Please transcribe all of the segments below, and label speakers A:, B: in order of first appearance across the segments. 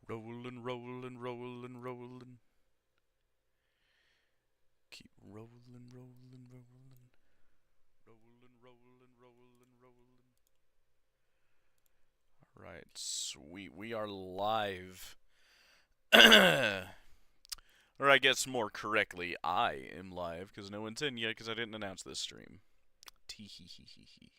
A: Rolling, rolling, rolling, rolling. Keep rolling, rolling, rolling. Rolling, rolling, rolling, rolling. Alright, sweet. We are live. Or I guess more correctly, I am live, because no one's in yet, because I didn't announce this stream. Tee-hee-hee-hee-hee.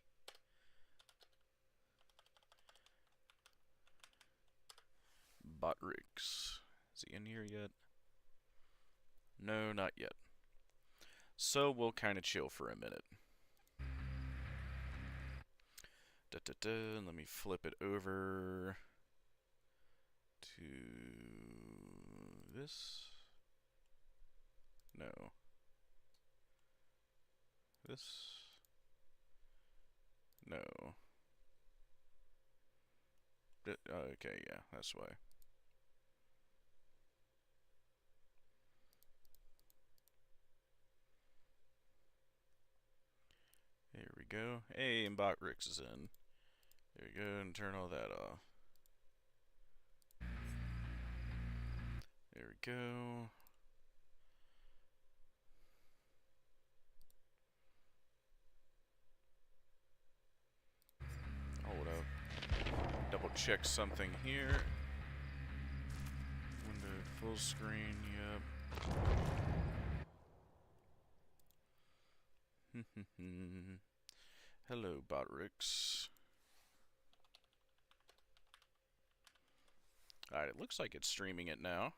A: Botrix. Is he in here yet? No, not yet. So we'll kind of chill for a minute. Let me flip it over to this. No. This. No. Okay, yeah, that's why. There we go. Hey, and Botrix is in. There we go, and turn all that off. There we go. Hold up. Double check something here. Window full screen, yep. Hello, Botrix. Alright, it looks like it's streaming it now.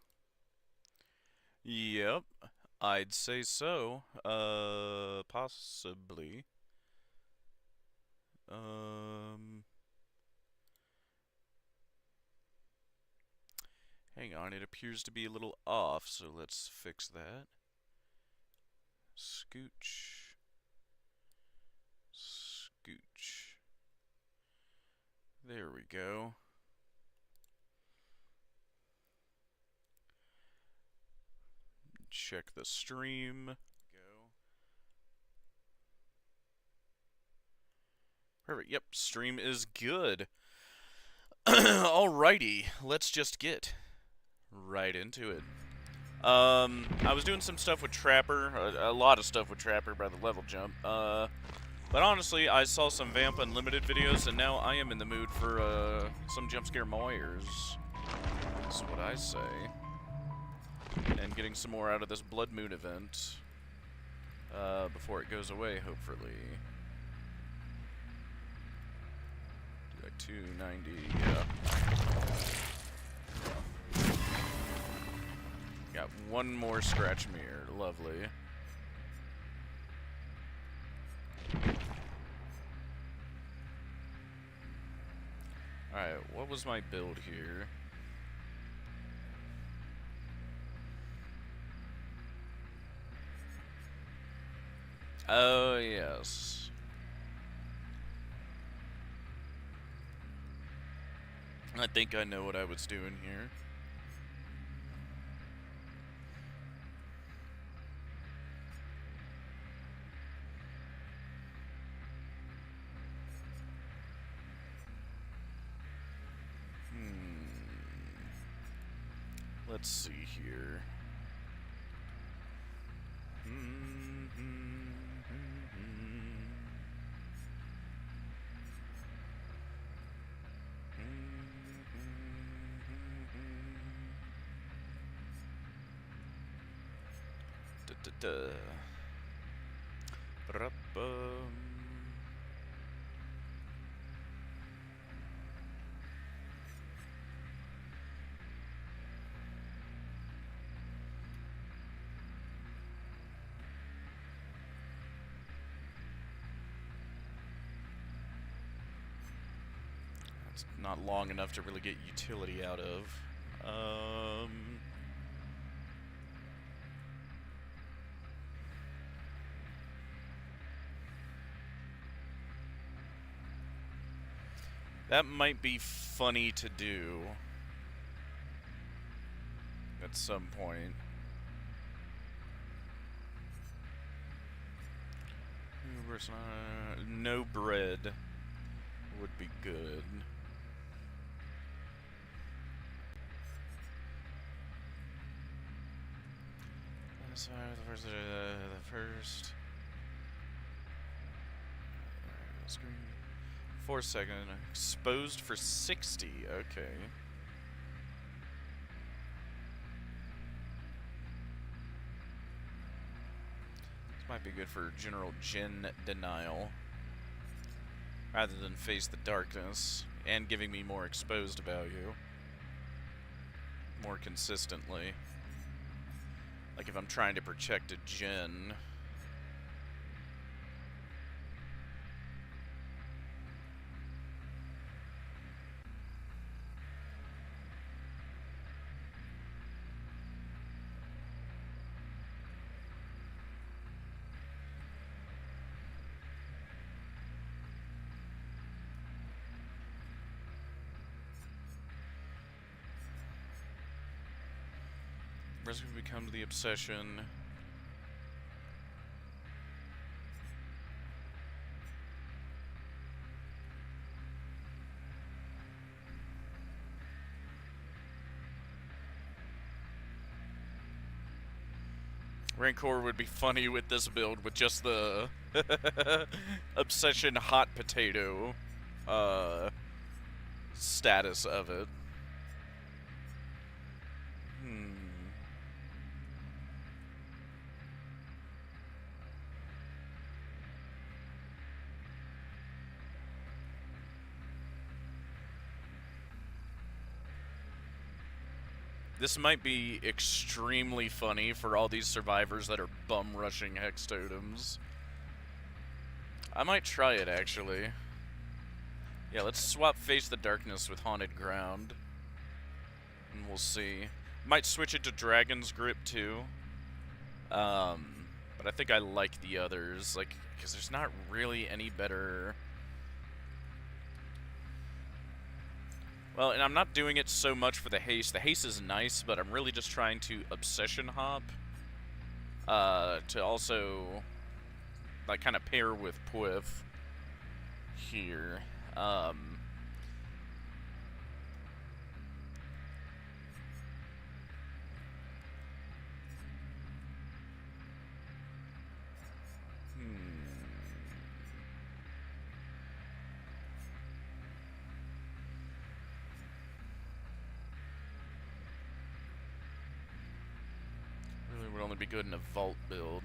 A: Yep, I'd say so. Possibly. Hang on, it appears to be a little off, so let's fix that. Scooch. Scooch. There we go. Check the stream. Go. Perfect. Yep, stream is good. Alrighty, let's just get right into it. I was doing some stuff with Trapper, a lot of stuff with Trapper by the level jump. But honestly, I saw some Vamp Unlimited videos, and now I am in the mood for some Jumpscare Myers. That's what I say. And getting some more out of this Blood Moon event before it goes away, hopefully. Do like 290, yeah. Got one more scratch mirror, lovely. Alright, what was my build here? Oh, yes. I think I know what I was doing here. Let's see here. That's not long enough to really get utility out of. That might be funny to do at some point. No bread would be good. So the first. Screen. 4 second. Exposed for 60. Okay. This might be good for general gen denial. Rather than face the darkness. And giving me more exposed value. More consistently. Like if I'm trying to protect a gen. Risk becomes the obsession. Rancor would be funny with this build with just the obsession hot potato status of it. This might be extremely funny for all these survivors that are bum-rushing Hex Totems. I might try it, actually. Yeah, let's swap Face the Darkness with Haunted Ground. And we'll see. Might switch it to Dragon's Grip, too. But I think I like the others, like, because there's not really any better... Well, and I'm not doing it so much for the haste. The haste is nice, but I'm really just trying to obsession hop. To also, like, kind of pair with Puif here. Would only be good in a vault build.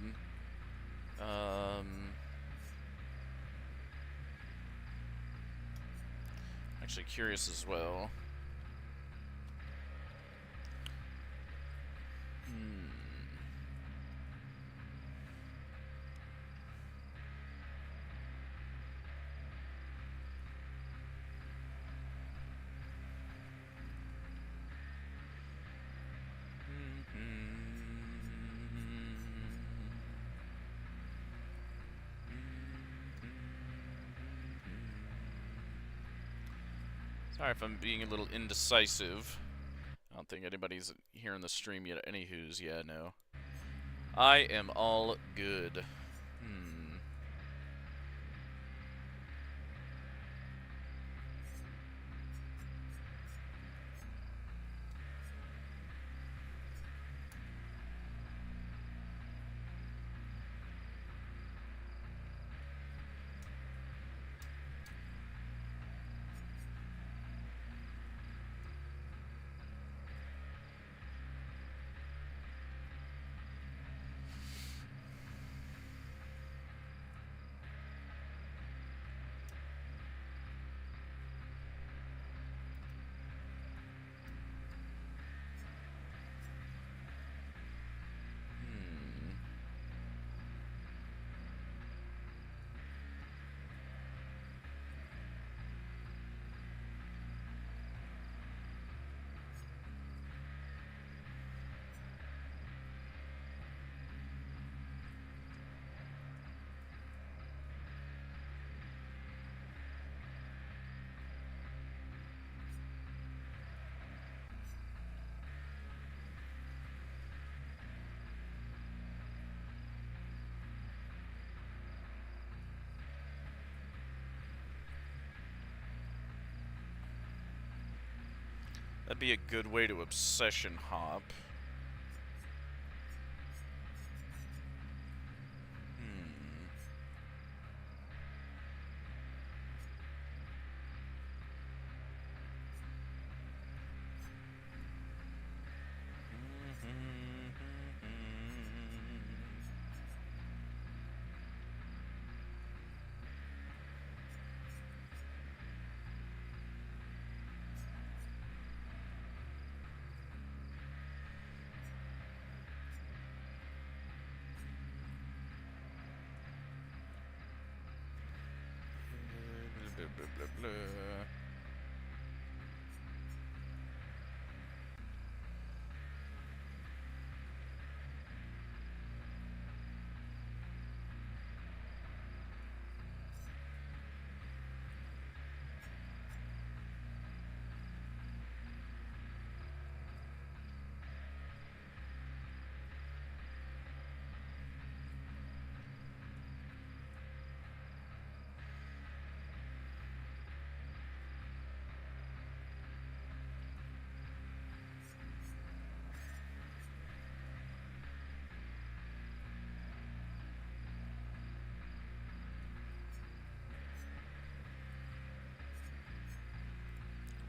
A: Actually curious as well. Sorry if I'm being a little indecisive. I don't think anybody's here in the stream yet. Anywho's, yeah, no. I am all good. That'd be a good way to obsession hop. blah, blah.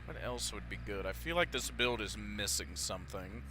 A: What else would be good? I feel like this build is missing something.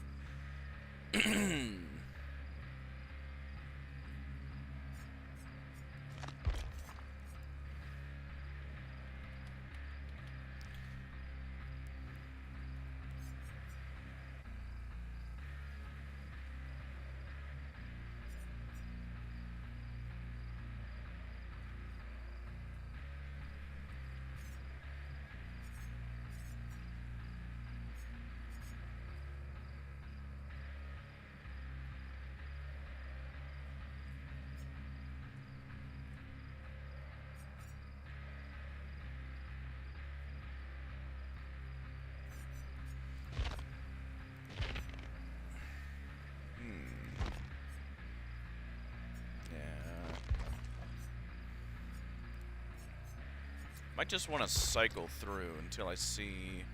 A: Might just want to cycle through until I see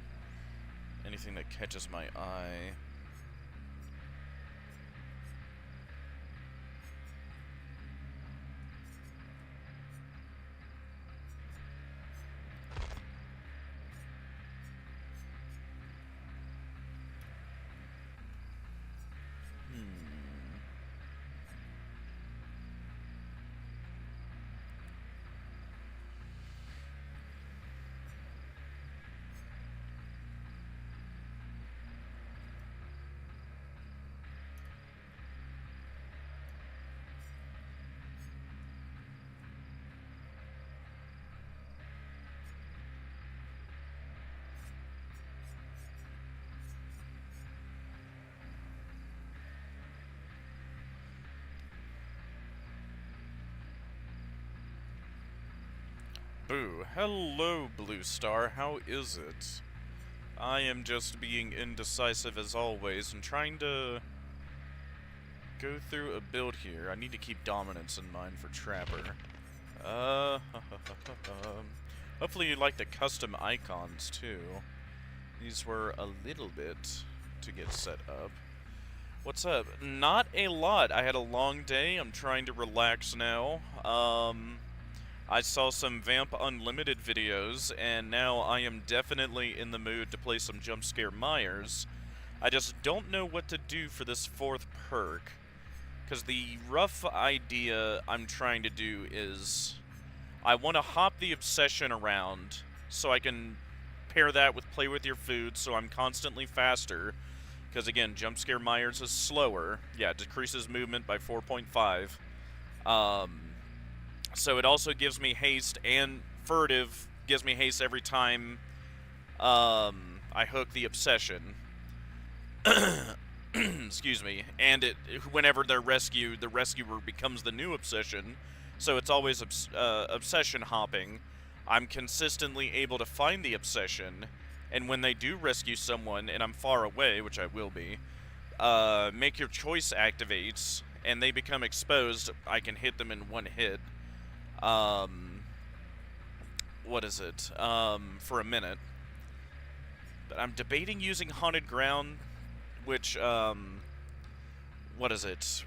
A: anything that catches my eye. Boo. Hello, Blue Star. How is it? I am just being indecisive as always and trying to go through a build here. I need to keep dominance in mind for Trapper. Hopefully you like the custom icons too. These were a little bit to get set up. What's up? Not a lot. I had a long day. I'm trying to relax now. I saw some Vamp Unlimited videos, and now I am definitely in the mood to play some Jumpscare Myers. I just don't know what to do for this 4th perk, because the rough idea I'm trying to do is I want to hop the Obsession around so I can pair that with Play With Your Food so I'm constantly faster, because again, Jumpscare Myers is slower. Yeah, it decreases movement by 4.5. So it also gives me haste, and furtive gives me haste every time I hook the Obsession. Excuse me. And whenever they're rescued, the rescuer becomes the new Obsession. So it's always Obsession hopping. I'm consistently able to find the Obsession, and when they do rescue someone, and I'm far away, which I will be, Make Your Choice activates, and they become exposed. I can hit them in one hit. What is it? For a minute. But I'm debating using Haunted Ground, which, what is it?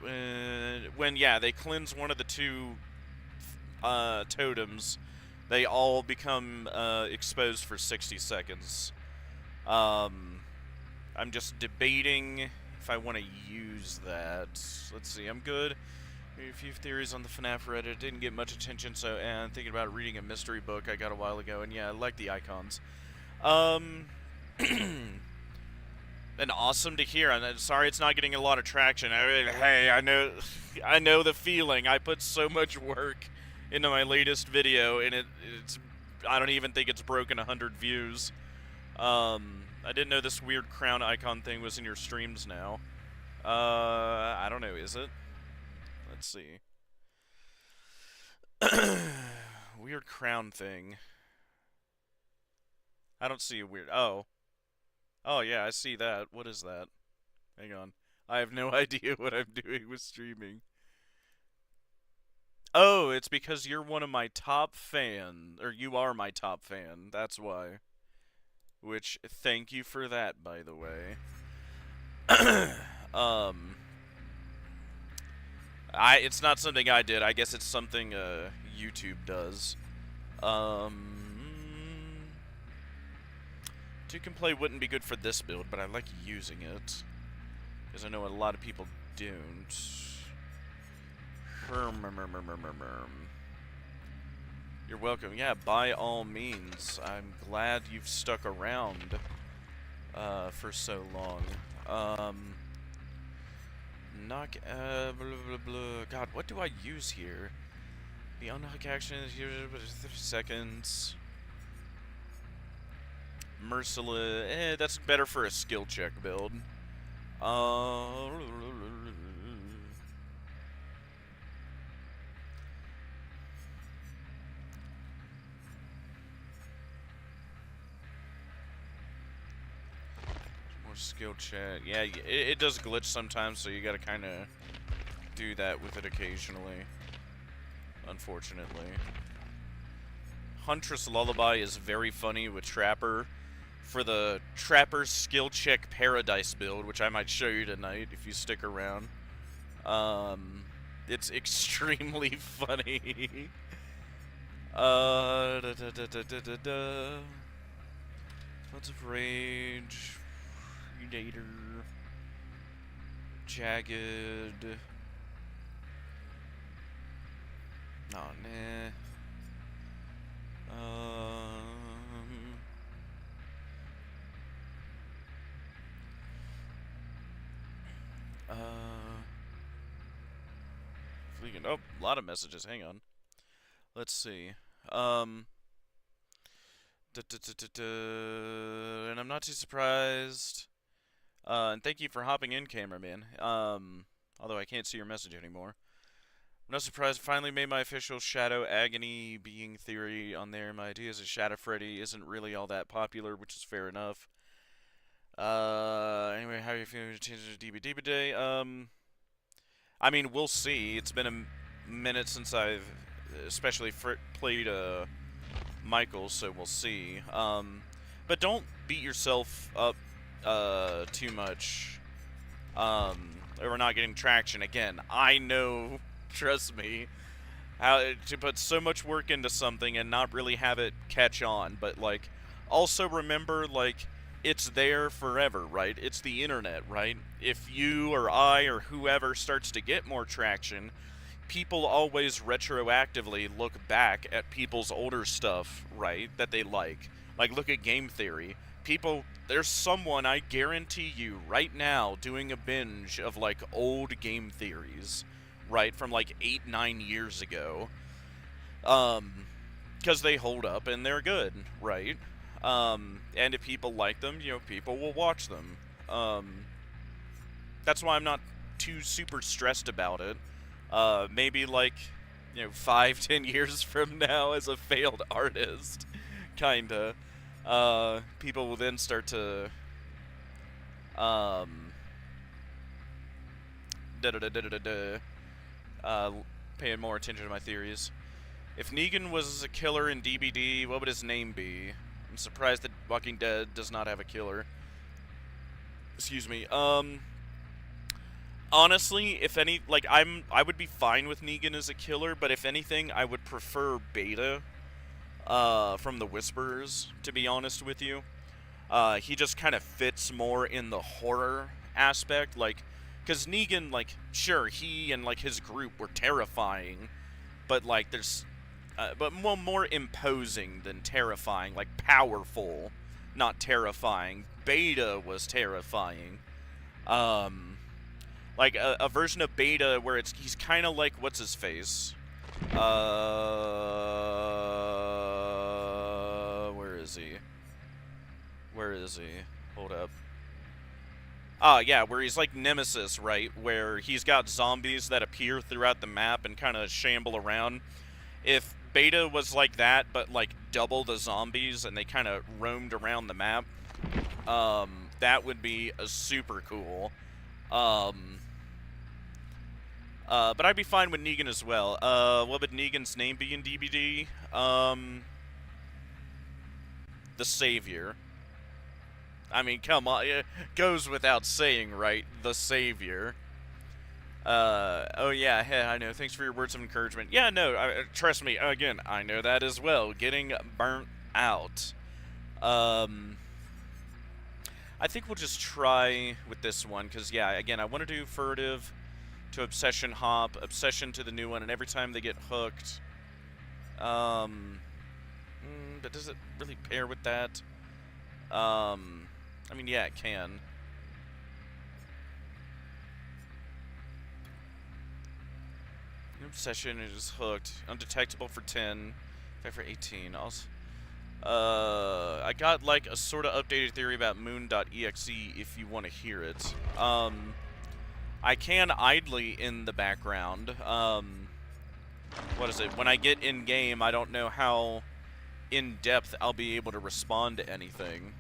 A: When, yeah, they cleanse one of the 2, totems, they all become, exposed for 60 seconds. I'm just debating if I want to use that. Let's see, I'm good. A few theories on the FNAF Reddit. Didn't get much attention, so I'm thinking about reading a mystery book I got a while ago, and yeah, I like the icons. And awesome to hear. I'm sorry it's not getting a lot of traction. Hey, I know the feeling. I put so much work into my latest video, and it's I don't even think it's broken 100 views. I didn't know this weird crown icon thing was in your streams now. I don't know, is it? Let's see. Weird crown thing. I don't see a weird... Oh. Oh, yeah, I see that. What is that? Hang on. I have no idea what I'm doing with streaming. Oh, it's because you're one of my top fans. Or you are my top fan. That's why. Which, thank you for that, by the way. It's not something I did. I guess it's something, YouTube does. Duke & Play wouldn't be good for this build, but I like using it. Because I know a lot of people don't. You're welcome. Yeah, by all means. I'm glad you've stuck around for so long. Blah, blah, blah. God, what do I use here? The unhook action is usually 30 seconds. Merciless. That's better for a skill check build. More skill check. Yeah, it does glitch sometimes, so you gotta kind of do that with it occasionally. Unfortunately. Huntress Lullaby is very funny with Trapper. For the Trapper skill check Paradise build, which I might show you tonight if you stick around. It's extremely funny. Lots of Rage. Predator. Jagged. Oh, nah. Oh, a lot of messages. Hang on. Let's see. And I'm not too surprised. And thank you for hopping in, cameraman. Although I can't see your message anymore. I'm not surprised I finally made my official Shadow Agony being theory on there. My idea is that Shadow Freddy isn't really all that popular, which is fair enough. Anyway, how are you feeling to change to DB Day? I mean, we'll see. It's been a minute since I've especially played Michael, so we'll see. But don't beat yourself up too much over not getting traction. Again, I know, trust me, how to put so much work into something and not really have it catch on. But, like, also remember, like, it's there forever, right? It's the internet, right? If you or I or whoever starts to get more traction, people always retroactively look back at people's older stuff, right, that they like. Like, look at Game Theory. People, there's someone, I guarantee you, right now, doing a binge of, like, old game theories, right, from, like, 8-9 years ago. Because they hold up and they're good, right? And if people like them, you know, people will watch them. That's why I'm not too super stressed about it. Maybe, like, you know, 5-10 years from now as a failed artist, kinda, people will then start to, paying more attention to my theories. If Negan was a killer in DBD, what would his name be? I'm surprised that Walking Dead does not have a killer. Excuse me. Honestly, if any, like, I would be fine with Negan as a killer, but if anything, I would prefer Beta, from the Whisperers, to be honest with you. He just kind of fits more in the horror aspect, like, because Negan, like, sure, he and, like, his group were terrifying, but, like, there's, but more imposing than terrifying, like, powerful, not terrifying. Beta was terrifying. Like, a version of Beta where he's kind of like, what's his face? is he? Where is he? Hold up. Ah, yeah, where he's like Nemesis, right? Where he's got zombies that appear throughout the map and kind of shamble around. If Beta was like that, but like double the zombies and they kind of roamed around the map, that would be a super cool. But I'd be fine with Negan as well. What would Negan's name be in DBD? The Savior. I mean, come on, it goes without saying, right? The Savior. Oh yeah, hey, I know, thanks for your words of encouragement. Yeah, no, trust me, again, I know that as well. Getting burnt out. I think we'll just try with this one, because, yeah, again, I want to do Furtive to Obsession Hop, Obsession to the new one, and every time they get hooked. But does it really pair with that? I mean, yeah, it can. Obsession is hooked. Undetectable for 10. 5 for 18. Also, I got like a sort of updated theory about moon.exe if you want to hear it. I can idly in the background. What is it? When I get in game, I don't know how in depth I'll be able to respond to anything.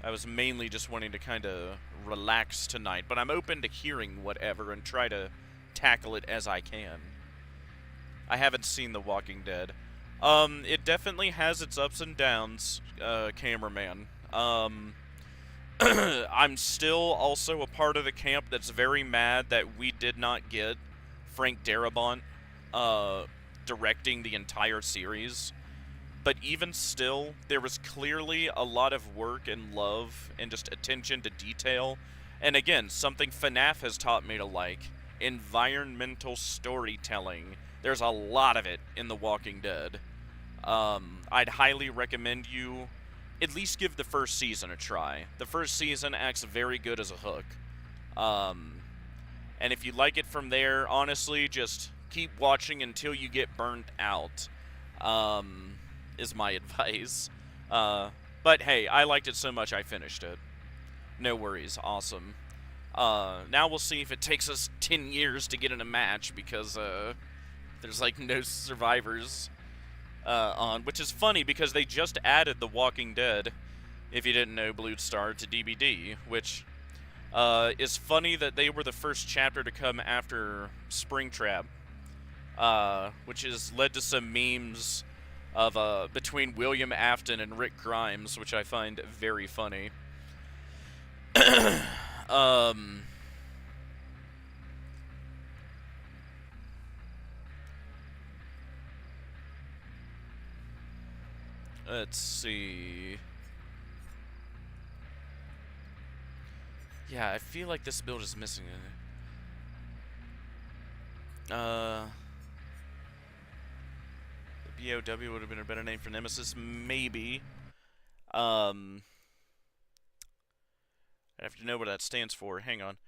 A: I was mainly just wanting to kind of relax tonight, but I'm open to hearing whatever and try to tackle it as I can. I haven't seen The Walking Dead. It definitely has its ups and downs, cameraman. I'm still also a part of the camp that's very mad that we did not get Frank Darabont, directing the entire series. But even still, there was clearly a lot of work and love and just attention to detail. And again, something FNAF has taught me to like, environmental storytelling. There's a lot of it in The Walking Dead. I'd highly recommend you at least give the first season a try. The first season acts very good as a hook. And if you like it from there, honestly, just keep watching until you get burnt out. Is my advice. But hey, I liked it so much I finished it. No worries, awesome. Now we'll see if it takes us 10 years to get in a match, because there's like no survivors on, which is funny because they just added The Walking Dead, if you didn't know, Blue Star, to DBD, which is funny that they were the first chapter to come after Springtrap, which has led to some memes of between William Afton and Rick Grimes, which I find very funny. Let's see. Yeah, I feel like this build is missing it. BOW would have been a better name for Nemesis, maybe. I have to know what that stands for. Hang on.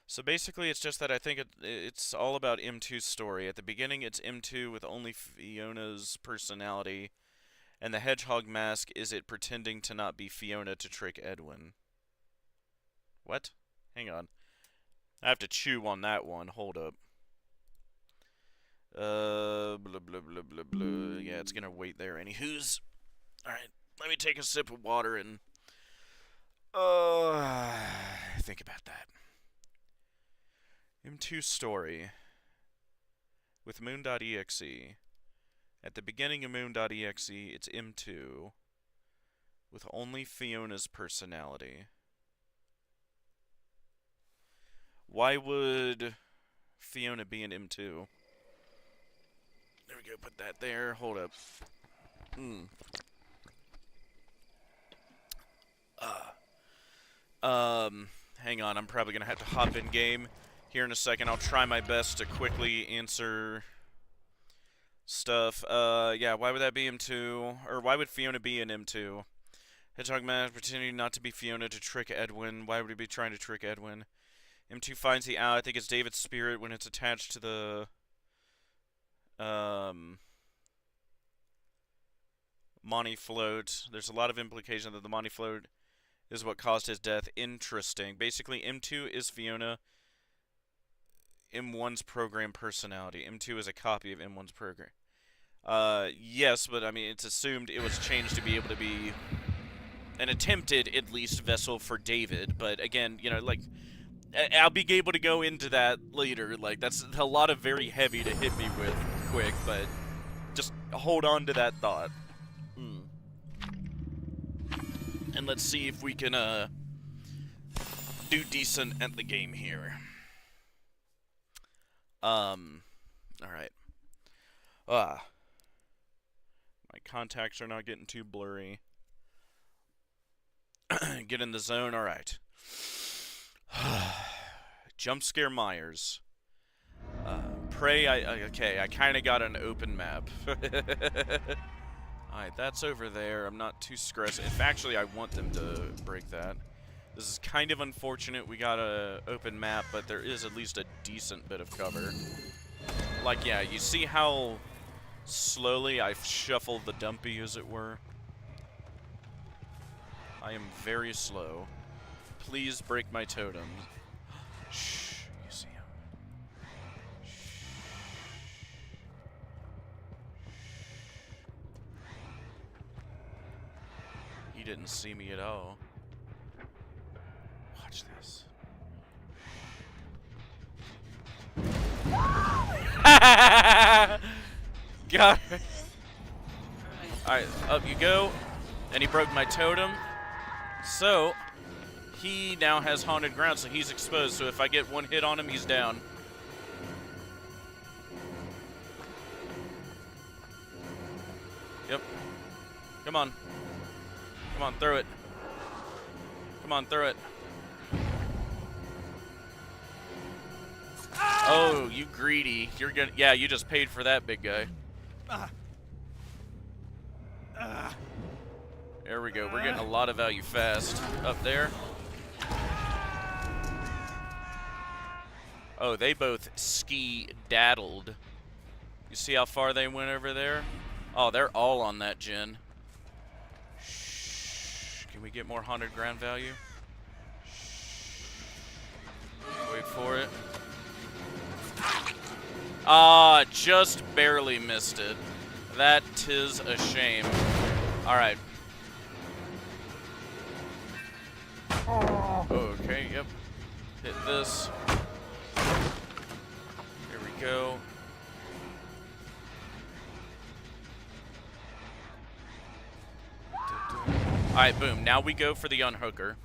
A: So basically, it's just that I think it's all about M2's story. At the beginning, it's M2 with only Fiona's personality, and the hedgehog mask is it pretending to not be Fiona to trick Edwin. What? Hang on. I have to chew on that one. Hold up. Blah, blah, blah, blah, blah. Yeah, it's gonna wait there. Anywho's. Alright, let me take a sip of water and think about that. M2 story with Moon.exe. At the beginning of Moon.exe, it's M2 with only Fiona's personality. Why would Fiona be in M2? There we go, put that there. Hold up. Hang on, I'm probably gonna have to hop in game here in a second. I'll try my best to quickly answer stuff. Yeah, why would that be M2? Or why would Fiona be in M2? Hedgehog Man pretending not to be Fiona to trick Edwin. Why would he be trying to trick Edwin? M2 finds the owl. I think it's David's spirit when it's attached to the Monty Float. There's a lot of implication that the Monty Float is what caused his death. Interesting. Basically, M2 is Fiona, M1's program personality. M2 is a copy of M1's program. Yes, but I mean, it's assumed it was changed to be able to be an attempted, at least, vessel for David. But again, you know, like, I'll be able to go into that later. Like, that's a lot of very heavy to hit me with quick, but just hold on to that thought. And let's see if we can, do decent at the game here. Alright. My contacts are not getting too blurry. Get in the zone, alright. Jumpscare Myers. Pray, okay, I kinda got an open map. Alright, that's over there. I'm not too stressed. If actually I want them to break that. This is kind of unfortunate we got a open map, but there is at least a decent bit of cover. Like, yeah, you see how slowly I've shuffled the dumpy, as it were? I am very slow. Please break my totem. Shh, you see him. Shh. He didn't see me at all. Watch this. Got it. Alright, up you go. And he broke my totem. So, he now has haunted ground, so he's exposed. So if I get one hit on him, he's down. Yep. Come on. Come on, throw it. Come on, throw it. Oh, you greedy. You're gonna, yeah, you just paid for that, big guy. There we go. We're getting a lot of value fast. Up there. Oh, they both ski-daddled. You see how far they went over there? Oh, they're all on that gen. Shh. Can we get more haunted ground value? Shh. Wait for it. Ah, just barely missed it. That 'tis a shame. Alright. Okay, yep. Hit this. Here we go. Alright, boom. Now we go for the unhooker.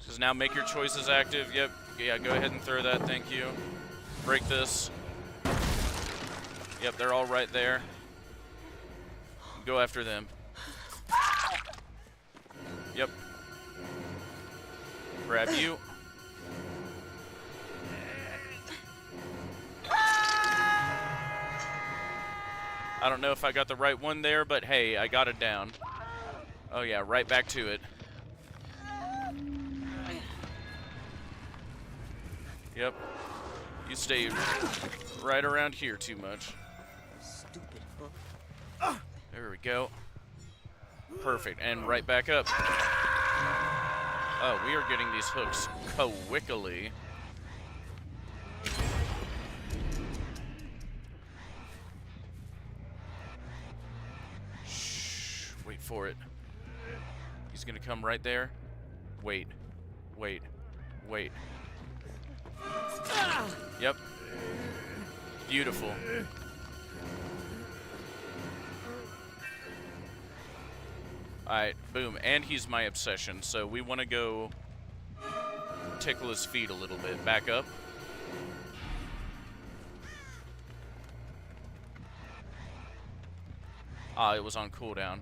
A: Says now make your choices active. Yep. Yeah, go ahead and throw that. Thank you. Break this. Yep, they're all right there. Go after them. Yep. Grab you. I don't know if I got the right one there, but hey, I got it down. Oh yeah, right back to it. Yep. You stay right around here too much. Stupid hook. There we go. Perfect, and right back up. Oh, we are getting these hooks quickly. Shh, wait for it. He's gonna come right there. Wait, wait, wait. Yep. Beautiful. Alright, boom. And he's my obsession, so we want to go tickle his feet a little bit. Back up. Ah, it was on cooldown.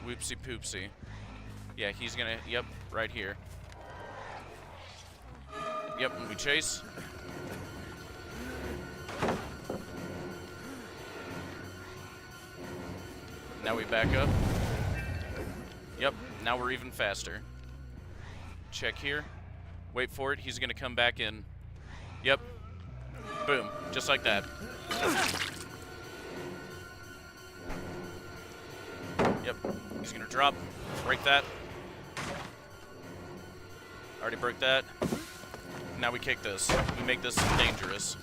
A: Whoopsie poopsie. Yeah, he's gonna, yep, right here. Yep, and we chase. Now we back up. Yep, now we're even faster. Check here. Wait for it, he's gonna come back in. Yep. Boom, just like that. Yep, he's gonna drop. Break that. Already broke that. Now we kick this. We make this dangerous.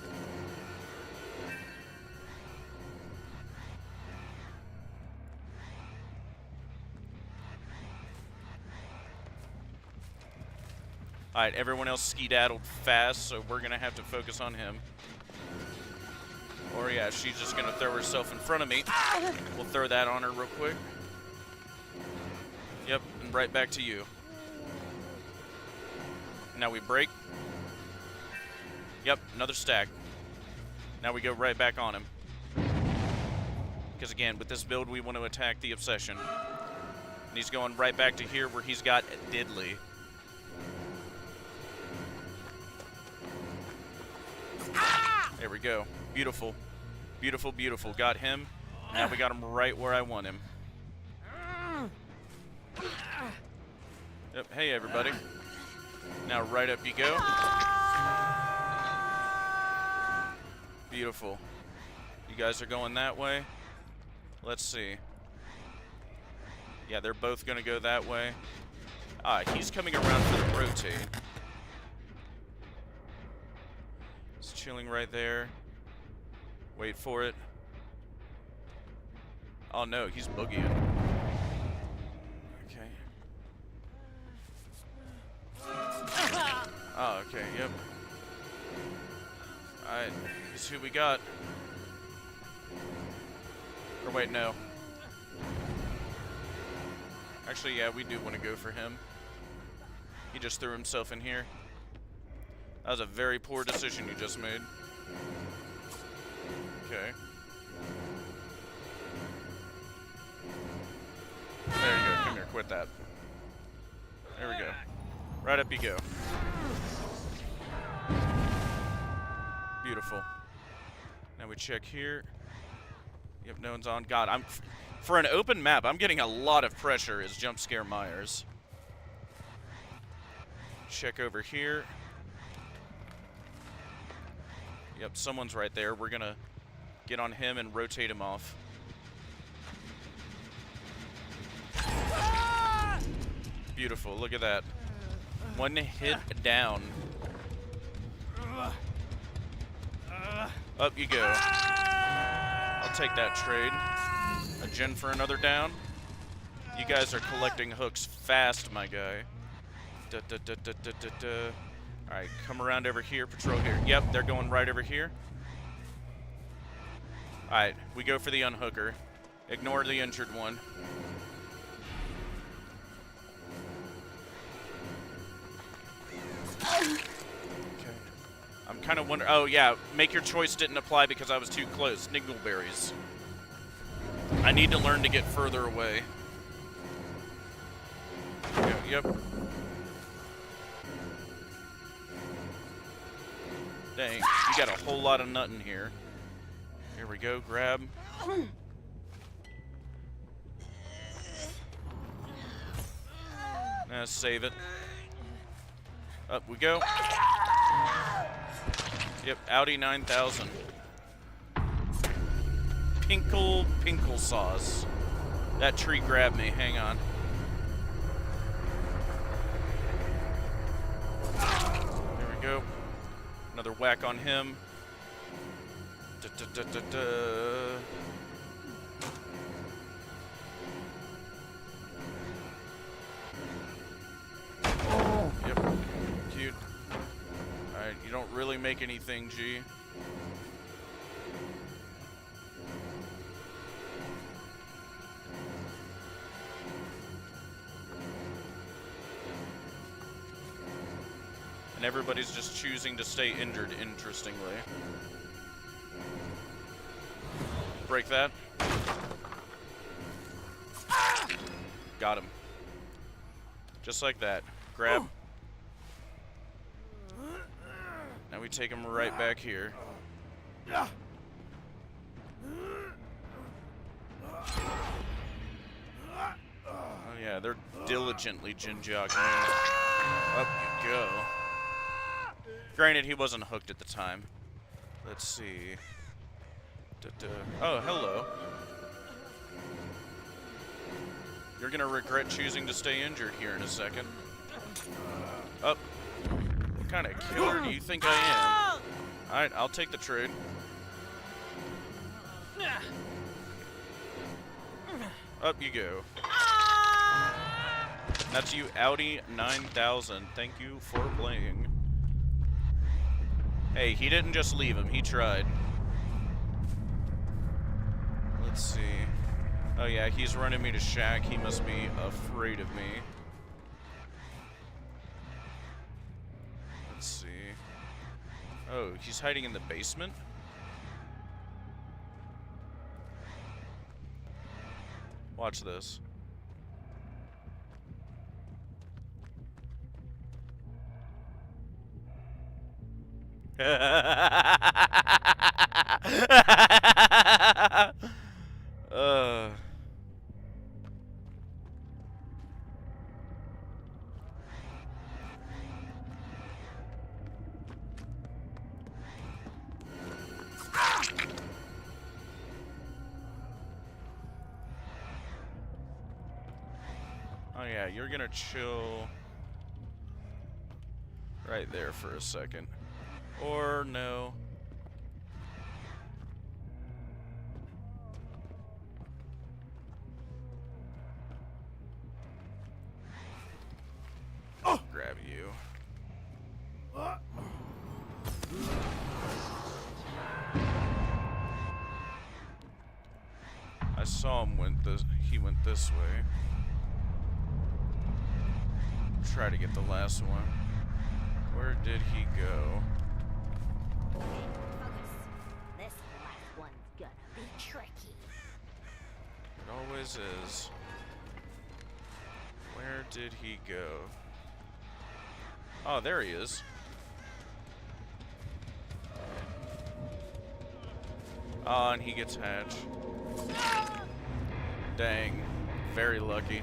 A: Alright, everyone else skedaddled fast, so we're gonna have to focus on him. Or yeah, she's just gonna throw herself in front of me. We'll throw that on her real quick. Yep, and right back to you. Now we break. Yep, another stack. Now we go right back on him. Because again, with this build, we want to attack the Obsession. And he's going right back to here where he's got Diddley. There we go. Beautiful. Beautiful, beautiful. Got him. Now we got him right where I want him. Yep. Hey, everybody. Now right up you go. Beautiful. You guys are going that way. Let's see. Yeah, they're both going to go that way. He's coming around for the rotate. He's chilling right there. Wait for it. Oh no, he's boogieing. Okay. Oh, okay, yep. Alright, let's see who we got. Or wait, no. Actually, yeah, we do want to go for him. He just threw himself in here. That was a very poor decision you just made. Okay. There you go. Come here. Quit that. There we go. Right up you go. Beautiful. Now we check here. Yep, no one's on. God, for an open map, I'm getting a lot of pressure as Jumpscare Myers. Check over here. Yep, someone's right there. We're gonna get on him and rotate him off. Beautiful, look at that. One hit down. Up you go. I'll take that trade. A gen for another down. You guys are collecting hooks fast, my guy. Alright, come around over here, patrol here. Yep, they're going right over here. Alright, we go for the unhooker. Ignore the injured one. Okay. I'm kind of wondering... Oh, yeah, make your choice didn't apply because I was too close. Niggleberries. I need to learn to get further away. Okay, yep. Dang, you got a whole lot of nut in here. Here we go, grab. Now save it. Up we go. Yep, Audi 9000. Pinkle sauce. That tree grabbed me, hang on. There we go. Another whack on him. Yep. Cute. Alright, you don't really make anything, G. And everybody's just choosing to stay injured, interestingly. Break that. Got him. Just like that. Grab. Now we take him right back here. Oh yeah, they're diligently gin-jogging. Up you go. Granted, he wasn't hooked at the time. Let's see. Oh, hello. you're gonna regret choosing to stay injured here in a second. Up. What kind of killer do you think I am? Alright, I'll take the trade. Up you go. That's you, Audi 9000. Thank you for playing. Hey, he didn't just leave him, he tried. Let's see. Oh yeah, he's running me to Shack. He must be afraid of me. Let's see. Oh, he's hiding in the basement? Watch this. Oh yeah, you're gonna chill right there for a second. Or no. Oh, grab you. I saw him he went this way. Try to get the last one. Where did he go?
B: This last one's gonna be tricky.
A: It always is. Where did he go? Oh, there he is. Oh, and he gets hatched. Dang. Very lucky.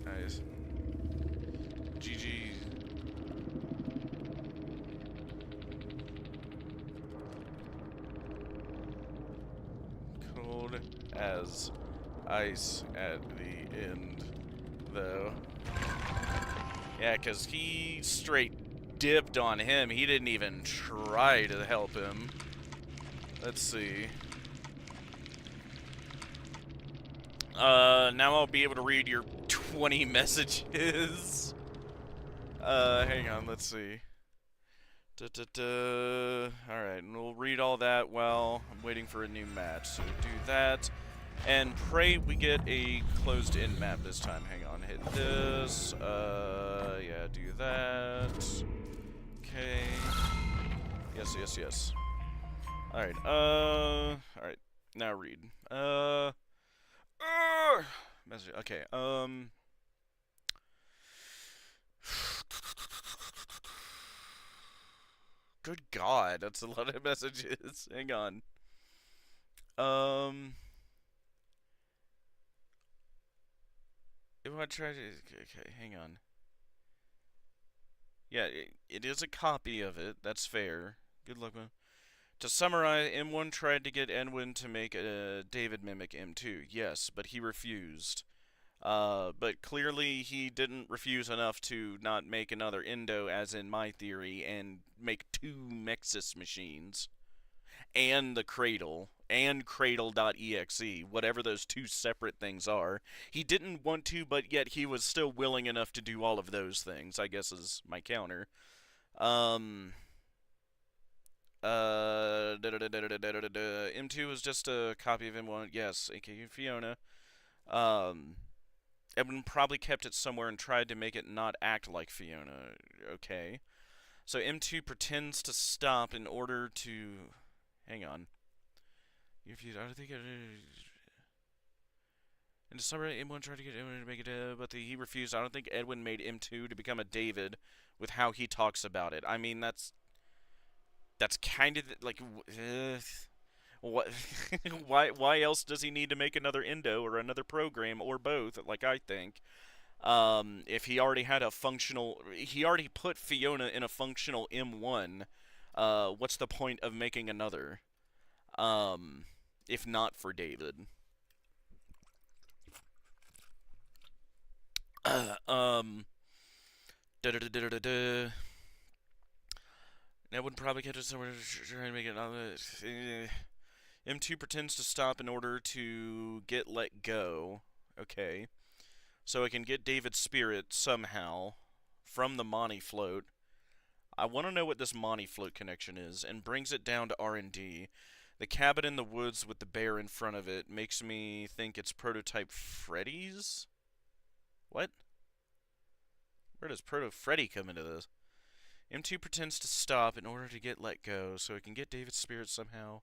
A: Nice. GG. Cold as ice at the end, though. Yeah, because he straight dipped on him. He didn't even try to help him. Let's see. Now I'll be able to read your 20 messages. Hang on, let's see. Alright, and we'll read all that while I'm waiting for a new match. So do that. And pray we get a closed-in map this time. Hang on, hit this. Yeah, do that. Okay. Yes, yes, yes. Alright, alright. Now read. Message. Okay, Good God, that's a lot of messages. Hang on. If I try to... Okay, hang on. Yeah, it is a copy of it. That's fair. Good luck, man. To summarize, M1 tried to get Edwin to make a David mimic M2. Yes, but he refused. But clearly he didn't refuse enough to not make another Endo, as in my theory, and make two Mexis machines. And the Cradle. And Cradle.exe. Whatever those two separate things are. He didn't want to, but yet he was still willing enough to do all of those things, I guess is my counter. M2 is just a copy of M1. Yes, aka Fiona. Edwin probably kept it somewhere and tried to make it not act like Fiona. Okay. So M2 pretends to stop in order to... Hang on. I don't think... In December, M1 tried to get Edwin to make it, but he refused. I don't think Edwin made M2 to become a David with how he talks about it. I mean, that's kind of like... What? Why else does he need to make another Endo or another program or both? Like I think, if he already had a functional, he already put Fiona in a functional M1. What's the point of making another? If not for David. um, da da da da da da. That would probably catch us somewhere trying to make it. M2 pretends to stop in order to get let go. Okay. So I can get David's spirit somehow from the Monty float. I want to know what this Monty float connection is, and brings it down to R&D. The cabin in the woods with the bear in front of it makes me think it's prototype Freddy's? What? Where does Proto Freddy come into this? M2 pretends to stop in order to get let go, so it can get David's spirit somehow.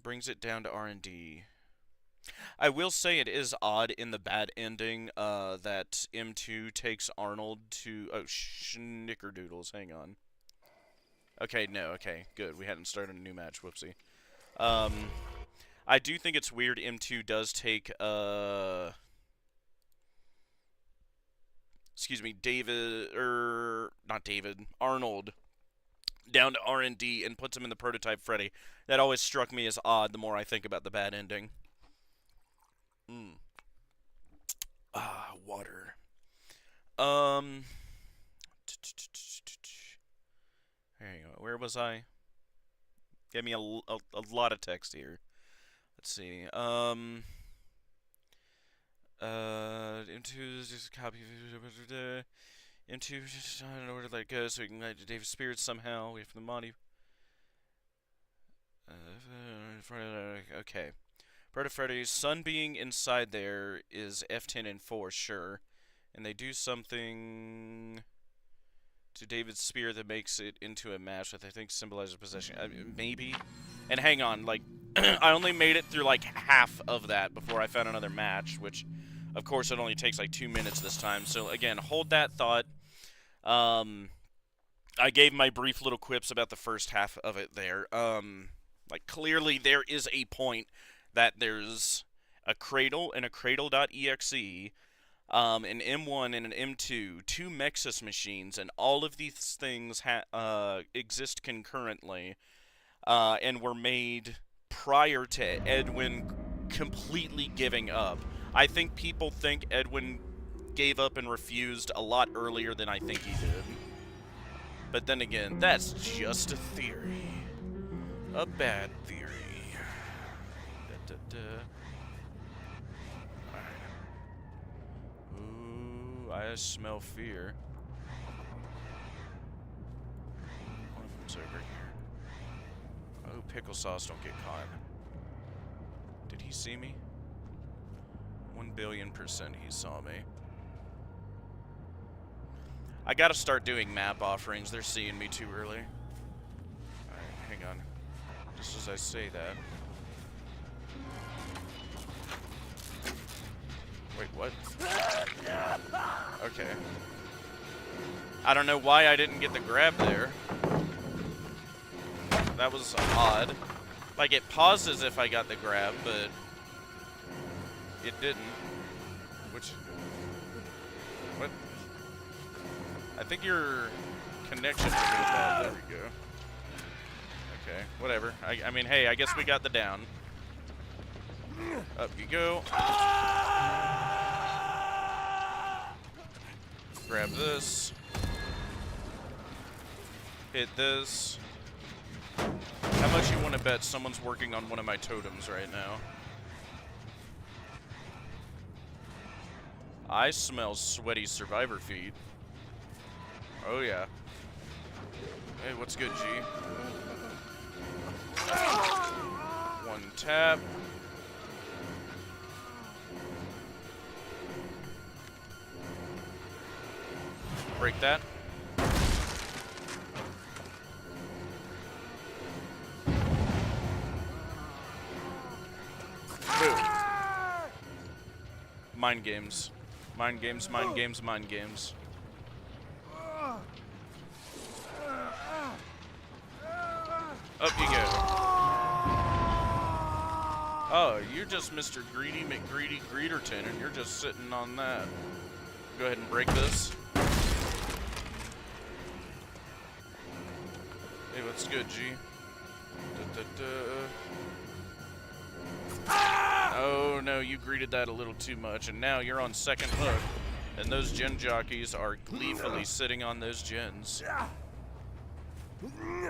A: Brings it down to R&D. I will say it is odd in the bad ending that M2 takes Arnold to... Oh, Schnickerdoodles, hang on. Okay, no, okay, good. We hadn't started a new match, whoopsie. I do think it's weird M2 does take, excuse me, Arnold down to R&D and puts him in the prototype Freddy. That always struck me as odd the more I think about the bad ending. Water. There you go. Where was I? Gave me a lot of text here. Let's see. Into just copy. Into just I don't know where to let it go so we can let David's spirit somehow. Wait for the Monty. Okay. Proto Freddy's sun being inside there is F10 and 4, sure. And they do something to David's spirit that makes it into a match that I think symbolizes possession. I mean, maybe. And hang on, like, I only made it through like half of that before I found another match, which, of course, it only takes like 2 minutes this time. So again, hold that thought. I gave my brief little quips about the first half of it there. Like, clearly there is a point that there's a Cradle and a Cradle.exe, an M1 and an M2, 2 Mexus machines, and all of these things exist concurrently, and were made prior to Edwin completely giving up. I think people think Edwin gave up and refused a lot earlier than I think he did. But then again, that's just a theory. A bad theory. Ooh, I smell fear. One of them's over here. Oh, pickle sauce, don't get caught. Did he see me? 1,000,000,000% he saw me. I gotta start doing map offerings. They're seeing me too early. Alright, hang on. Just as I say that. Wait, what? Okay. I don't know why I didn't get the grab there. That was odd. Like, it pauses if I got the grab, but it didn't. Which... What? I think your connection is really bad. There we go. Okay, whatever. I mean, hey, I guess we got the down. Up you go. Grab this. Hit this. How much you want to bet someone's working on one of my totems right now? I smell sweaty survivor feet. Oh yeah. Hey, what's good, G? One tap. Break that. Boom. Mind games. Mind games, mind games, mind games. Up you go. Oh, you're just Mr. Greedy McGreedy Greederton, and you're just sitting on that. Go ahead and break this. Hey, what's good, G? Oh, no, you greeted that a little too much, and now you're on second hook. And those gen jockeys are gleefully sitting on those gens.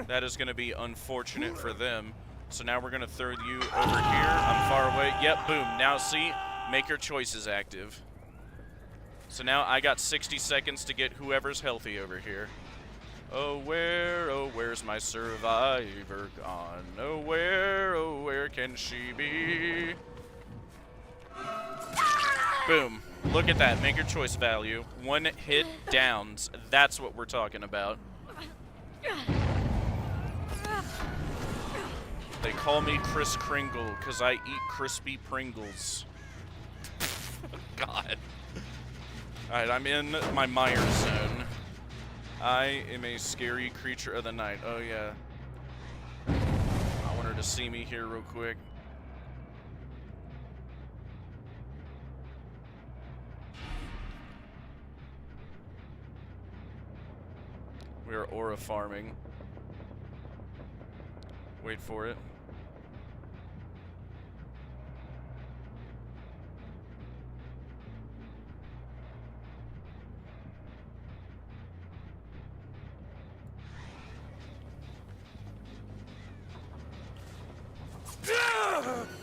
A: That is going to be unfortunate for them. So now we're going to throw you over here. I'm far away. Yep, boom. Now see, make your choices active. So now I got 60 seconds to get whoever's healthy over here. Oh, where's my survivor gone? Oh, where can she be? Boom. Look at that. Make your choice value. 1 hit downs. That's what we're talking about. They call me Kris Kringle because I eat crispy Pringles. God. Alright, I'm in my Myers zone. I am a scary creature of the night. Oh, yeah. I want her to see me here real quick. We are aura farming. Wait for it.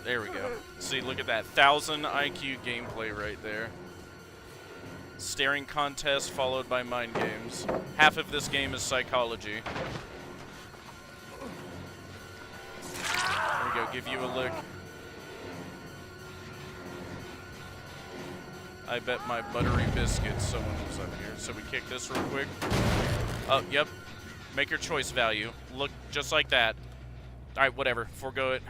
A: There we go. See, look at that. 1000 IQ gameplay right there. Staring contest followed by mind games. Half of this game is psychology. There we go. Give you a lick. I bet my buttery biscuits someone was up here. So we kick this real quick. Oh, yep. Make your choice value. Look just like that. Alright, whatever. Forgo it.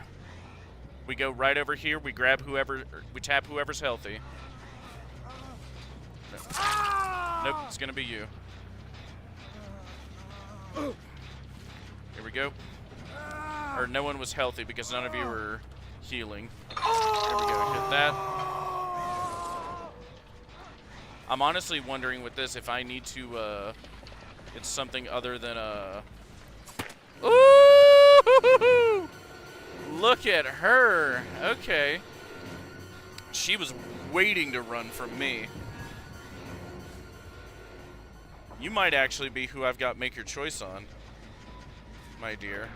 A: We go right over here. We grab whoever. We tap whoever's healthy. Nope, it's gonna be you. Here we go. Or no one was healthy because none of you were healing. There we go. Hit that. I'm honestly wondering with this if I need to. It's something other than Ooh! Look at her. Okay. She was waiting to run from me. You might actually be who I've got make your choice on, my dear.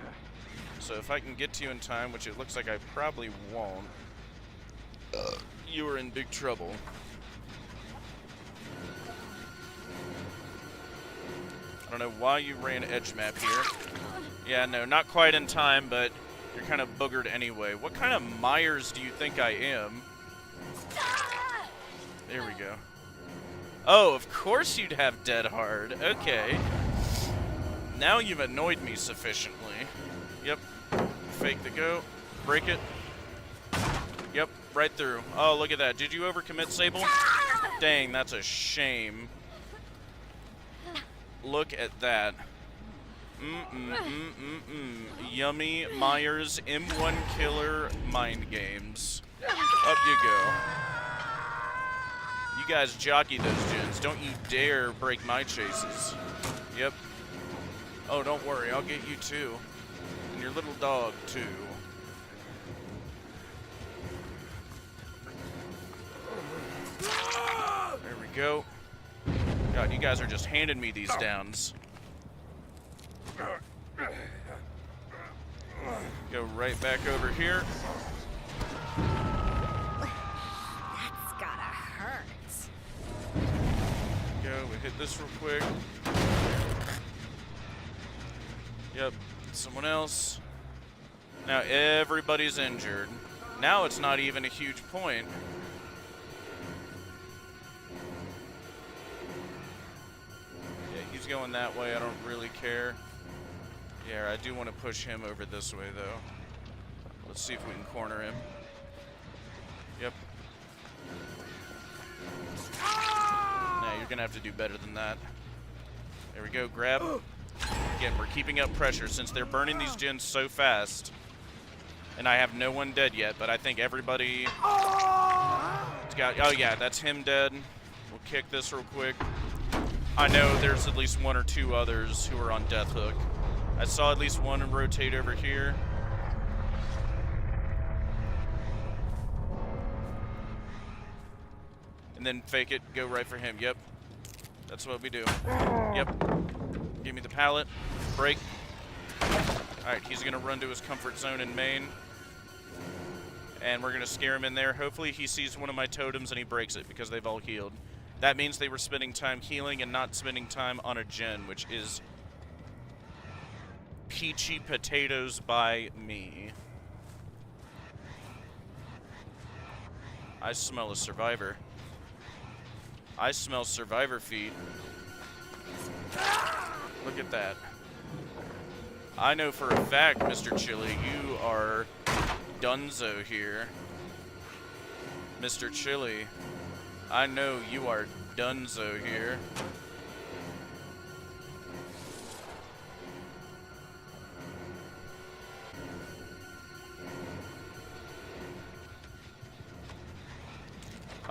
A: So if I can get to you in time, which it looks like I probably won't, you are in big trouble. I don't know why you ran edge map here. Yeah, no, not quite in time, but you're kind of boogered anyway. What kind of Myers do you think I am? There we go. Oh, of course you'd have dead hard. Okay. Now you've annoyed me sufficiently. Yep. Fake the go. Break it. Yep, right through. Oh, look at that. Did you overcommit, Sable? Dang, that's a shame. Look at that. Yummy Myers M1 killer mind games. Up you go. You guys jockey those gens. Don't you dare break my chases. Yep. Oh, don't worry. I'll get you too. And your little dog too. There we go. God, you guys are just handing me these downs. Go right back over here.
B: That's gotta hurt.
A: Go, we hit this real quick. Yep, someone else. Now everybody's injured. Now it's not even a huge point. Yeah, he's going that way. I don't really care. Yeah, I do want to push him over this way, though. Let's see if we can corner him. Yep. Now you're going to have to do better than that. There we go, grab. Again, we're keeping up pressure since they're burning these gens so fast. And I have no one dead yet, but I think everybody... Oh, yeah, that's him dead. We'll kick this real quick. I know there's at least one or two others who are on death hook. I saw at least one rotate over here. And and then fake it, go right for him. Yep. That's what we do. Yep. Give me the pallet. Break. Alright, he's going to run to his comfort zone in main. And we're going to scare him in there. Hopefully he sees one of my totems and he breaks it because they've all healed. That means they were spending time healing and not spending time on a gen, which is peachy potatoes by me. I smell a survivor. I smell survivor feet. Look at that. I know for a fact, Mr. Chili, you are Dunzo here. Mr. Chili, I know you are Dunzo here.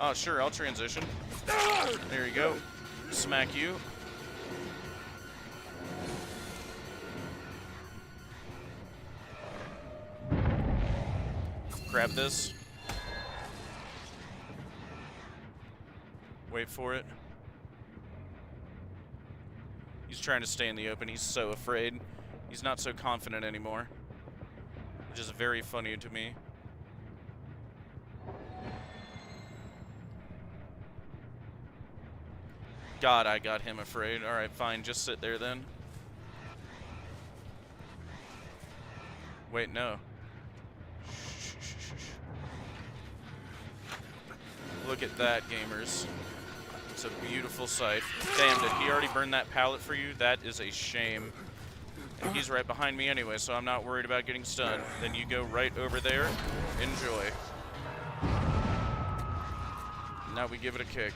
A: Oh, sure, I'll transition. There you go. Smack you. Grab this. Wait for it. He's trying to stay in the open. He's so afraid. He's not so confident anymore. Which is very funny to me. God, I got him afraid. Alright, fine. Just sit there then. Wait, no. Look at that, gamers. It's a beautiful sight. Damn, did he already burn that pallet for you? That is a shame. And he's right behind me anyway, so I'm not worried about getting stunned. Then you go right over there. Enjoy. Now we give it a kick.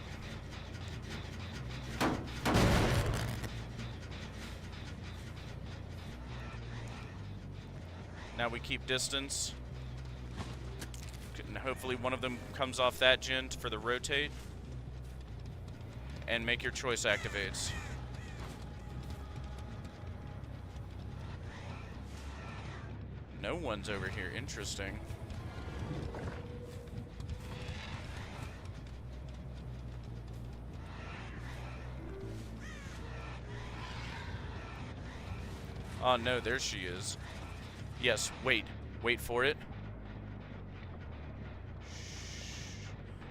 A: Now we keep distance. And hopefully one of them comes off that gen for the rotate. And make your choice activates. No one's over here. Interesting. Oh no, there she is. Yes, wait. Wait for it.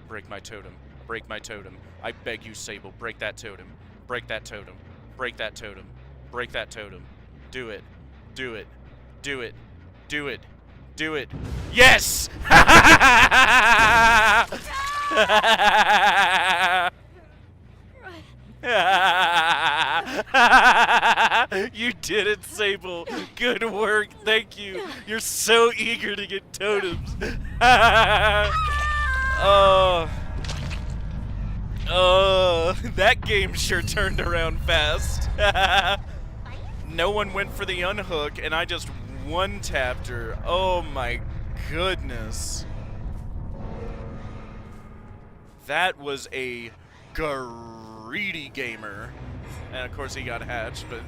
A: Break my totem. Break my totem. I beg you, Sable. Break that totem. Break that totem. Break that totem. Break that totem. Do it. Do it. Do it. Do it. Do it. Yes! You did it, Sable. Good work. Thank you. You're so eager to get totems. That game sure turned around fast. No one went for the unhook, and I just one-tapped her. Oh my goodness. That was a greedy gamer. And of course he got hatched, but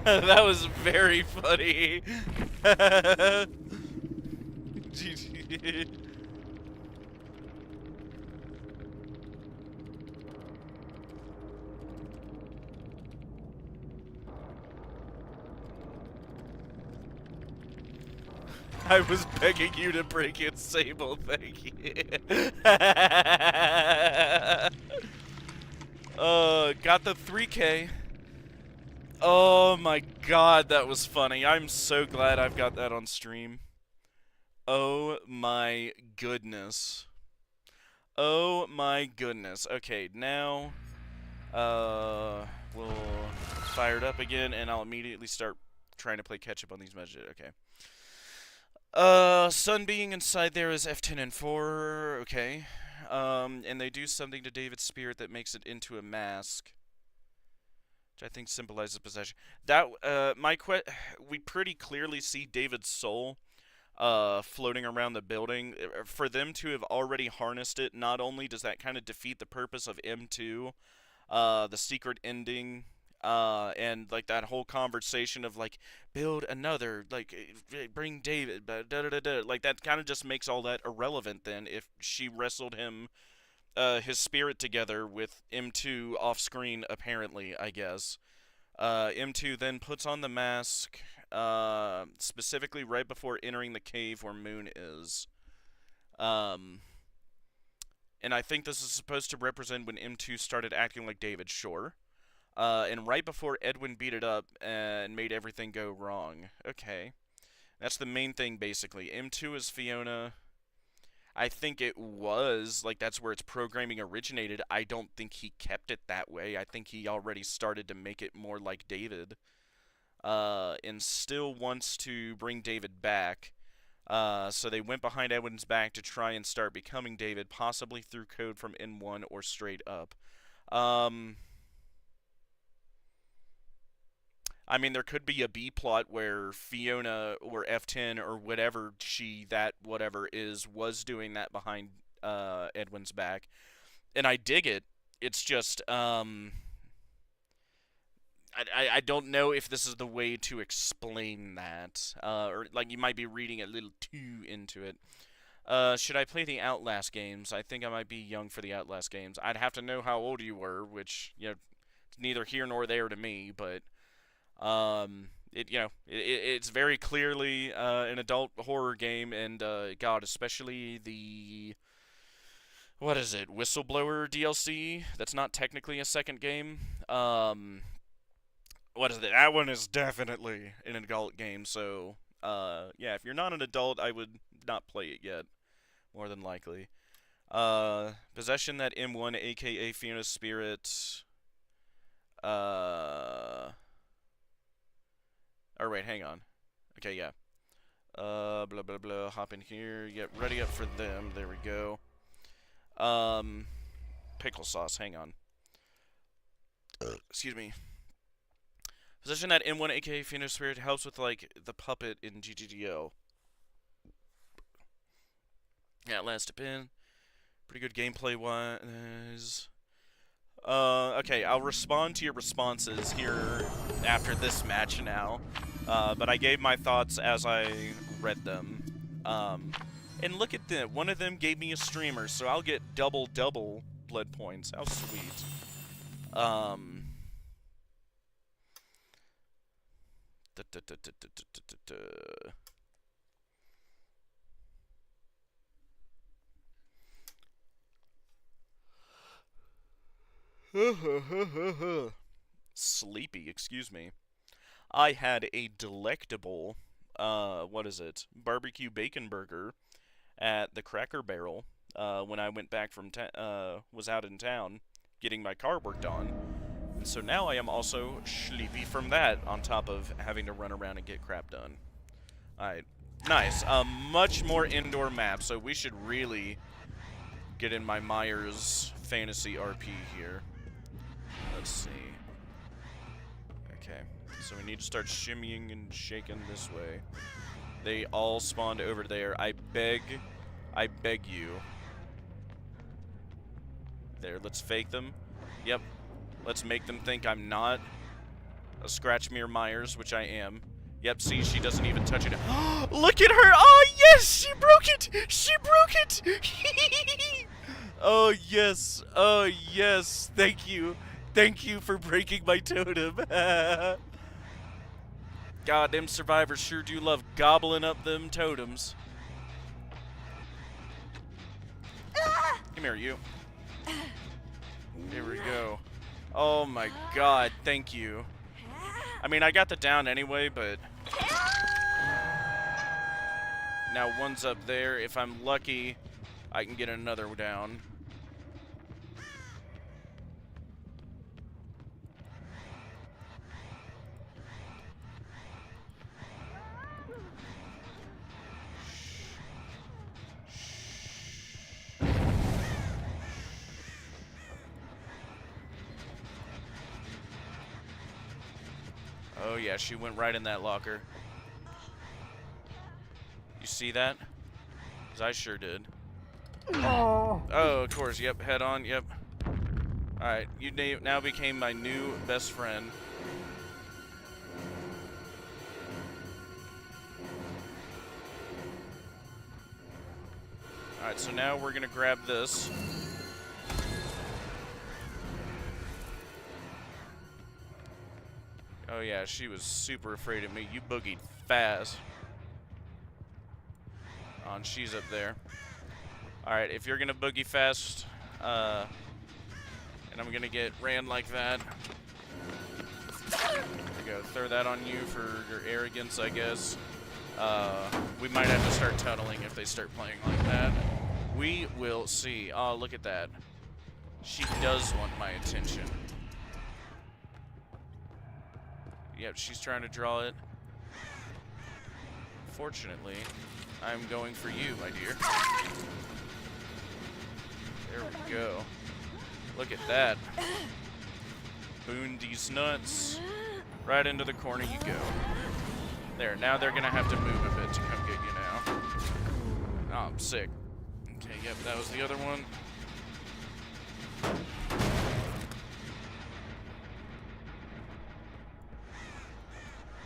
A: that was very funny. GG. I was begging you to break it, Sable. Thank you. Got the 3K. Oh my god, that was funny. I'm so glad I've got that on stream. Oh my goodness. Oh my goodness. Okay, now we'll fire it up again, and I'll immediately start trying to play catch up on these messages. Okay. Sun being inside there is F10 and 4, okay. And they do something to David's spirit that makes it into a mask, which I think symbolizes possession. That, we pretty clearly see David's soul, floating around the building. For them to have already harnessed it, not only does that kind of defeat the purpose of M2, the secret ending, and like that whole conversation of like build another, like bring David, like that kind of just makes all that irrelevant then if she wrestled him his spirit together with M2 off screen, apparently, I guess. M2 then puts on the mask, specifically right before entering the cave where Moon is. And I think this is supposed to represent when M2 started acting like David, sure. And right before Edwin beat it up and made everything go wrong. Okay. That's the main thing, basically. M2 is Fiona. I think it was, like, that's where its programming originated. I don't think he kept it that way. I think he already started to make it more like David. And still wants to bring David back. So they went behind Edwin's back to try and start becoming David, possibly through code from N1 or straight up. I mean, there could be a B plot where Fiona or F10 or whatever whatever is, was doing that behind Edwin's back. And I dig it. It's just, I don't know if this is the way to explain that. Or, like, you might be reading a little too into it. Should I play the Outlast games? I think I might be young for the Outlast games. I'd have to know how old you were, which, you know, it's neither here nor there to me, but... it's very clearly an adult horror game, and God, especially the what is it, Whistleblower DLC? That's not technically a second game. What is it? That one is definitely an adult game. So, yeah, if you're not an adult, I would not play it yet, more than likely. Possession that M1, aka Fiona's spirit. Or wait, hang on. Okay, yeah. Blah, blah, blah, hop in here. Get ready up for them. There we go. Pickle sauce, hang on. Excuse me. Possession that M1, aka Phoenix Spirit, helps with, like, the puppet in GGGO. Yeah, last pin. Pretty good gameplay-wise. Okay, I'll respond to your responses here after this match now. But I gave my thoughts as I read them. And look at them. One of them gave me a streamer, so I'll get double blood points. How sweet. Sleepy, excuse me. I had a delectable, what is it, barbecue bacon burger at the Cracker Barrel when I went back from was out in town getting my car worked on. And so now I am also sleepy from that, on top of having to run around and get crap done. Alright, nice. Much more indoor map, so we should really get in my Myers fantasy RP here. Let's see. Okay, so we need to start shimmying and shaking this way. They all spawned over there. I beg you. There, let's fake them. Yep. Let's make them think I'm not a Scratchmere Myers, which I am. Yep, see, she doesn't even touch it. Look at her! Oh, yes! She broke it! She broke it! Oh, yes. Oh, yes. Thank you. Thank you for breaking my totem. God, them survivors sure do love gobbling up them totems. Come here, you. Here we go. Oh my God, thank you. I mean, I got the down anyway, but... Now one's up there. If I'm lucky, I can get another down. Oh yeah, she went right in that locker. You see that? 'Cause I sure did. Oh, of course, yep, head on, yep. Alright, you now became my new best friend. Alright, so now we're gonna grab this. Oh yeah, she was super afraid of me. You boogied fast. Oh, and she's up there. Alright, if you're gonna boogie fast, and I'm gonna get ran like that. There we go. Throw that on you for your arrogance, I guess. We might have to start tunneling if they start playing like that. We will see. Oh, look at that. She does want my attention. Yep, she's trying to draw it. Fortunately, I'm going for you, my dear. There we go. Look at that. Boon these nuts. Right into the corner you go. There, now they're gonna have to move a bit to come get you now. Oh, I'm sick. Okay, yep, that was the other one.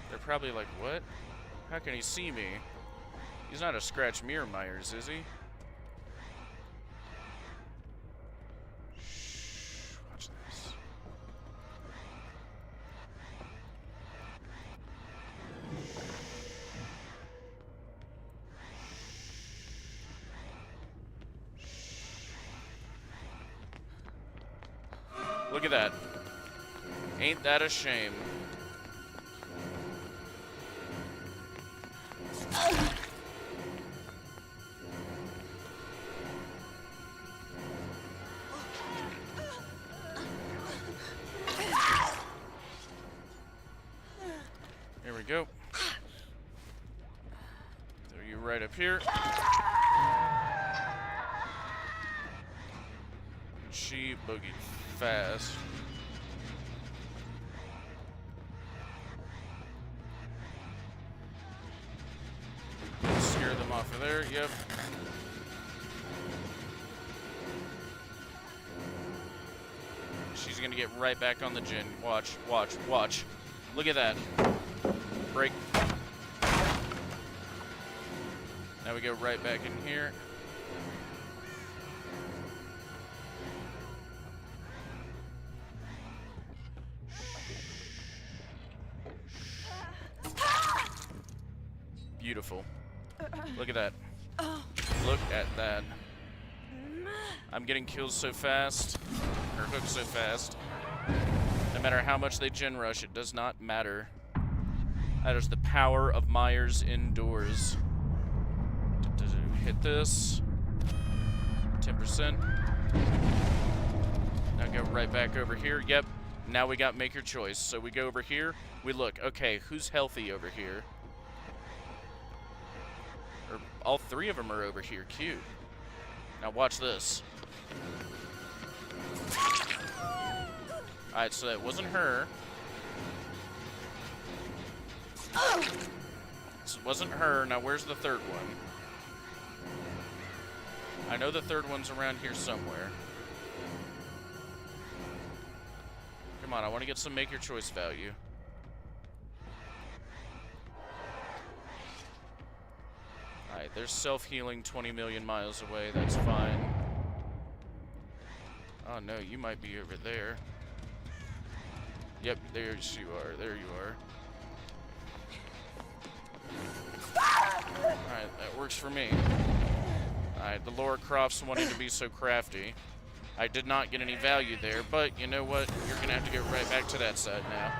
A: They're probably like, what? How can he see me? He's not a Scratch Mirror Myers, is he? Shh, watch this. Look at that. Ain't that a shame? Here we go. Throw you right up here. She boogied fast. Scare them off of there, yep. She's gonna get right back on the gin. Watch, watch, watch. Look at that. Break. Now we go right back in here. Beautiful. Look at that. Look at that. I'm getting kills so fast, or hooked so fast. No matter how much they gen rush, it does not matter. That is the power of Myers indoors. Hit this. 10%. Now go right back over here. Yep. Now we got make your choice. So we go over here. We look. Okay, who's healthy over here? Or all three of them are over here. Cute. Now watch this. Alright, so that wasn't her. This wasn't her. Now where's the third one? I know the third one's around here somewhere. Come on, I want to get some make your choice value. Alright, there's self-healing 20 million miles away. That's fine. Oh no, you might be over there. Yep, there you are. There you are. Alright, that works for me. Alright, the Laura Croft's wanting to be so crafty. I did not get any value there, but you know what? You're gonna have to get right back to that side now.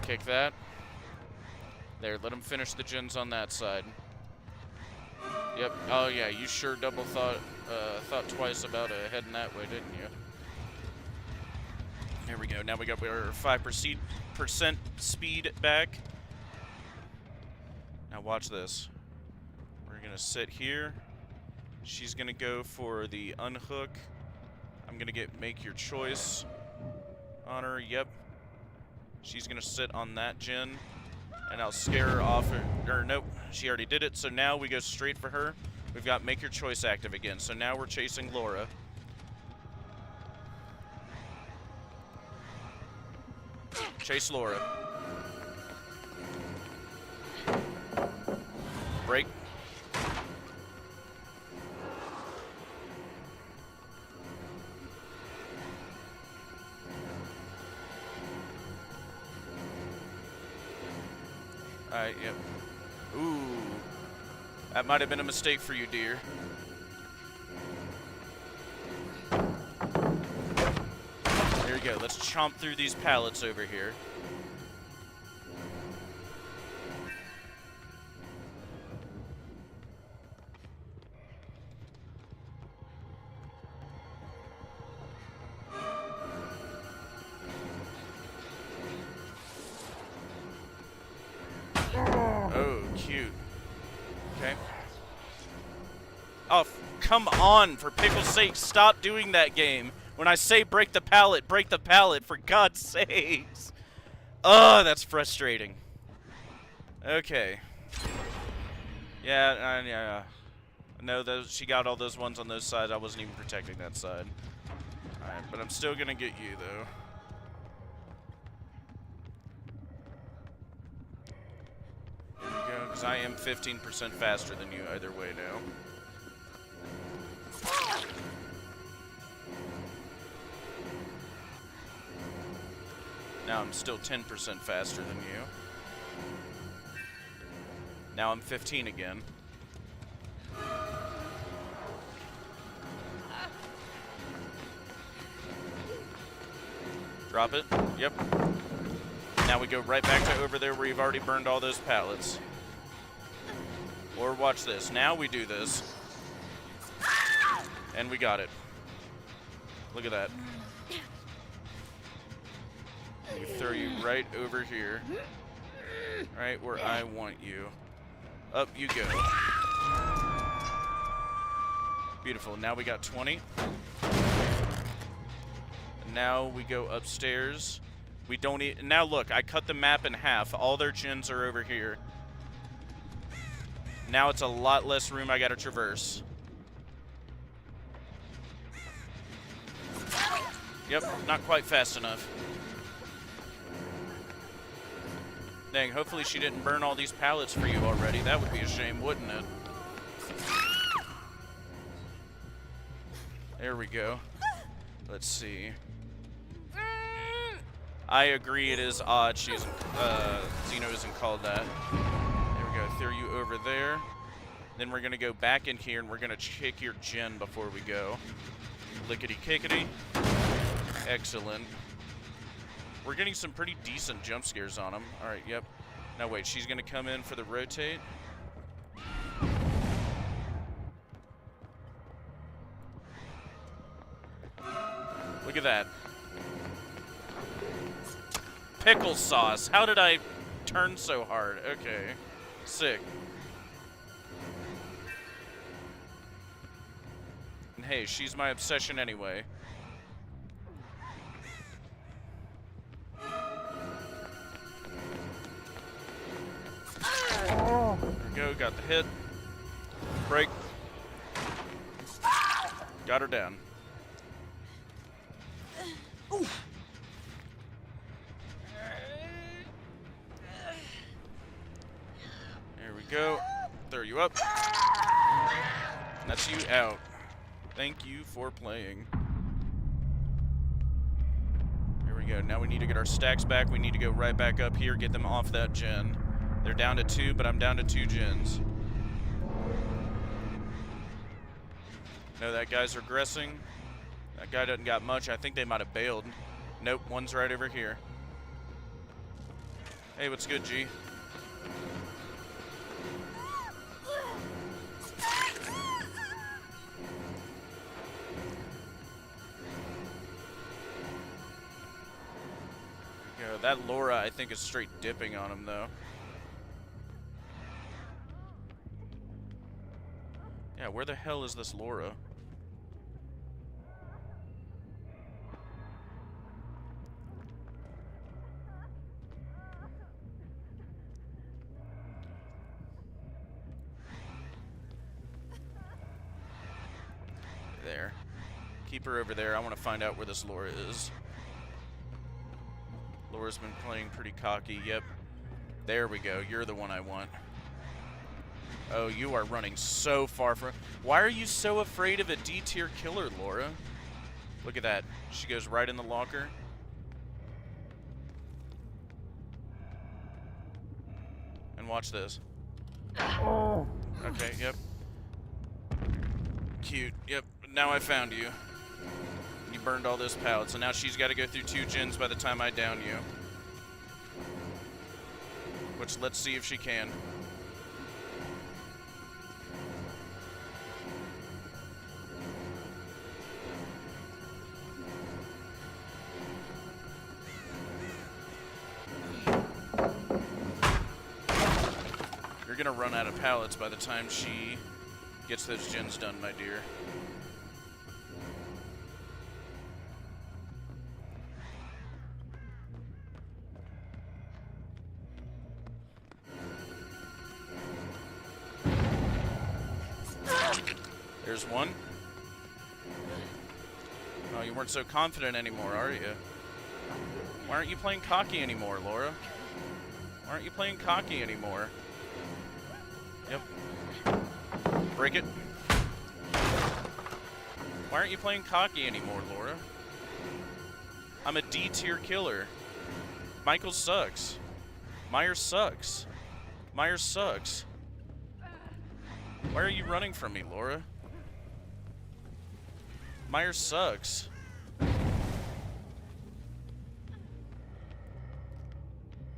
A: Kick that. There, let him finish the gens on that side. Yep. Oh yeah, you sure double thought twice about heading that way, didn't you? There we go. Now we got our 5% speed back. Now watch this. We're gonna sit here. She's gonna go for the unhook. I'm gonna get make your choice on her. Yep. She's gonna sit on that gen, and I'll scare her off. Or nope, she already did it. So now we go straight for her. We've got make your choice active again. So now we're chasing Laura. Chase Laura. Break. Alright, yep. Ooh. That might have been a mistake for you, dear. There you go. Let's chomp through these pallets over here. Oh, cute. Okay. Oh, come on, for pickle's sake, stop doing that game. When I say break the pallet, for God's sakes. Oh, that's frustrating. Okay. Yeah, yeah. No, she got all those ones on those sides. I wasn't even protecting that side. Alright, but I'm still gonna get you, though. There we go, because I am 15% faster than you either way now. Now I'm still 10% faster than you. Now I'm 15 again. Drop it. Yep. Now we go right back to over there where you've already burned all those pallets. Or watch this. Now we do this. And we got it. Look at that. We throw you right over here. Right where I want you. Up you go. Beautiful. Now we got 20. Now we go upstairs. We don't need. Now look, I cut the map in half. All their gens are over here. Now it's a lot less room I gotta traverse. Yep, not quite fast enough. Dang, hopefully she didn't burn all these pallets for you already. That would be a shame, wouldn't it? There we go. Let's see. I agree, it is odd she isn't, Xeno isn't called that. There we go, throw you over there. Then we're gonna go back in here and we're gonna kick your gen before we go. Lickety-kickety. Excellent. We're getting some pretty decent jump scares on him. Alright, yep. Now wait, she's gonna come in for the rotate. Look at that. Pickle sauce. How did I turn so hard? Okay. Sick. And hey, she's my obsession anyway. There we go, got the hit. Break. Got her down. Ooh. There we go. Throw you up. That's you out. Thank you for playing. Here we go. Now we need to get our stacks back. We need to go right back up here, get them off that gen. They're down to 2, but I'm down to 2 gens. No, that guy's regressing. That guy doesn't got much. I think they might have bailed. Nope, one's right over here. Hey, what's good, G? Yo, that Laura, I think, is straight dipping on him, though. Yeah, where the hell is this Laura? There. Keep her over there. I want to find out where this Laura is. Laura's been playing pretty cocky. Yep. There we go. You're the one I want. Oh, you are running so far from... Why are you so afraid of a D-tier killer, Laura? Look at that. She goes right in the locker. And And watch this. Okay, yep. Cute, yep. Now I found you. You burned all those pallets, and now she's got to go through 2 gens by the time I down you. Which, let's see if she can. You're gonna run out of pallets by the time she gets those gens done, my dear. There's one. Oh, you weren't so confident anymore, are you? Why aren't you playing cocky anymore, Laura? Why aren't you playing cocky anymore? Yep. Break it. Why aren't you playing cocky anymore, Laura? I'm a D tier killer. Michael sucks. Myers sucks. Myers sucks. Why are you running from me, Laura? Myers sucks.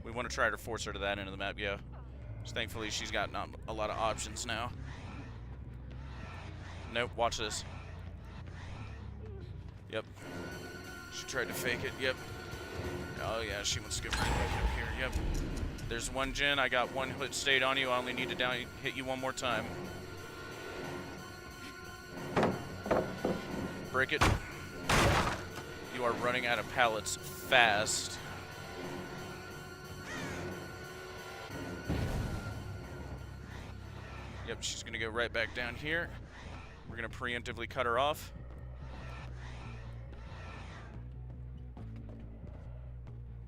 A: We want to try to force her to that end of the map, yeah. Just thankfully, she's got not a lot of options now. Nope, watch this. Yep. She tried to fake it, yep. Oh yeah, she wants to go right back up here, yep. There's one gen, I got one hit stayed on you, I only need to hit you one more time. Break it. You are running out of pallets fast. Yep, she's gonna go right back down here. We're gonna preemptively cut her off.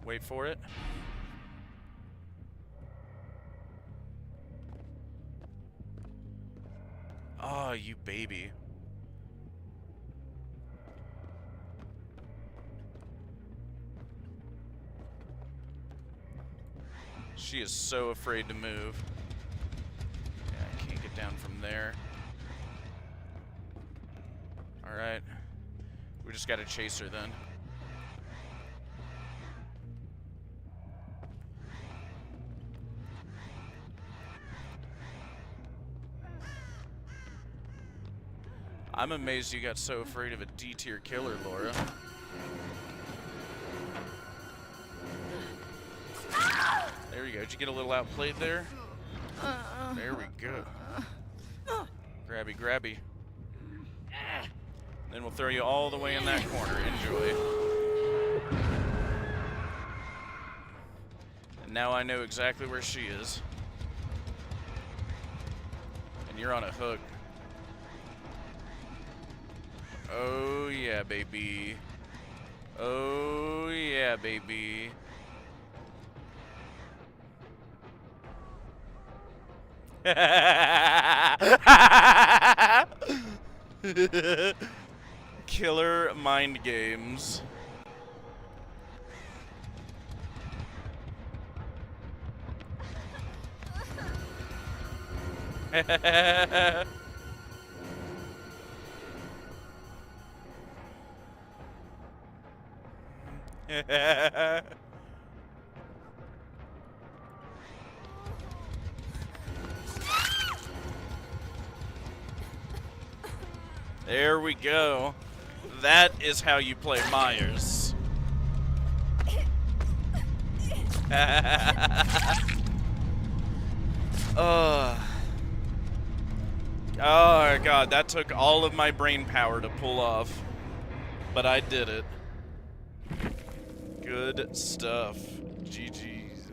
A: Wait for it. Oh, you baby. She is so afraid to move. Yeah, I can't get down from there. Alright. We just gotta chase her then. I'm amazed you got so afraid of a D tier killer, Laura. There you go. Did you get a little outplayed there? There we go. Grabby, grabby. Then we'll throw you all the way in that corner. Enjoy. And now I know exactly where she is. And you're on a hook. Oh yeah, baby. Oh yeah, baby. Killer mind games. There we go. That is how you play Myers. Oh god, that took all of my brain power to pull off. But I did it. Good stuff. GG's.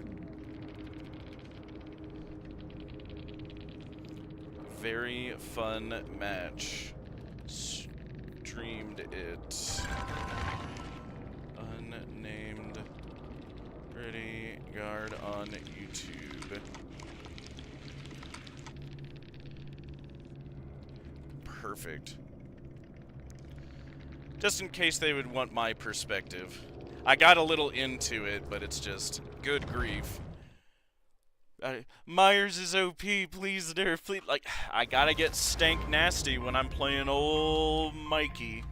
A: Very fun match. Streamed it. Unnamed Pretty Guard on YouTube. Perfect. Just in case they would want my perspective. I got a little into it, but it's just good grief. Myers is OP, please nerf, please. Like, I gotta get stank nasty when I'm playing old Mikey.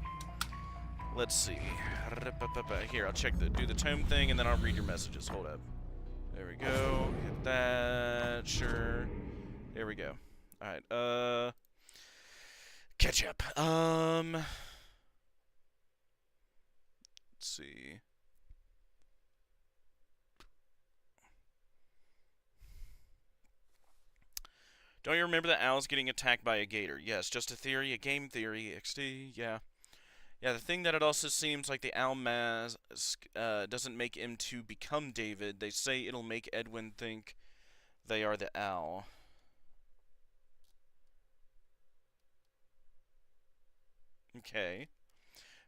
A: Let's see. Here, I'll do the tome thing, and then I'll read your messages. Hold up. There we go. Hit that. Sure. There we go. Alright, catch up. Let's see. Don't you remember the owls getting attacked by a gator? Yes, just a theory, a game theory, XD, yeah. Yeah, the thing that it also seems like the owl mask doesn't make M2 become David. They say it'll make Edwin think they are the owl. Okay.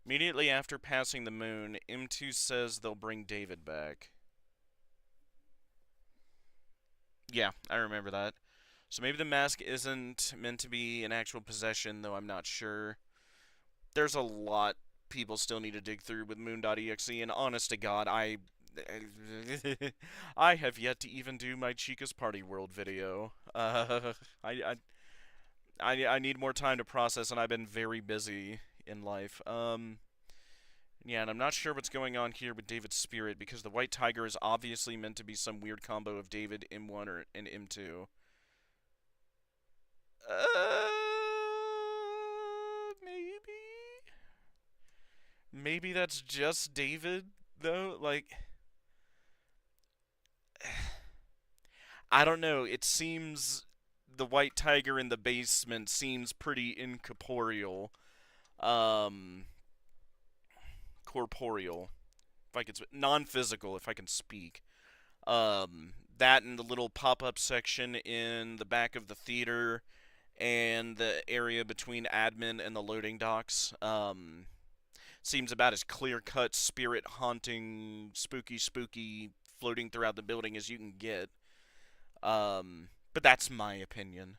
A: Immediately after passing the moon, M2 says they'll bring David back. Yeah, I remember that. So maybe the mask isn't meant to be an actual possession, though I'm not sure. There's a lot people still need to dig through with Moon.exe, and honest to God, I have yet to even do my Chica's Party World video. I need more time to process, and I've been very busy in life. Yeah, and I'm not sure what's going on here with David's spirit, because the White Tiger is obviously meant to be some weird combo of David, M1, and M2. Maybe? Maybe that's just David, though? Like, I don't know. It seems the White Tiger in the basement seems pretty incorporeal. Corporeal. If I could, non-physical, if I can speak. That and the little pop-up section in the back of the theater and the area between admin and the loading docks. Seems about as clear-cut, spirit-haunting, spooky, floating throughout the building as you can get. But that's my opinion.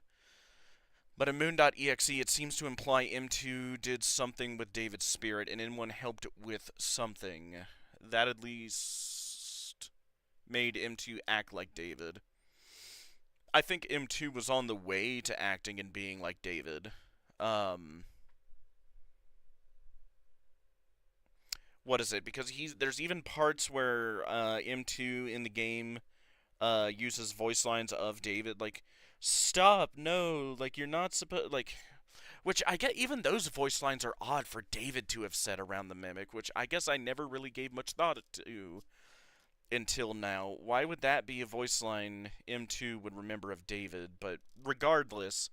A: But in Moon.exe, it seems to imply M2 did something with David's spirit, and M1 helped with something. That at least made M2 act like David. I think M2 was on the way to acting and being like David. What is it? Because there's even parts where M2 in the game uses voice lines of David, like, stop, no, like, you're not supposed, like, which I get, even those voice lines are odd for David to have said around the Mimic, which I guess I never really gave much thought to until now. Why would that be a voice line M2 would remember of David? But regardless,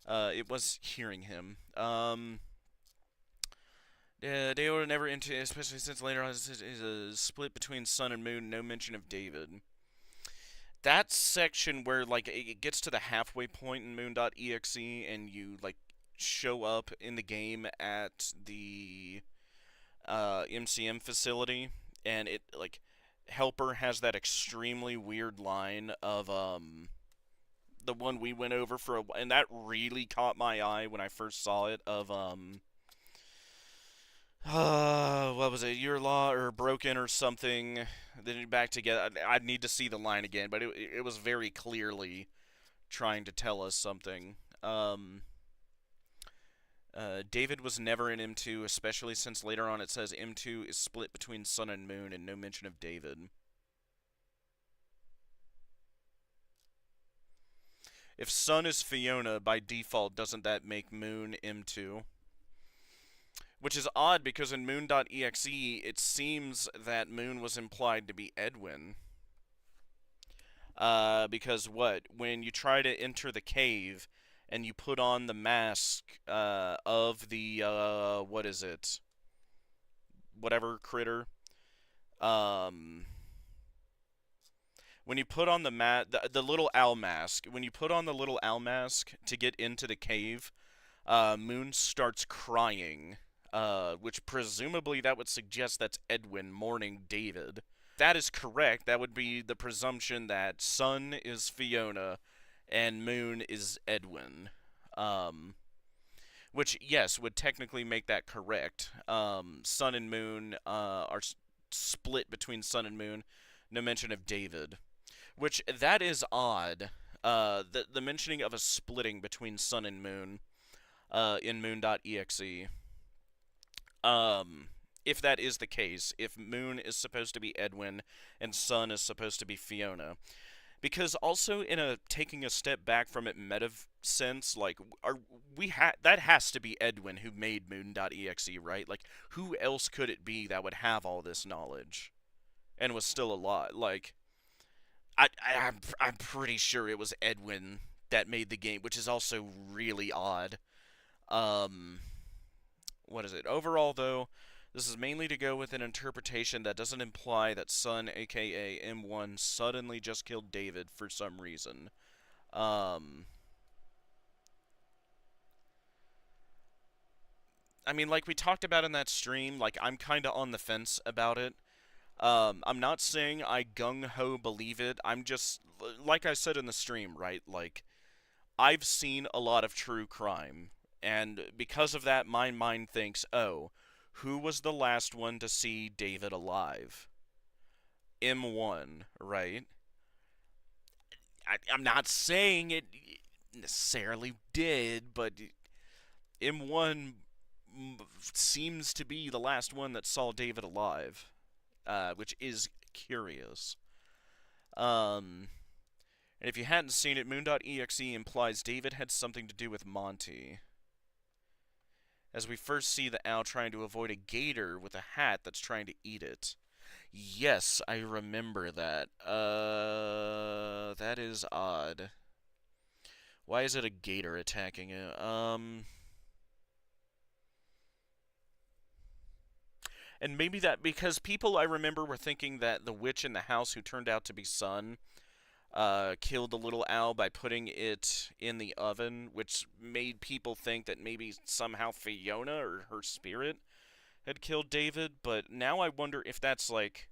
A: it was hearing him. They were never into, especially since later on is a split between Sun and Moon, no mention of David. That section where, like, it gets to the halfway point in Moon.exe and you, like, show up in the game at the MCM facility, and it, like, Helper has that extremely weird line of, the one we went over for a while, and that really caught my eye when I first saw it, of, what was it, Your Law or Broken or something, then back together. I'd need to see the line again, but it was very clearly trying to tell us something. David was never in M2, especially since later on it says M2 is split between Sun and Moon, and no mention of David. If Sun is Fiona, by default, doesn't that make Moon M2? Which is odd, because in Moon.exe, it seems that Moon was implied to be Edwin. Because what? When you try to enter the cave, and you put on the mask, of the, what is it? Whatever critter. When you put on the little owl mask, when you put on the little owl mask to get into the cave, Moon starts crying. Which presumably that would suggest that's Edwin mourning David. That is correct. That would be the presumption that Sun is Fiona and Moon is Edwin. Which, yes, would technically make that correct. Sun and Moon are split between Sun and Moon. No mention of David. Which, that is odd. The mentioning of a splitting between Sun and Moon, in Moon.exe. If that is the case, if Moon is supposed to be Edwin and Sun is supposed to be Fiona. Because also in a taking a step back from it meta sense, like that has to be Edwin who made Moon.exe, right? Like who else could it be that would have all this knowledge and was still alive? Like I'm pretty sure it was Edwin that made the game, which is also really odd. Um, what is it? Overall, though, this is mainly to go with an interpretation that doesn't imply that Sun, aka M1, suddenly just killed David for some reason. I mean, like we talked about in that stream, like I'm kind of on the fence about it. I'm not saying I gung-ho believe it. I'm just, like I said in the stream, right? Like, I've seen a lot of true crime. And because of that, my mind thinks, oh, who was the last one to see David alive? M1, right? I'm not saying it necessarily did, but M1 seems to be the last one that saw David alive, which is curious. And if you hadn't seen it, Moon.exe implies David had something to do with Monty, as we first see the owl trying to avoid a gator with a hat that's trying to eat it. Yes, I remember that. That is odd. Why is it a gator attacking it? And maybe that because people I remember were thinking that the witch in the house who turned out to be Sun killed the little owl by putting it in the oven, which made people think that maybe somehow Fiona or her spirit had killed David. But now I wonder if that's like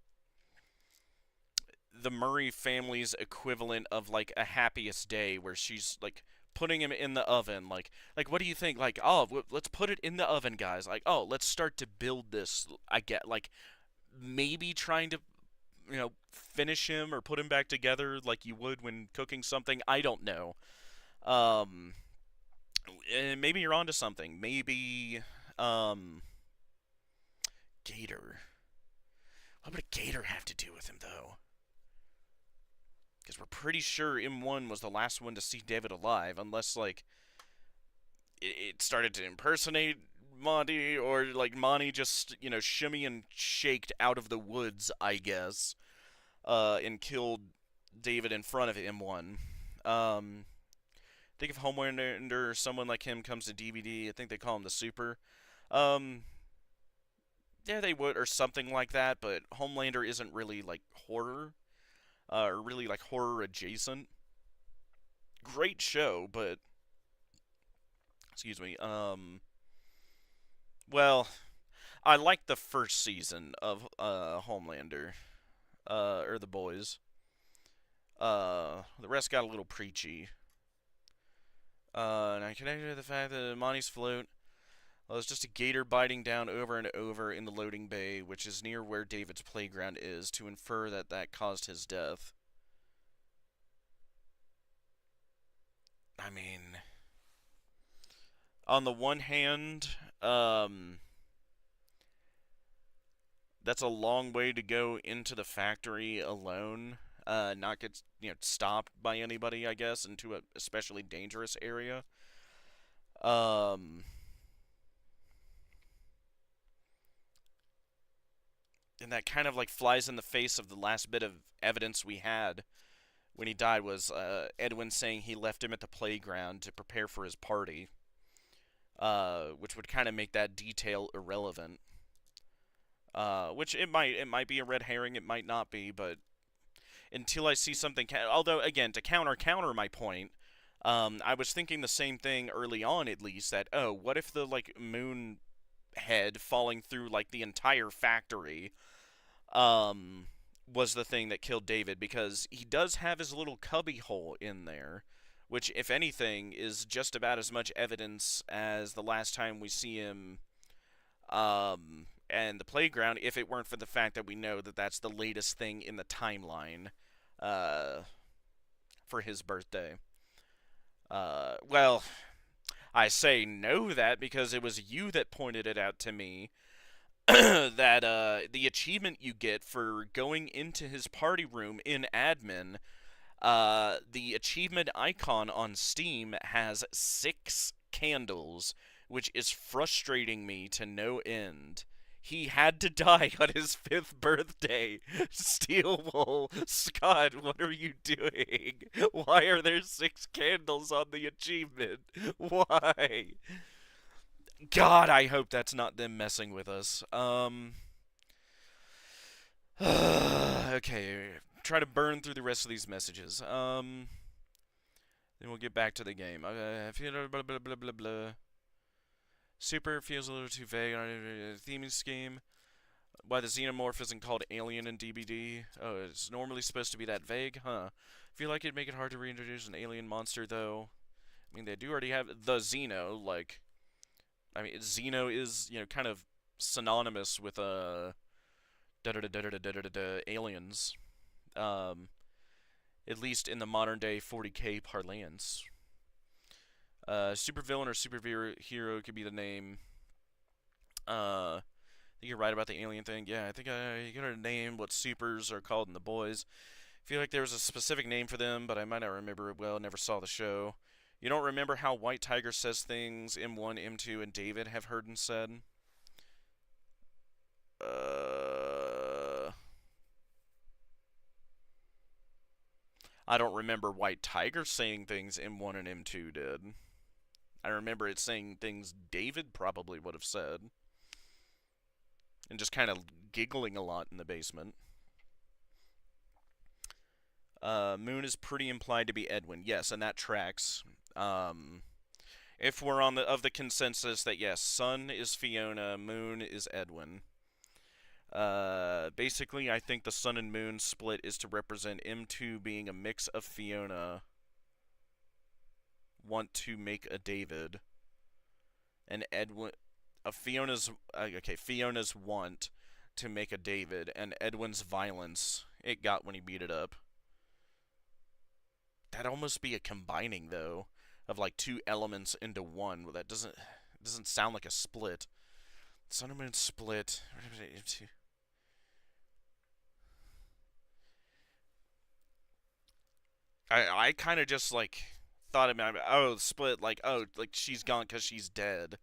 A: the Murray family's equivalent of like a Happiest Day, where she's like putting him in the oven. Like what do you think? Like, oh, let's put it in the oven, guys. Like, oh, let's start to build this. I get like maybe trying to finish him or put him back together like you would when cooking something. I don't know. Um, maybe you're onto something. Maybe, Gator. What would a gator have to do with him, though? Because we're pretty sure M1 was the last one to see David alive, unless, like, it started to impersonate Monty, or, like, Monty just, shimmy and shaked out of the woods, I guess, and killed David in front of M1. Think if Homelander or someone like him comes to DVD, I think they call him the Super. Um, yeah, they would, or something like that, but Homelander isn't really, like, horror, or really, like, horror adjacent. Great show, but, excuse me, well, I liked the first season of, Homelander, or The Boys. The rest got a little preachy. And I connected to the fact that Monty's float was just a gator biting down over and over in the loading bay, which is near where David's playground is, to infer that that caused his death. I mean, on the one hand, that's a long way to go into the factory alone. Not get stopped by anybody, I guess, into a especially dangerous area. And that kind of like flies in the face of the last bit of evidence we had when he died, was Edwin saying he left him at the playground to prepare for his party, which would kind of make that detail irrelevant. Which it might be a red herring, it might not be, but until I see something, although again, to counter my point, I was thinking the same thing early on, at least, that, oh, what if the like moon head falling through like the entire factory was the thing that killed David, because he does have his little cubby hole in there, which, if anything, is just about as much evidence as the last time we see him and the playground, if it weren't for the fact that we know that that's the latest thing in the timeline. for his birthday. Well, I say know that because it was you that pointed it out to me. That the achievement you get for going into his party room in admin, the achievement icon on Steam has 6 candles, which is frustrating me to no end. He had to die on his 5th birthday. Steelwool, Scott, what are you doing? Why are there 6 candles on the achievement? Why? God, I hope that's not them messing with us. Okay, try to burn through the rest of these messages. Then we'll get back to the game. Blah, blah, blah, blah, blah. Super feels a little too vague on a theming scheme. Why the xenomorph isn't called alien in DBD? Oh, it's normally supposed to be that vague, huh? Feel like it'd make it hard to reintroduce an alien monster, though. I mean, they do already have the Xeno, like... I mean, Xeno is, you know, kind of synonymous with, aliens. At least in the modern day 40k parlance. Supervillain or superhero could be the name. I think you're right about the alien thing. Yeah, I think you gotta name what supers are called in The Boys. I feel like there was a specific name for them, but I might not remember it well. Never saw the show. You don't remember how White Tiger says things M1, M2, and David have heard and said? I don't remember White Tiger saying things M1 and M2 did. I remember it saying things David probably would have said. And just kind of giggling a lot in the basement. Moon is pretty implied to be Edwin. Yes, and that tracks. If we're on of the consensus that yes, Sun is Fiona, Moon is Edwin. Basically, I think the Sun and Moon split is to represent M2 being a mix of Fiona, want to make a David, and Edwin, Fiona's want to make a David, and Edwin's violence it got when he beat it up. That'd almost be a combining though, of like 2 elements into one. Well, that doesn't sound like a split. Sun and Moon split. I kind of just like thought about split like she's gone because she's dead,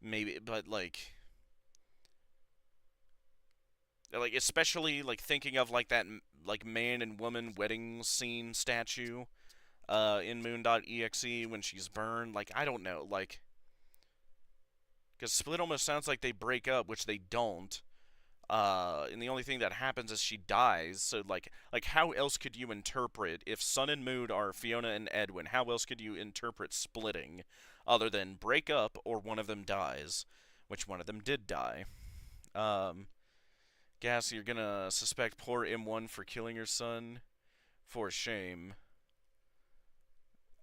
A: maybe, but like especially like thinking of like that like man and woman wedding scene statue in Moon.exe when she's burned. Like I don't know, like because split almost sounds like they break up, which they don't. And the only thing that happens is she dies. So like how else could you interpret if Sun and Moon are Fiona and Edwin? How else could you interpret splitting other than break up or one of them dies, which one of them did die. Gas, you're gonna suspect poor M1 for killing your son? For shame.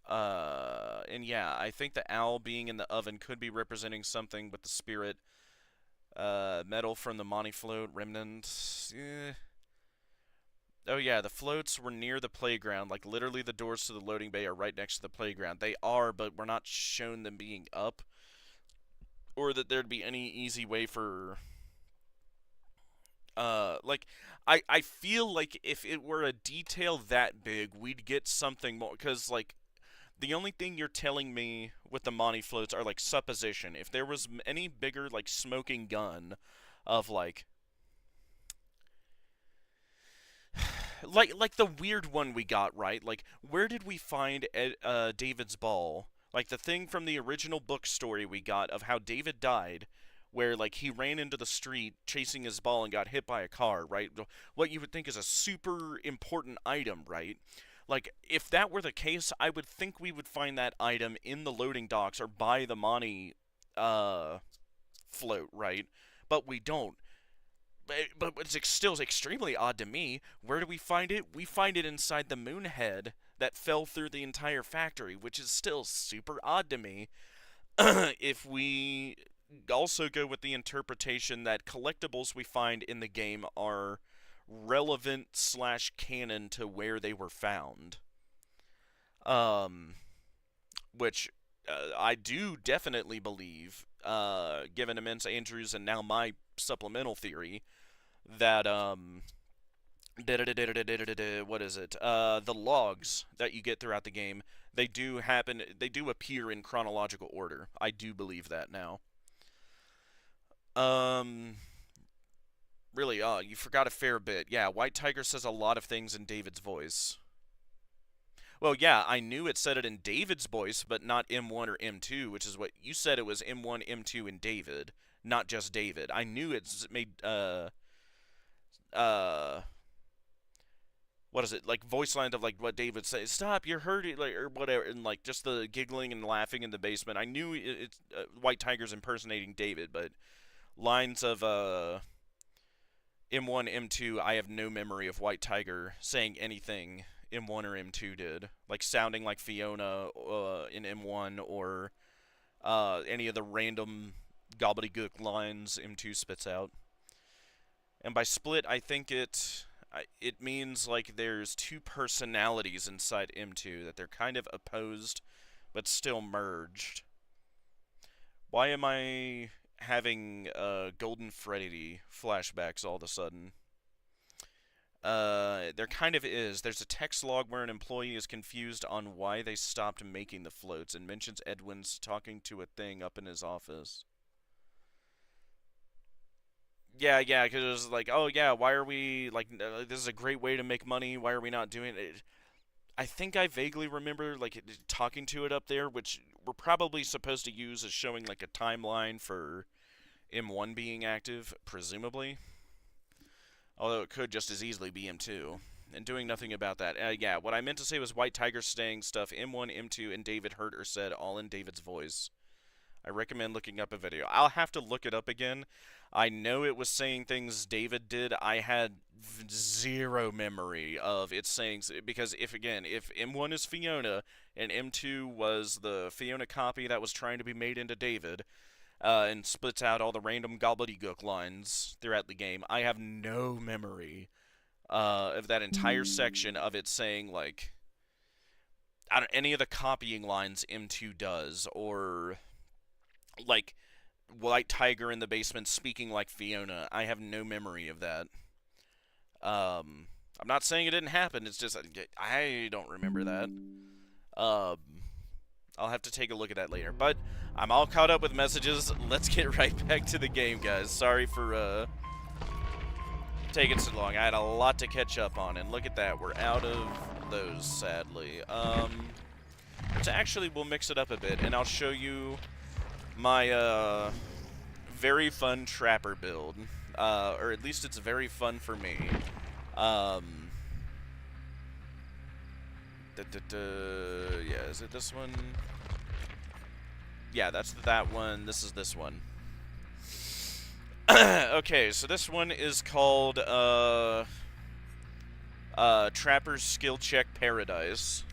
A: And yeah, I think the owl being in the oven could be representing something with the spirit. Metal from the Monty float, remnants. Oh yeah, the floats were near the playground. Like literally the doors to the loading bay are right next to the playground. They are, but we're not shown them being up. Or that there'd be any easy way for... I feel like if it were a detail that big, we'd get something more, because, like, the only thing you're telling me with the Monty floats are, like, supposition. If there was any bigger, like, smoking gun of, like the weird one we got, right? Like, where did we find David's ball? Like, the thing from the original book story we got of how David died, where, like, he ran into the street chasing his ball and got hit by a car, right? What you would think is a super important item, right? Like, if that were the case, I would think we would find that item in the loading docks or by the Monty, float, right? But we don't. But it's still extremely odd to me. Where do we find it? We find it inside the moon head that fell through the entire factory, which is still super odd to me. If we also go with the interpretation that collectibles we find in the game are relevant / canon to where they were found. which I do definitely believe, given immense Andrews and now my supplemental theory, that what is it? The logs that you get throughout the game, they do appear in chronological order. I do believe that now. Really, you forgot a fair bit. Yeah, White Tiger says a lot of things in David's voice. Well, yeah, I knew it said it in David's voice, but not M1 or M2, which is what you said. It was M1, M2, and David, not just David. I knew it's made, what is it, like, voice lines of, like, what David says, stop, you're hurting, like, or whatever, and, like, just the giggling and laughing in the basement. I knew it's White Tiger's impersonating David, but lines of, M1, M2, I have no memory of White Tiger saying anything M1 or M2 did. Like, sounding like Fiona in M1, or any of the random gobbledygook lines M2 spits out. And by split, I think it means, like, there's two personalities inside M2, that they're kind of opposed, but still merged. Why am I having Golden Freddy flashbacks all of a sudden? There kind of is. There's a text log where an employee is confused on why they stopped making the floats and mentions Edwin's talking to a thing up in his office. Yeah, because it was like, oh yeah, why are we, like, this is a great way to make money, why are we not doing it? I think I vaguely remember, like, talking to it up there, which we're probably supposed to use as showing, like, a timeline for M1 being active, presumably. Although it could just as easily be M2. And doing nothing about that. Yeah, what I meant to say was White Tiger saying stuff M1, M2, and David heard or said, all in David's voice. I recommend looking up a video. I'll have to look it up again. I know it was saying things David did. I had zero memory of it saying, because if M1 is Fiona and M2 was the Fiona copy that was trying to be made into David, and splits out all the random gobbledygook lines throughout the game, I have no memory of that entire section of it saying, like, any of the copying lines M2 does, or, like, White Tiger in the basement speaking like Fiona. I have no memory of that. I'm not saying it didn't happen, it's just, I don't remember that. I'll have to take a look at that later. But I'm all caught up with messages. Let's get right back to the game, guys. Sorry for taking so long. I had a lot to catch up on, and look at that. We're out of those, sadly. So actually, we'll mix it up a bit, and I'll show you my very fun trapper build. Or at least it's very fun for me. Yeah, is it this one? Yeah, that's that one. This is this one. Okay, so this one is called Trapper's Skill Check Paradise.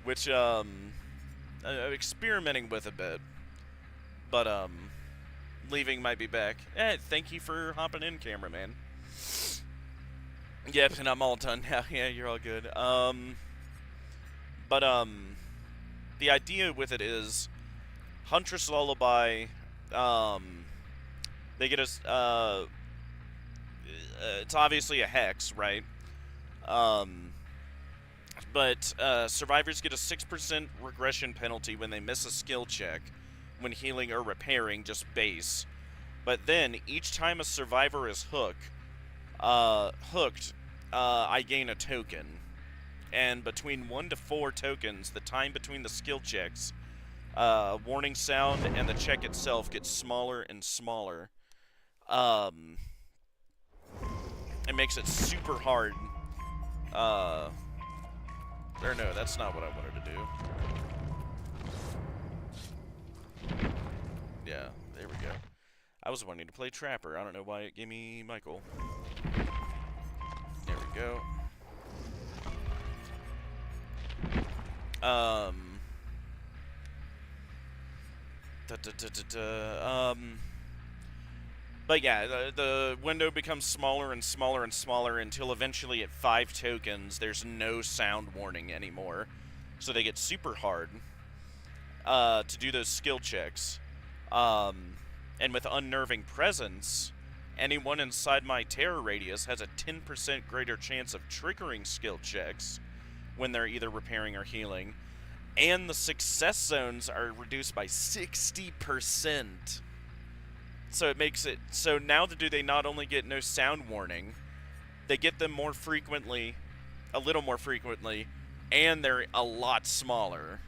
A: Which I'm experimenting with a bit, but leaving might be back. Thank you for hopping in, cameraman. Yep, and I'm all done now. Yeah, you're all good. But the idea with it is Huntress Lullaby, they get a, it's obviously a hex, right? But survivors get a 6% regression penalty when they miss a skill check when healing or repairing, just base. But then, each time a survivor is hooked, I gain a token. And between 1 to 4 tokens, the time between the skill checks, warning sound, and the check itself gets smaller and smaller. It makes it super hard. Or no, that's not what I wanted to do. Yeah, there we go. I was wanting to play Trapper. I don't know why it gave me Michael. There we go. But yeah, the window becomes smaller and smaller and smaller until eventually at 5 tokens, there's no sound warning anymore. So they get super hard to do those skill checks. And with Unnerving Presence, anyone inside my terror radius has a 10% greater chance of triggering skill checks when they're either repairing or healing. And the success zones are reduced by 60%. So it makes it so now do they not only get no sound warning, they get them more frequently, a little more frequently, and they're a lot smaller.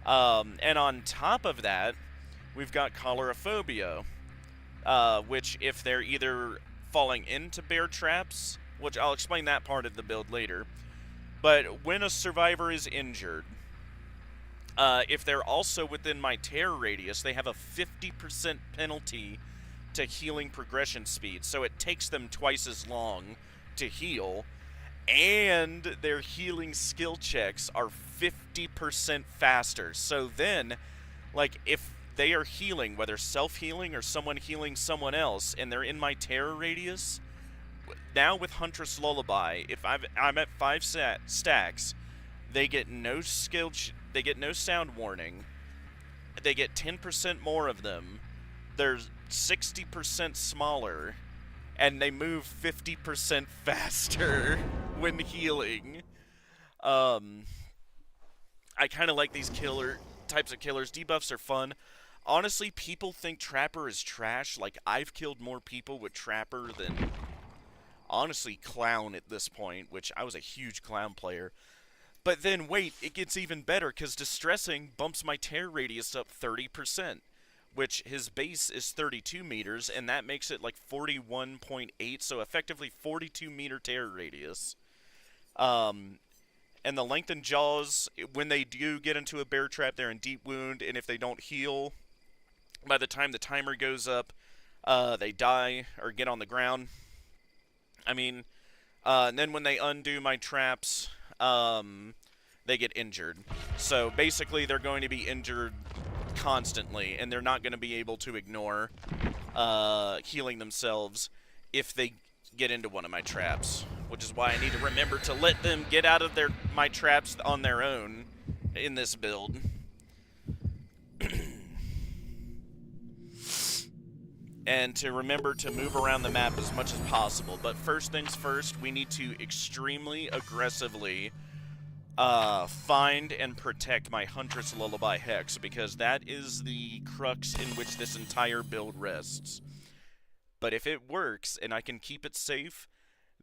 A: And on top of that, we've got Choleraphobia, which if they're either falling into bear traps, which I'll explain that part of the build later, but when a survivor is injured, if they're also within my terror radius, they have a 50% penalty to healing progression speed. So it takes them twice as long to heal, and their healing skill checks are 50% faster. So then, like, if they are healing, whether self-healing or someone healing someone else, and they're in my terror radius, now with Huntress Lullaby, if I'm at 5 stacks, they get no they get no sound warning. They get 10% more of them. They're 60% smaller, and they move 50% faster when healing. I kind of like these types of killers. Debuffs are fun. Honestly, people think Trapper is trash. Like, I've killed more people with Trapper than, honestly, Clown at this point, which I was a huge Clown player. But then, wait, it gets even better, because Distressing bumps my terror radius up 30%, which his base is 32 meters, and that makes it like 41.8, so effectively 42-meter terror radius. And the Lengthened Jaws, when they do get into a bear trap, they're in deep wound, and if they don't heal, by the time the timer goes up, they die or get on the ground. I mean, and then when they undo my traps, they get injured. So basically, they're going to be injured constantly, and they're not going to be able to ignore healing themselves if they get into one of my traps, which is why I need to remember to let them get out of my traps on their own in this build. And to remember to move around the map as much as possible. But first things first, we need to extremely aggressively find and protect my Huntress Lullaby Hex, because that is the crux in which this entire build rests. But if it works and I can keep it safe,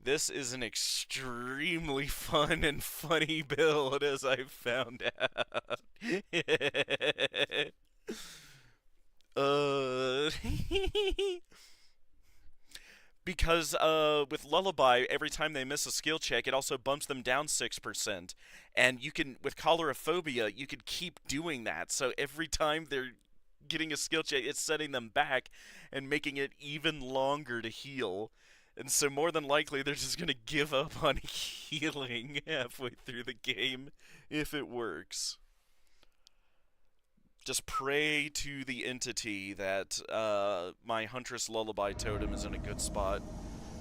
A: this is an extremely fun and funny build, as I've found out. Because with Lullaby, every time they miss a skill check, it also bumps them down 6%. And you can, with Choleraphobia, you could keep doing that. So every time they're getting a skill check, it's setting them back and making it even longer to heal. And so more than likely, they're just going to give up on healing halfway through the game if it works. Just pray to the entity that my Huntress Lullaby totem is in a good spot.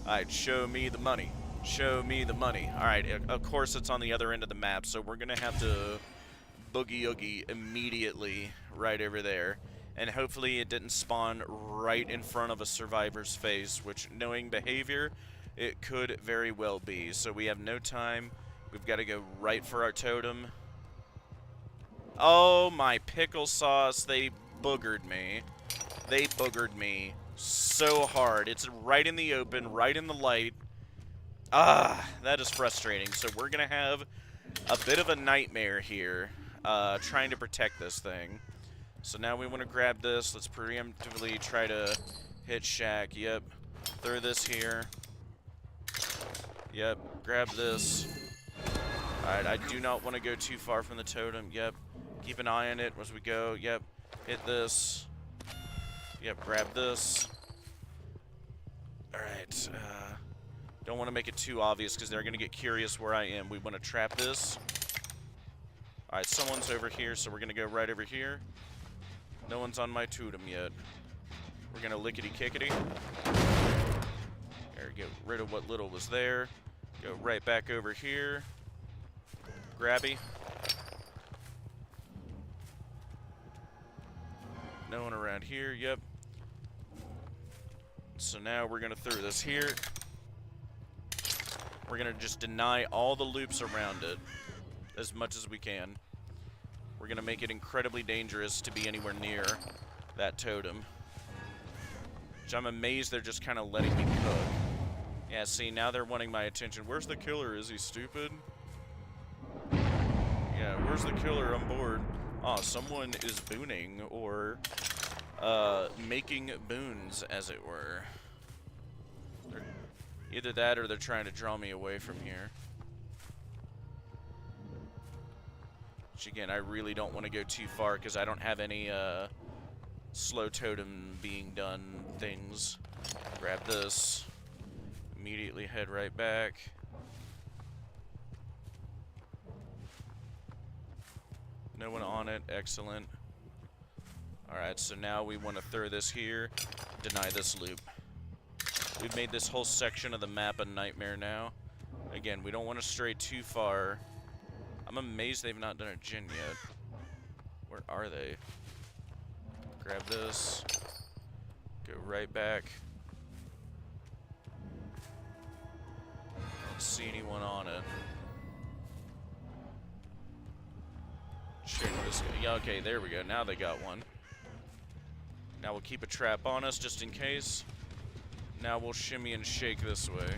A: Alright, show me the money. Show me the money. Alright, of course it's on the other end of the map, so we're going to have to boogie-oogie immediately right over there. And hopefully it didn't spawn right in front of a survivor's face, which, knowing behavior, it could very well be. So we have no time. We've got to go right for our totem. Oh, my pickle sauce. They boogered me. They boogered me so hard. It's right in the open, right in the light. Ah, that is frustrating. So we're going to have a bit of a nightmare here trying to protect this thing. So now we want to grab this. Let's preemptively try to hit Shack. Yep. Throw this here. Yep. Grab this. Alright, I do not want to go too far from the totem. Yep. Keep an eye on it as we go. Yep. Hit this. Yep. Grab this. Alright. Don't want to make it too obvious because they're going to get curious where I am. We want to trap this. Alright, someone's over here, so we're going to go right over here. No one's on my totem yet. We're gonna lickety-kickety. There, get rid of what little was there. Go right back over here. Grabby. No one around here, yep. So now we're gonna throw this here. We're gonna just deny all the loops around it as much as we can. We're gonna make it incredibly dangerous to be anywhere near that totem. Which I'm amazed they're just kind of letting me cook. Yeah, see, now they're wanting my attention. Where's the killer? Is he stupid? Yeah, where's the killer? I'm bored. Oh, someone is booning, or making boons, as it were. Either that, or they're trying to draw me away from here. Which, again, I really don't want to go too far, because I don't have any slow totem being done things. Grab this. Immediately head right back. No one on it. Excellent. Alright, so now we want to throw this here. Deny this loop. We've made this whole section of the map a nightmare now. Again, we don't want to stray too far. I'm amazed they've not done a gen yet. Where are they? Grab this. Go right back. Don't see anyone on it. Check this guy. Yeah, okay, there we go. Now they got one. Now we'll keep a trap on us just in case. Now we'll shimmy and shake this way.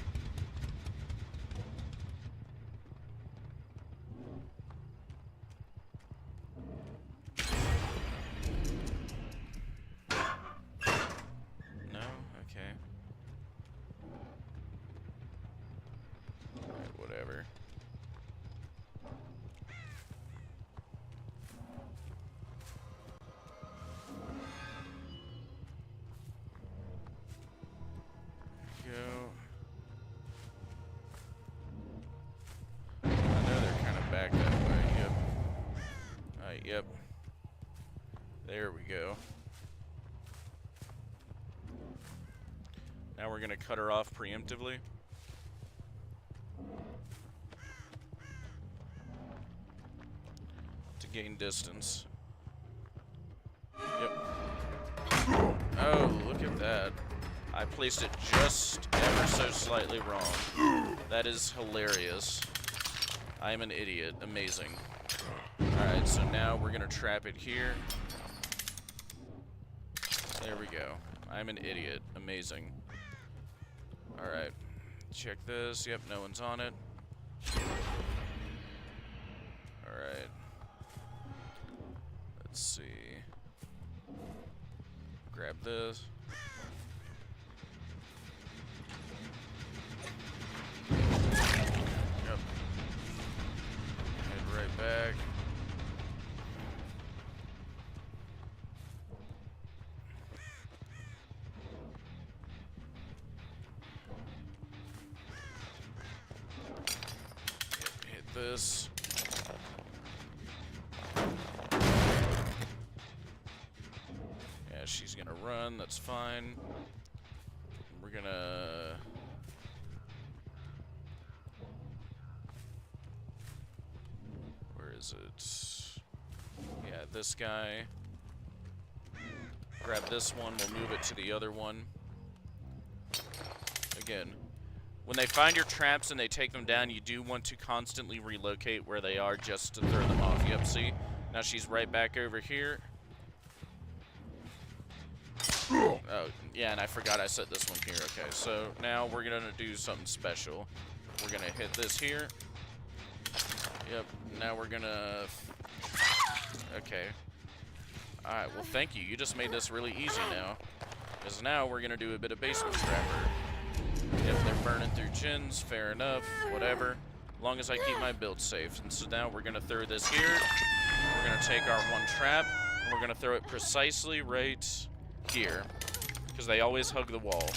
A: No? Okay. Alright, whatever. Yep. There we go. Now we're gonna cut her off preemptively. To gain distance. Yep. Oh, look at that. I placed it just ever so slightly wrong. That is hilarious. I am an idiot. Amazing. Alright, so now we're gonna trap it here. There we go. I'm an idiot. Amazing. Alright. Check this. Yep, no one's on it. Alright. Let's see. Grab this. Yep. Head right back. This. Yeah, she's gonna run, that's fine. We're gonna... Where is it? Yeah, this guy. Grab this one, we'll move it to the other one. Again, when they find your traps and they take them down, you do want to constantly relocate where they are just to throw them off. Yep, see? Now she's right back over here. Oh, yeah, and I forgot I set this one here. Okay, so now we're going to do something special. We're going to hit this here. Yep, now we're going to... Okay. Alright, well, thank you. You just made this really easy now. Because now we're going to do a bit of basement trapper. Yep, they're burning through gens, fair enough, whatever. As long as I keep my build safe. And so now we're going to throw this here. We're going to take our one trap, and we're going to throw it precisely right here. Because they always hug the wall.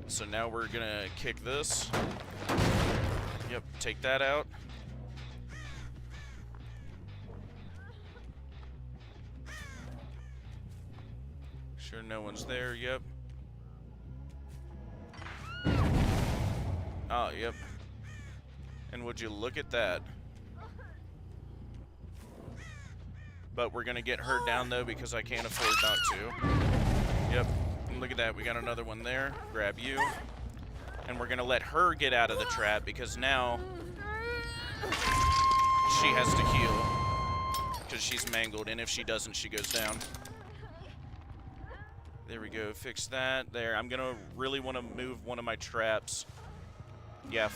A: So now we're going to kick this. Yep, take that out. Sure no one's there, yep. Oh, yep. And would you look at that? But we're gonna get her down though because I can't afford not to. Yep. And look at that, we got another one there. Grab you. And we're gonna let her get out of the trap because now she has to heal. Because she's mangled, and if she doesn't, she goes down. There we go, fix that. There, I'm gonna really want to move one of my traps. Yeah,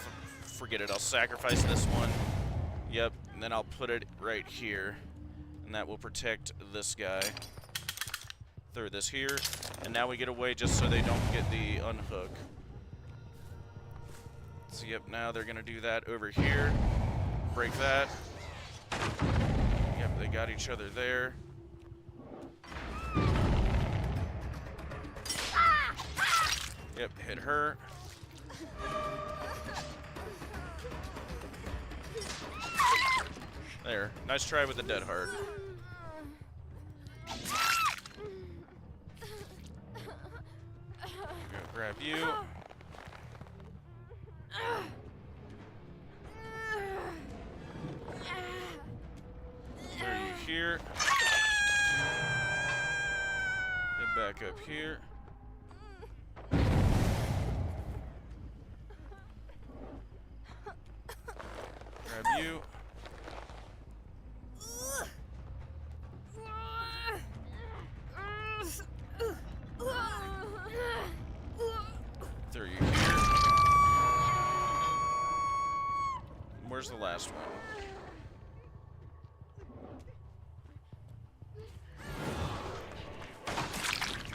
A: forget it, I'll sacrifice this one. Yep, and then I'll put it right here. And that will protect this guy. Throw this here, and now we get away just so they don't get the unhook. So yep, now they're gonna do that over here. Break that. Yep, they got each other there. Yep, hit her. There, nice try with the dead heart. Grab you. There you here. Get back up here. Grab you. Throw you here. Where's the last one?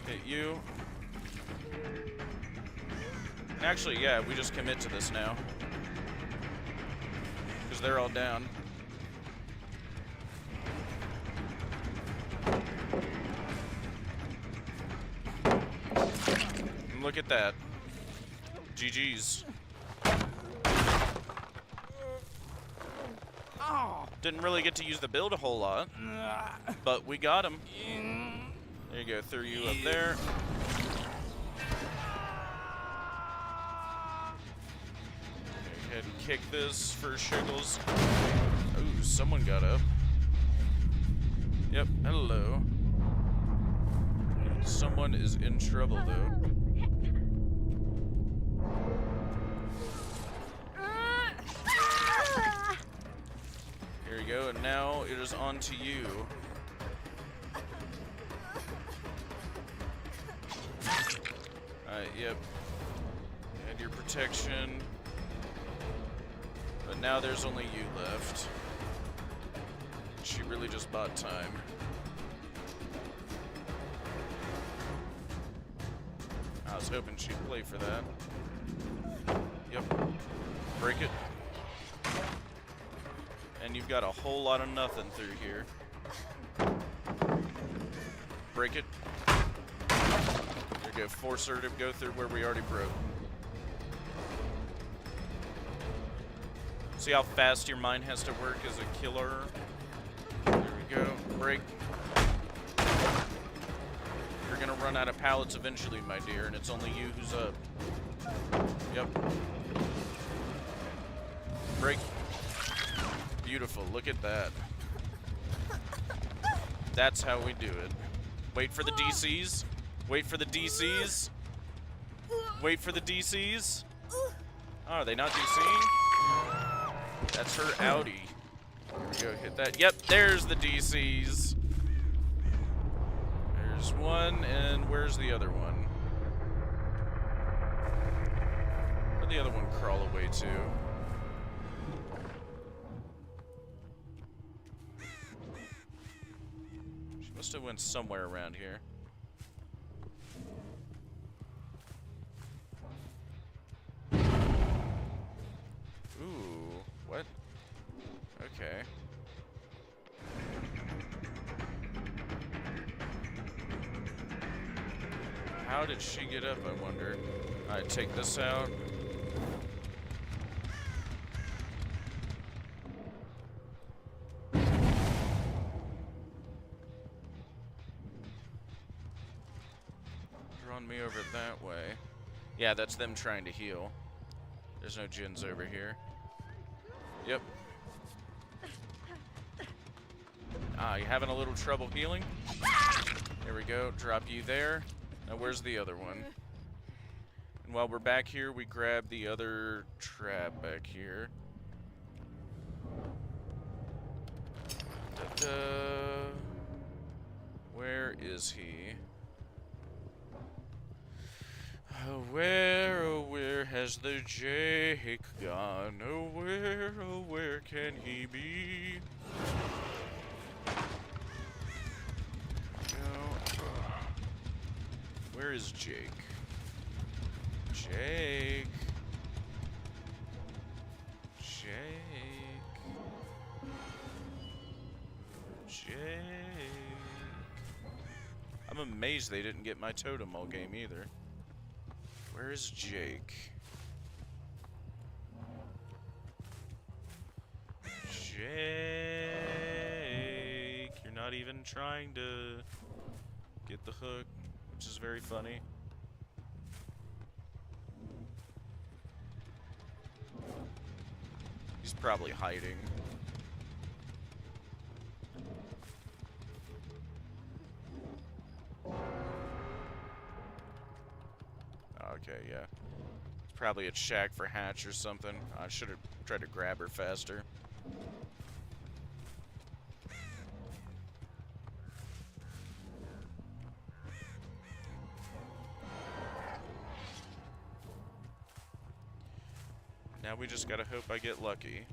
A: Hit you. Actually, yeah, we just commit to this now. Because they're all down. And look at that. GG's. Didn't really get to use the build a whole lot, but we got him. There you go, threw you up there. Go ahead and kick this for shiggles. Ooh, someone got up. Yep, hello. Someone is in trouble though. Here you go, and now it is on to you. Alright, yep. And your protection. But now there's only you left. She really just bought time. I was hoping she'd play for that. Yep. Break it. And you've got a whole lot of nothing through here. Break it. There you go. Force her to go through where we already broke. See how fast your mind has to work as a killer? There we go. Break. You're gonna run out of pallets eventually, my dear, and it's only you who's up. Yep. Break. Beautiful, look at that. That's how we do it. Wait for the DCs. Wait for the DCs. Wait for the DCs. Oh, are they not DCing? That's her Audi. There we go, hit that. Yep, there's the DCs. There's one, and where's the other one? Where'd the other one crawl away to? Must have went somewhere around here. Ooh, what? Okay. How did she get up, I wonder? Alright, take this out. drawn me over that way. Yeah, that's them trying to heal. There's no Jins over here. Yep. Ah, you having a little trouble healing? There we go. Drop you there. Now where's the other one? And while we're back here, we grab the other trap back here. Da-da. Where is he? Oh, where has the Jake gone? Oh, where can he be? No. Where is Jake? Jake. I'm amazed they didn't get my totem all game either. Where is Jake? Jake, you're not even trying to get the hook, which is very funny. He's probably hiding. Okay, yeah. It's probably at Shack for Hatch or something. I should have tried to grab her faster. Now we just gotta hope I get lucky.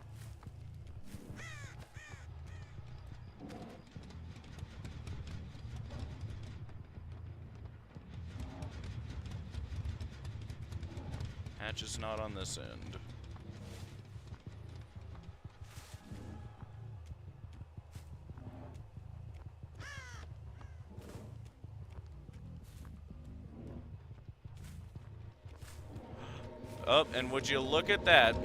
A: Hatch is not on this end. Oh, and would you look at that?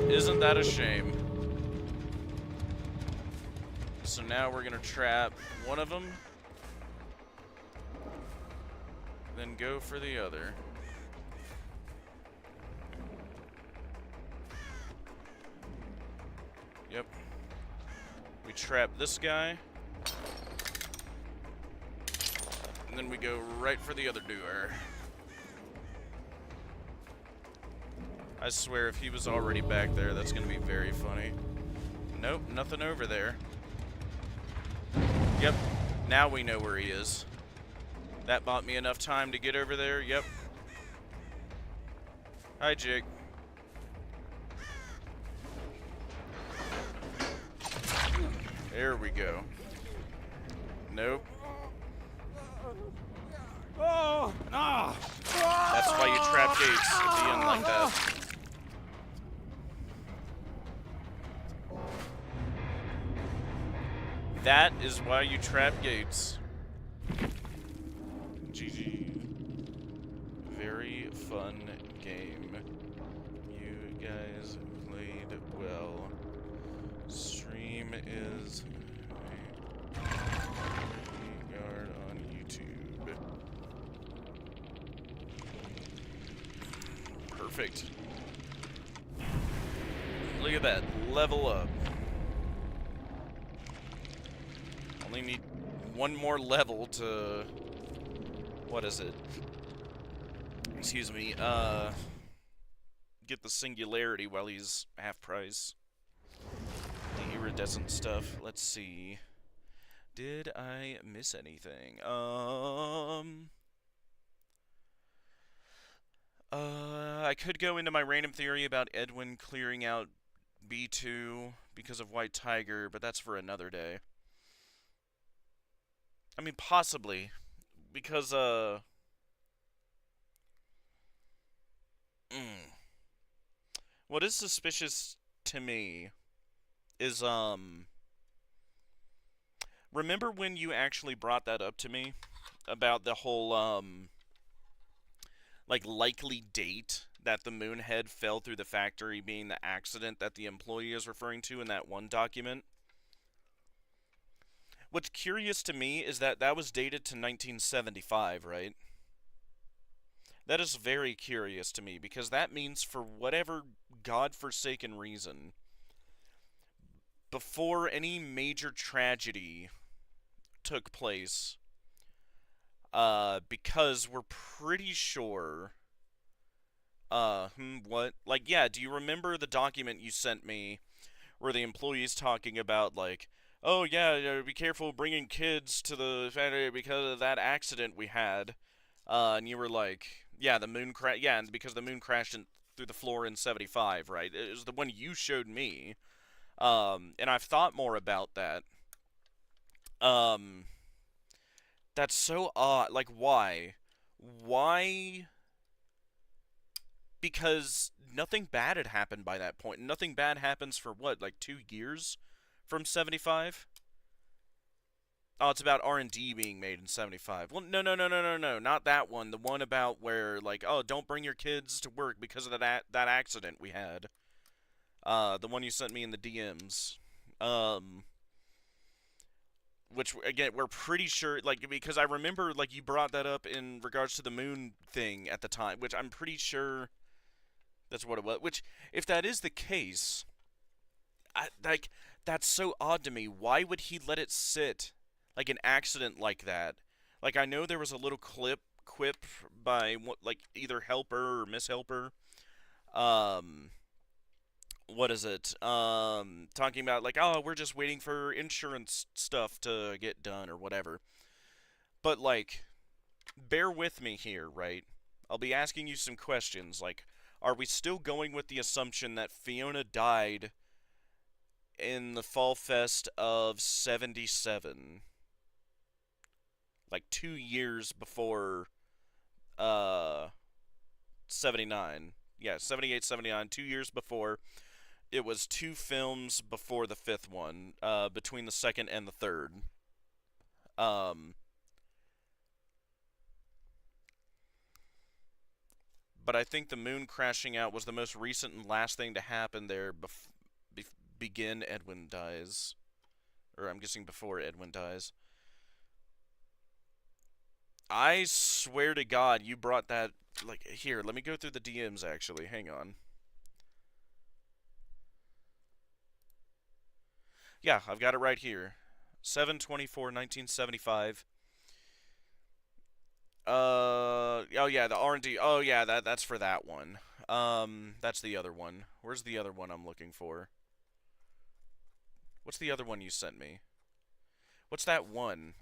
A: Isn't that a shame? So now we're gonna trap one of them, then go for the other. Yep. We trap this guy, and then we go right for the other doer. I swear, if he was already back there, that's gonna be very funny. Nope, nothing over there. Yep, now we know where he is. That bought me enough time to get over there, yep. Hi, Jake. There we go. Nope.
C: Oh, no.
A: That's why you trap gates at the end like that. That is why you trap gates. GG. Very fun game. You guys played well. Stream is guard on YouTube. Perfect. Look at that. Level up. Only need one more level to... What is it? Excuse me. Get the singularity while he's half price. The iridescent stuff. Let's see. Did I miss anything? I could go into my random theory about Edwin clearing out B2 because of White Tiger, but that's for another day. I mean, possibly, because, what is suspicious to me is, remember when you actually brought that up to me about the whole, like, likely date that the Moonhead fell through the factory being the accident that the employee is referring to in that one document? What's curious to me is that that was dated to 1975, right? That is very curious to me, because that means for whatever godforsaken reason, before any major tragedy took place, because we're pretty sure, what? Like, yeah, do you remember the document you sent me where the employee's talking about, like, oh, yeah, be careful bringing kids to the factory because of that accident we had, and you were like, yeah, and because the moon crashed through the floor in 75, right? It was the one you showed me, and I've thought more about that. Um, that's so odd. Like, why? Why? Because nothing bad had happened by that point. Nothing bad happens for what, like 2 years from 75? Oh, it's about R&D being made in 75. Well, no, not that one. The one about where, like, oh, don't bring your kids to work because of that accident we had. The one you sent me in the DMs. Which, again, we're pretty sure, like, because I remember, like, you brought that up in regards to the moon thing at the time, which I'm pretty sure that's what it was. Which, if that is the case, like, that's so odd to me. Why would he let it sit? Like, an accident like that. Like, I know there was a little quip by, like, either Helper or Miss Helper. What is it? Talking about, like, oh, we're just waiting for insurance stuff to get done or whatever. But, like, bear with me here, right? I'll be asking you some questions, like, are we still going with the assumption that Fiona died in the Fall Fest of 77? Like 2 years before 79. Yeah, 78, 79, 2 years before. It was 2 films before the 5th one, between the 2nd and the 3rd. But I think the moon crashing out was the most recent and last thing to happen there begin Edwin dies. Or I'm guessing before Edwin dies. I swear to God, you brought that, like, here, let me go through the DMs, actually. Hang on. Yeah, I've got it right here. 7/24/1975. Oh yeah, the R&D. Oh yeah, that's for that one. That's the other one. Where's the other one I'm looking for? What's the other one you sent me? What's that one?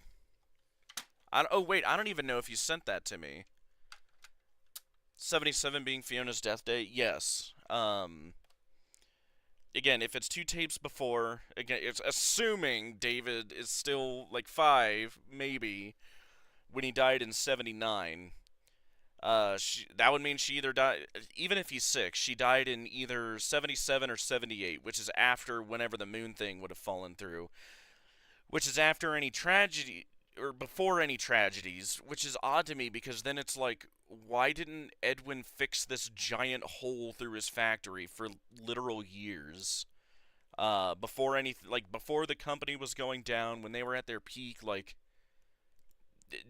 A: Oh wait, I don't even know if you sent that to me. 77 being Fiona's death day? Yes. Again, if it's 2 tapes before, again, it's assuming David is still, like, 5, maybe, when he died in 79. That would mean she either died, even if he's 6, she died in either 77 or 78, which is after whenever the moon thing would have fallen through. Which is after any tragedy, or before any tragedies, which is odd to me, because then it's like, why didn't Edwin fix this giant hole through his factory for literal years? Before anything, like, before the company was going down, when they were at their peak, like,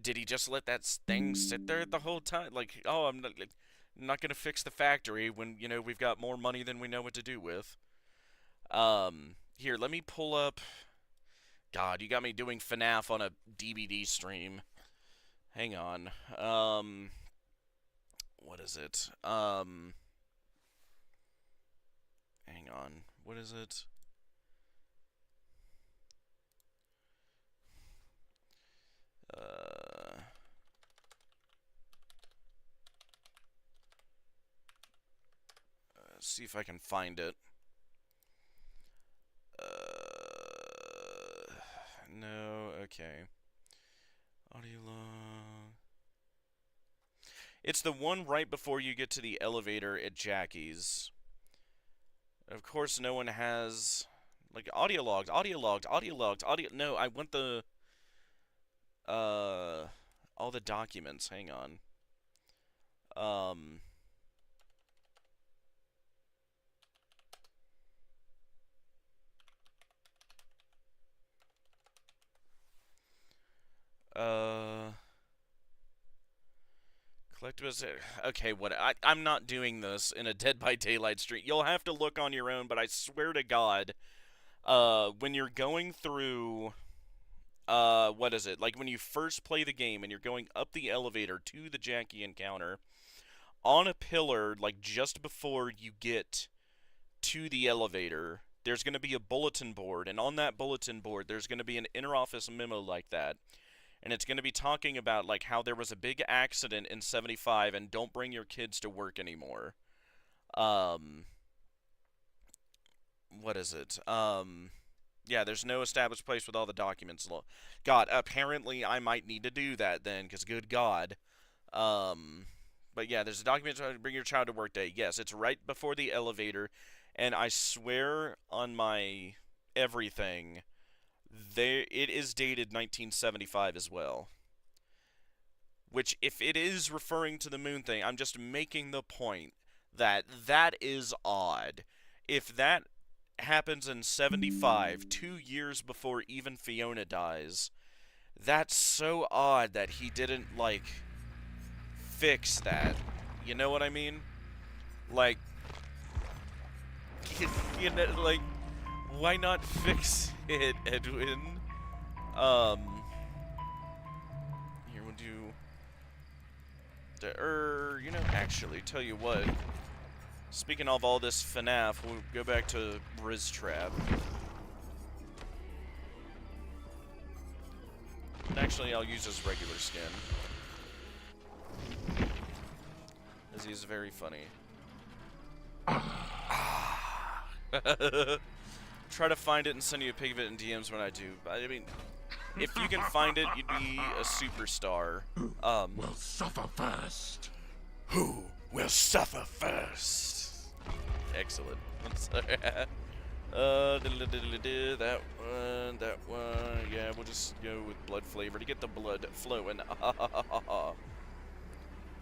A: did he just let that thing sit there the whole time? Like, oh, I'm not gonna fix the factory when, you know, we've got more money than we know what to do with. Here, let me pull up. God, you got me doing FNAF on a DVD stream. Hang on. What is it? Hang on. What is it? See if I can find it. No, okay. Audio log. It's the one right before you get to the elevator at Jackie's. Of course, no one has, like, audio logged. No, I want the, all the documents. Hang on. Collectibles. Okay, what? I'm not doing this in a Dead by Daylight stream. You'll have to look on your own, but I swear to God, when you're going through, what is it? Like when you first play the game and you're going up the elevator to the Jackie encounter, on a pillar, like just before you get to the elevator, there's going to be a bulletin board, and on that bulletin board, there's going to be an interoffice memo like that. And it's going to be talking about like how there was a big accident in 75 and don't bring your kids to work anymore. What is it? Yeah, there's no established place with all the documents. God, apparently I might need to do that then, because good God. But yeah, there's a document to bring your child to work day. Yes, it's right before the elevator, and I swear on my everything, it is dated 1975 as well. Which, if it is referring to the moon thing, I'm just making the point that that is odd. If that happens in 75, 2 years before even Fiona dies, that's so odd that he didn't, like, fix that. You know what I mean? Like, you know, like, why not fix it, Edwin? Here we'll do you know, actually, tell you what. Speaking of all this FNAF, we'll go back to Riz Trap. Actually, I'll use his regular skin, as he's very funny. Try to find it and send you a pic of it in DMs when I do. I mean, if you can find it, you'd be a superstar.
D: Will suffer first.
A: Who will suffer first? Excellent. That one. Yeah, we'll just go with blood flavor to get the blood flowing.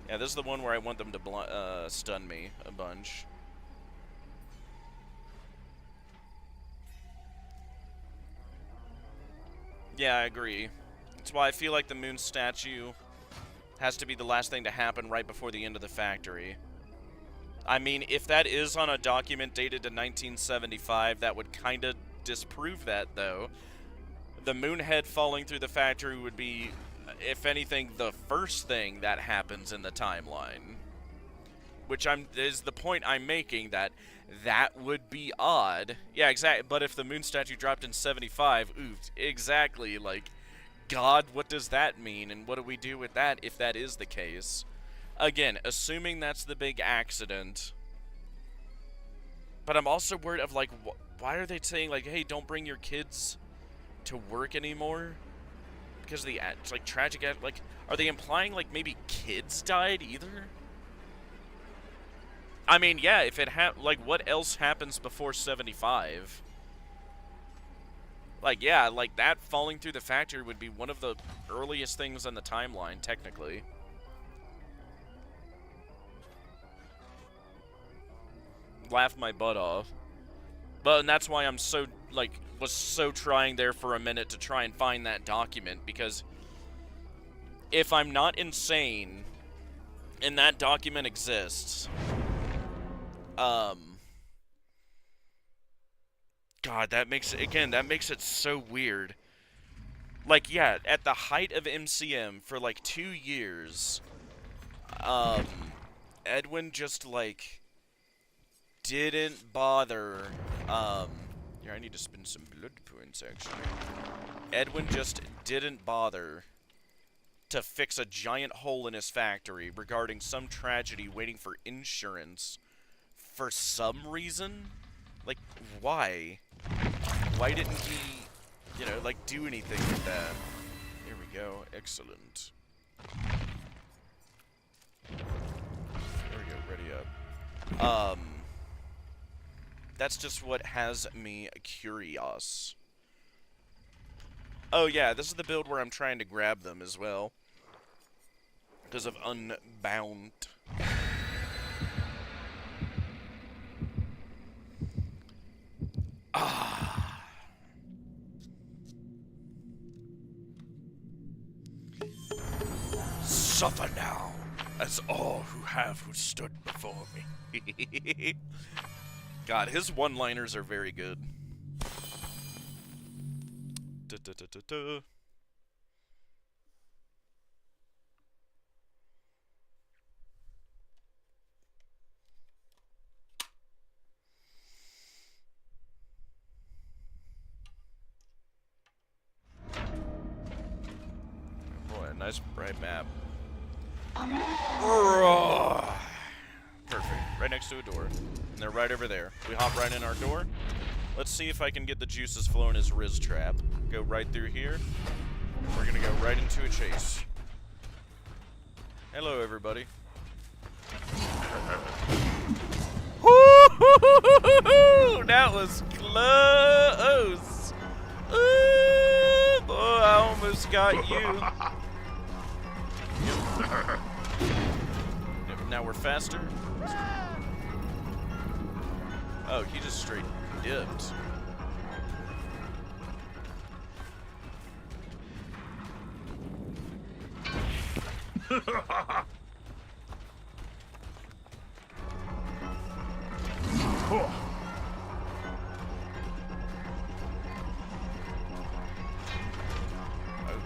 A: Yeah, this is the one where I want them to stun me a bunch. Yeah, I agree. That's why I feel like the moon statue has to be the last thing to happen right before the end of the factory. I mean, if that is on a document dated to 1975, that would kind of disprove that, though. The moon head falling through the factory would be, if anything, the first thing that happens in the timeline. Which is the point I'm making, that would be odd. Yeah, exactly. But if the moon statue dropped in 75, ooh, exactly, like, God, what does that mean? And what do we do with that if that is the case? Again, assuming that's the big accident. But I'm also worried of, like, why are they saying, like, hey, don't bring your kids to work anymore? Because of the, like, tragic, like, are they implying, like, maybe kids died either? I mean, yeah, if it like, what else happens before 75? Like, yeah, like, that falling through the factory would be one of the earliest things on the timeline, technically. Laugh my butt off. But and that's why I'm so, like, was so trying there for a minute to try and find that document, because if I'm not insane and that document exists, God, that makes it so weird. Like, yeah, at the height of MCM for like 2 years, Edwin just, like, didn't bother, here, I need to spend some blood points, actually. Edwin just didn't bother to fix a giant hole in his factory regarding some tragedy waiting for insurance for some reason. Like, why? Why didn't he, you know, like, do anything with that? Here we go. Excellent. There we go. Ready up. That's just what has me curious. Oh, yeah, this is the build where I'm trying to grab them as well. Because of Unbound. suffer now, as all who have stood before me. God, his one-liners are very good. Da-da-da-da-da. Boy, a nice bright map. Perfect. Right next to a door. And they're right over there. We hop right in our door. Let's see if I can get the juices flowing as Riz trap. Go right through here. We're gonna go right into a chase. Hello, everybody. That was close. Ooh, boy, I almost got you. Yep, now we're faster. Oh, he just straight dipped. Oh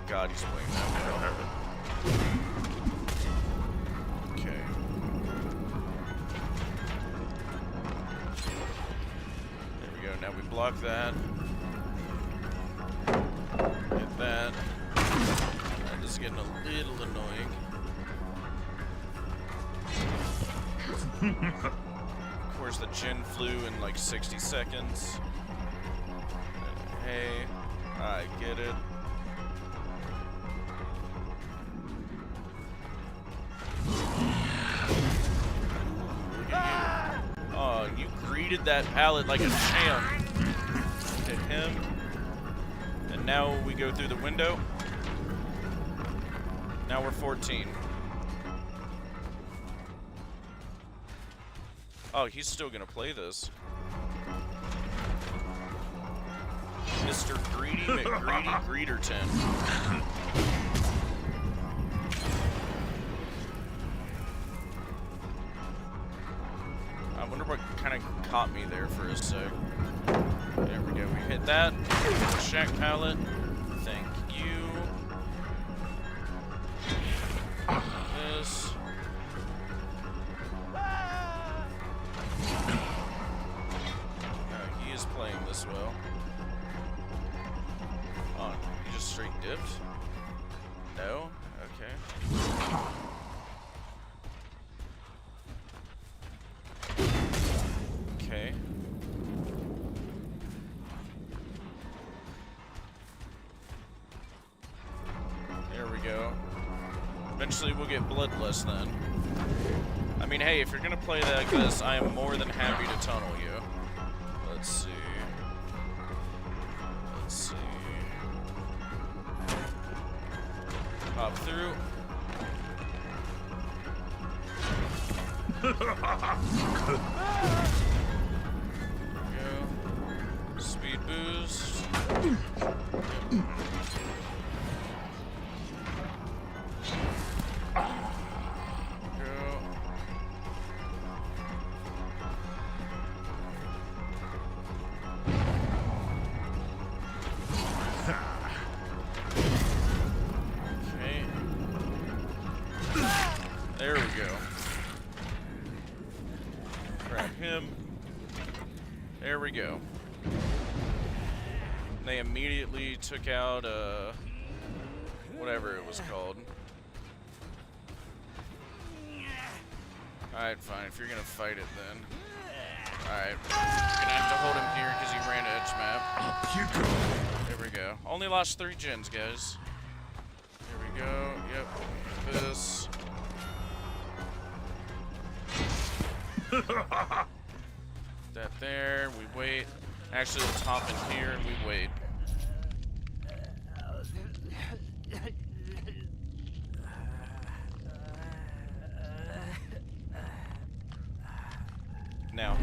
A: God, he's playing that well. Okay. There we go. Now we block that. Get that. That is getting a little annoying. Of course, the Jin flew in like 60 seconds. Hey, I get it. Oh, you greeted that pallet like a champ. Hit him. And now we go through the window. Now we're 14. Oh, he's still gonna play this. Mr. Greedy McGreedy Greederton. I wonder what kind of caught me there for a sec. There we go. We hit that. Shack pallet. Thank you. This. He is playing this well. Oh, he just straight dipped? No? Okay. Okay. There we go. Eventually we'll get bloodless then. I mean, hey, if you're gonna play like this, I am more than happy to tunnel you. Let's see. Let's see. Hop through. Go. Speed boost. There we go. Grab him. There we go. They immediately took out, whatever it was called. Alright, fine. If you're gonna fight it, then. Alright. Gonna have to hold him here because he ran edge map. There we go. Only lost 3 gens, guys. Here we go. Yep. This. That there, we wait. Actually, let's hop in here and we wait. Now.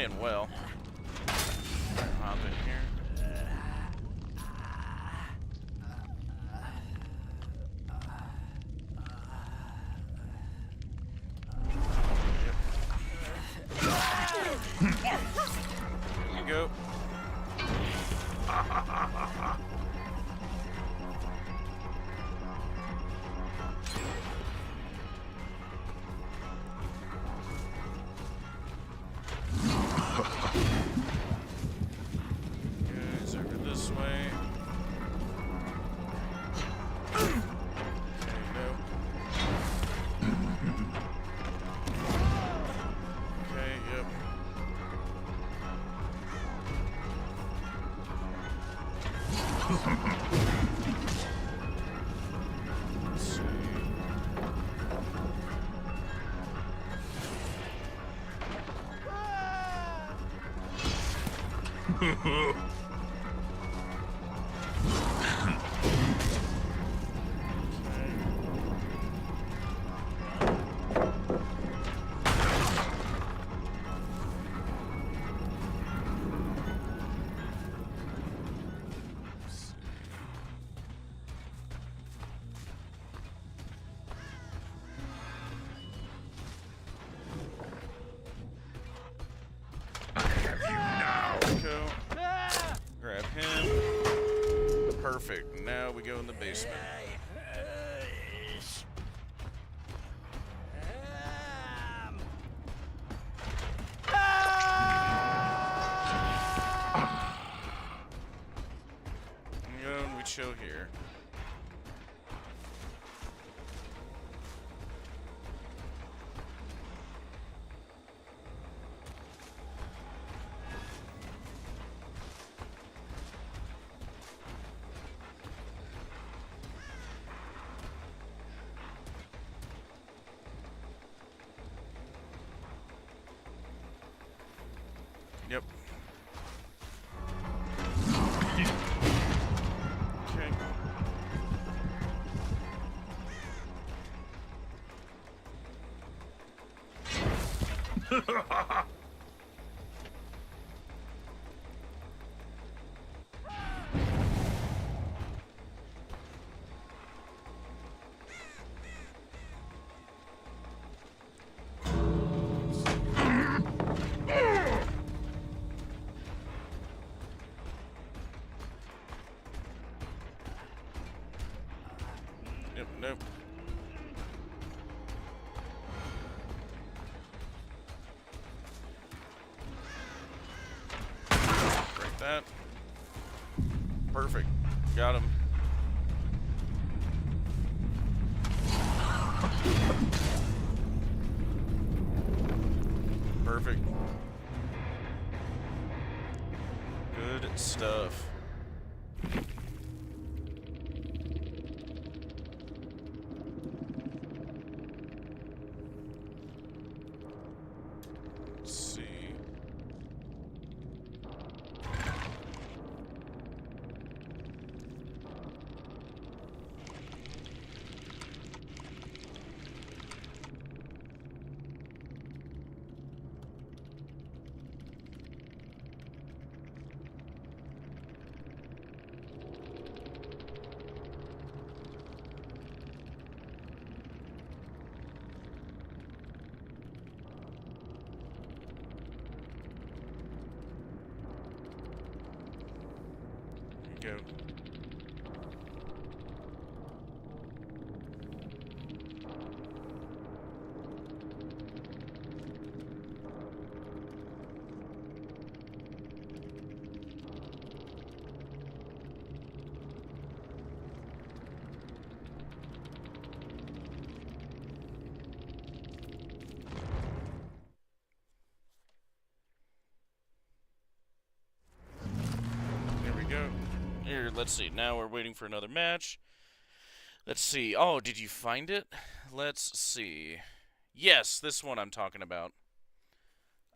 A: playing well. Hop in here. Yep. Here you go. Guys, over this way. There you go. Okay, yep. Let's see. Go. Grab him. Perfect. Now we go in the basement. We go and we chill here. Yep. Okay. Yep, nope. Break that. Perfect. Got him. Perfect. Good stuff. Let's see. Go. There we go. Here, let's see. Now we're waiting for another match. Let's see. Oh, did you find it? Let's see. Yes, this one I'm talking about.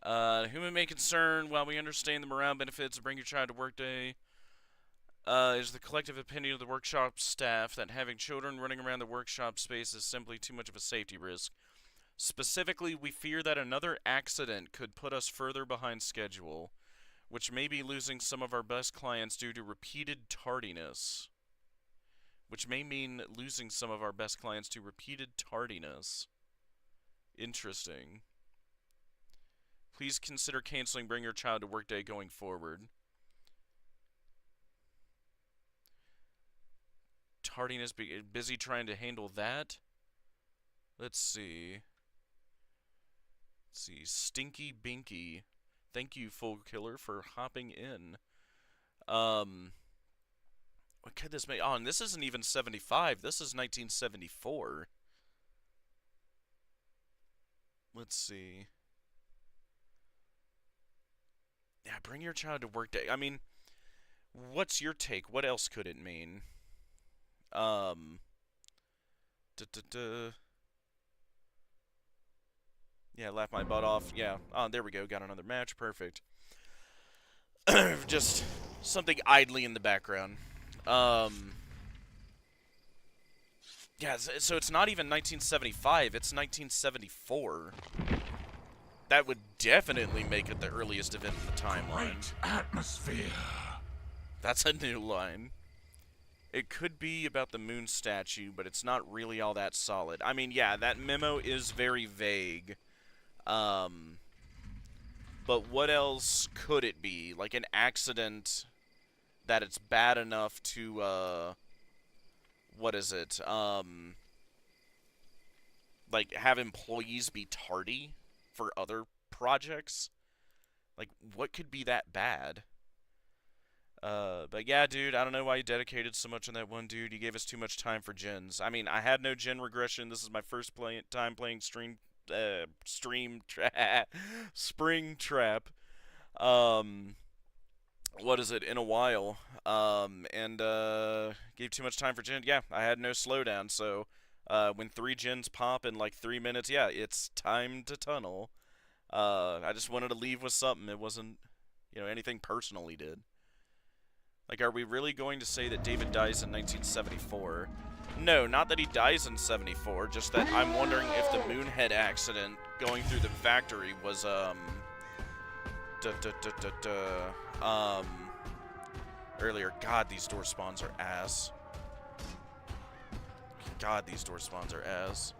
A: Human may concern, while we understand the morale benefits of Bring Your Child to Work Day, is the collective opinion of the workshop staff that having children running around the workshop space is simply too much of a safety risk. Specifically, we fear that another accident could put us further behind schedule, which may be losing some of our best clients due to repeated tardiness. Which may mean losing some of our best clients to repeated tardiness. Interesting. Please consider canceling Bring Your Child to Work Day going forward. Tardiness, busy trying to handle that. Let's see. Stinky Binky. Thank you, Full Killer, for hopping in. What could this make? Oh, and this isn't even 75. This is 1974. Let's see. Yeah, Bring Your Child to Work Day. I mean, what's your take? What else could it mean? Yeah, laugh my butt off. Yeah. Oh, there we go. Got another match. Perfect. Just something idly in the background. Yeah, so it's not even 1975. It's 1974. That would definitely make it the earliest event in the timeline.
D: Great atmosphere.
A: That's a new line. It could be about the moon statue, but it's not really all that solid. I mean, yeah, that memo is very vague. But what else could it be? Like an accident that it's bad enough to, what is it? Like have employees be tardy for other projects? Like, what could be that bad? But yeah, dude, I don't know why you dedicated so much on that one dude. You gave us too much time for gens. I mean, I had no gen regression. This is my first time playing Spring Trap. What is it? In a while. And gave too much time for gen. Yeah, I had no slowdown. So, when 3 gens pop in like 3 minutes, yeah, it's time to tunnel. I just wanted to leave with something. It wasn't, anything personal he did. Like, are we really going to say that David dies in 1974? No, not that he dies in 74, just that I'm wondering if the Moonhead accident going through the factory was, earlier. God, these door spawns are ass. God, these door spawns are ass.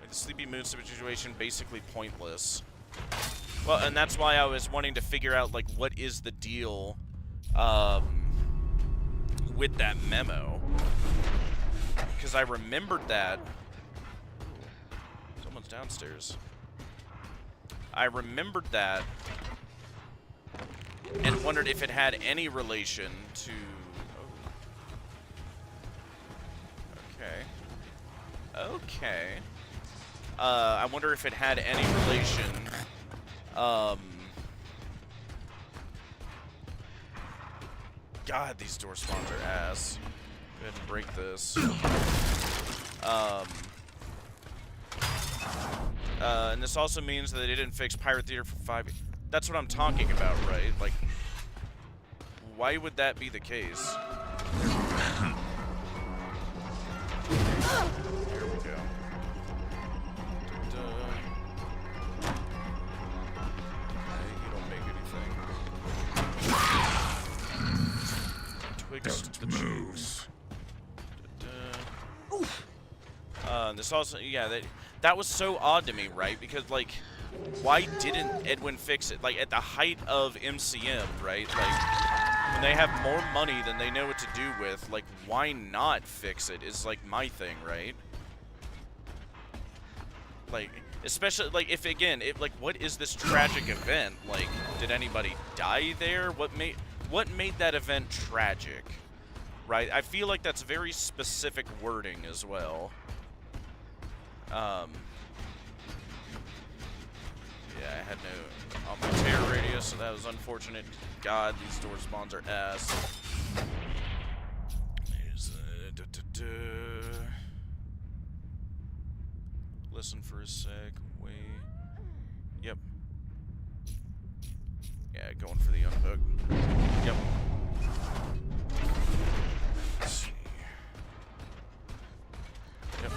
A: Like, the Sleepy Moon situation, basically pointless. Well, and that's why I was wanting to figure out, like, what is the deal, with that memo. Because I remembered that. Someone's downstairs. I remembered that and wondered if it had any relation to... Oh. Okay. Okay. I wonder if it had any relation... God, these door spawns are ass. Go ahead and break this. And this also means that they didn't fix Pirate Theater for 5 years. That's what I'm talking about, right? Like, why would that be the case? Here we go. You don't make anything. Twigs to the cheeks. This also, yeah, that was so odd to me, right? Because, like, why didn't Edwin fix it? Like, at the height of MCM, right? Like, when they have more money than they know what to do with, like, why not fix it is, like, my thing, right? Like, especially, like, if, again, like, what is this tragic event? Like, did anybody die there? What made that event tragic? Right? I feel like that's very specific wording as well. Yeah, I had no on my terror radius, so that was unfortunate. God, these door spawns are ass. Listen for a sec. Wait. Yep. Yeah, going for the unhook. Yep. Let's see. Yep.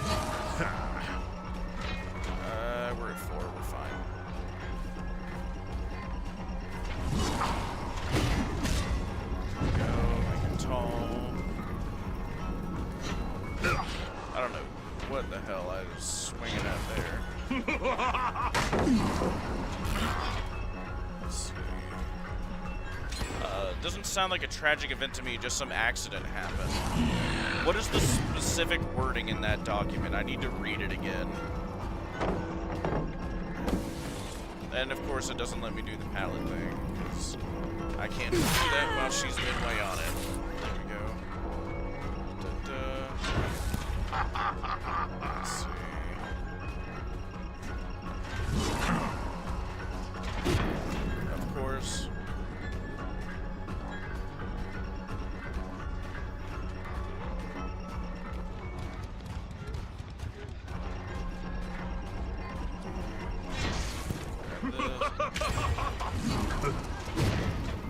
A: hell I was swinging at there. Let's see. Doesn't sound like a tragic event to me, just some accident happened. What is the specific wording in that document? I need to read it again. And of course it doesn't let me do the pallet thing, because I can't do that while she's midway on it. There we go. Let's see. Of course.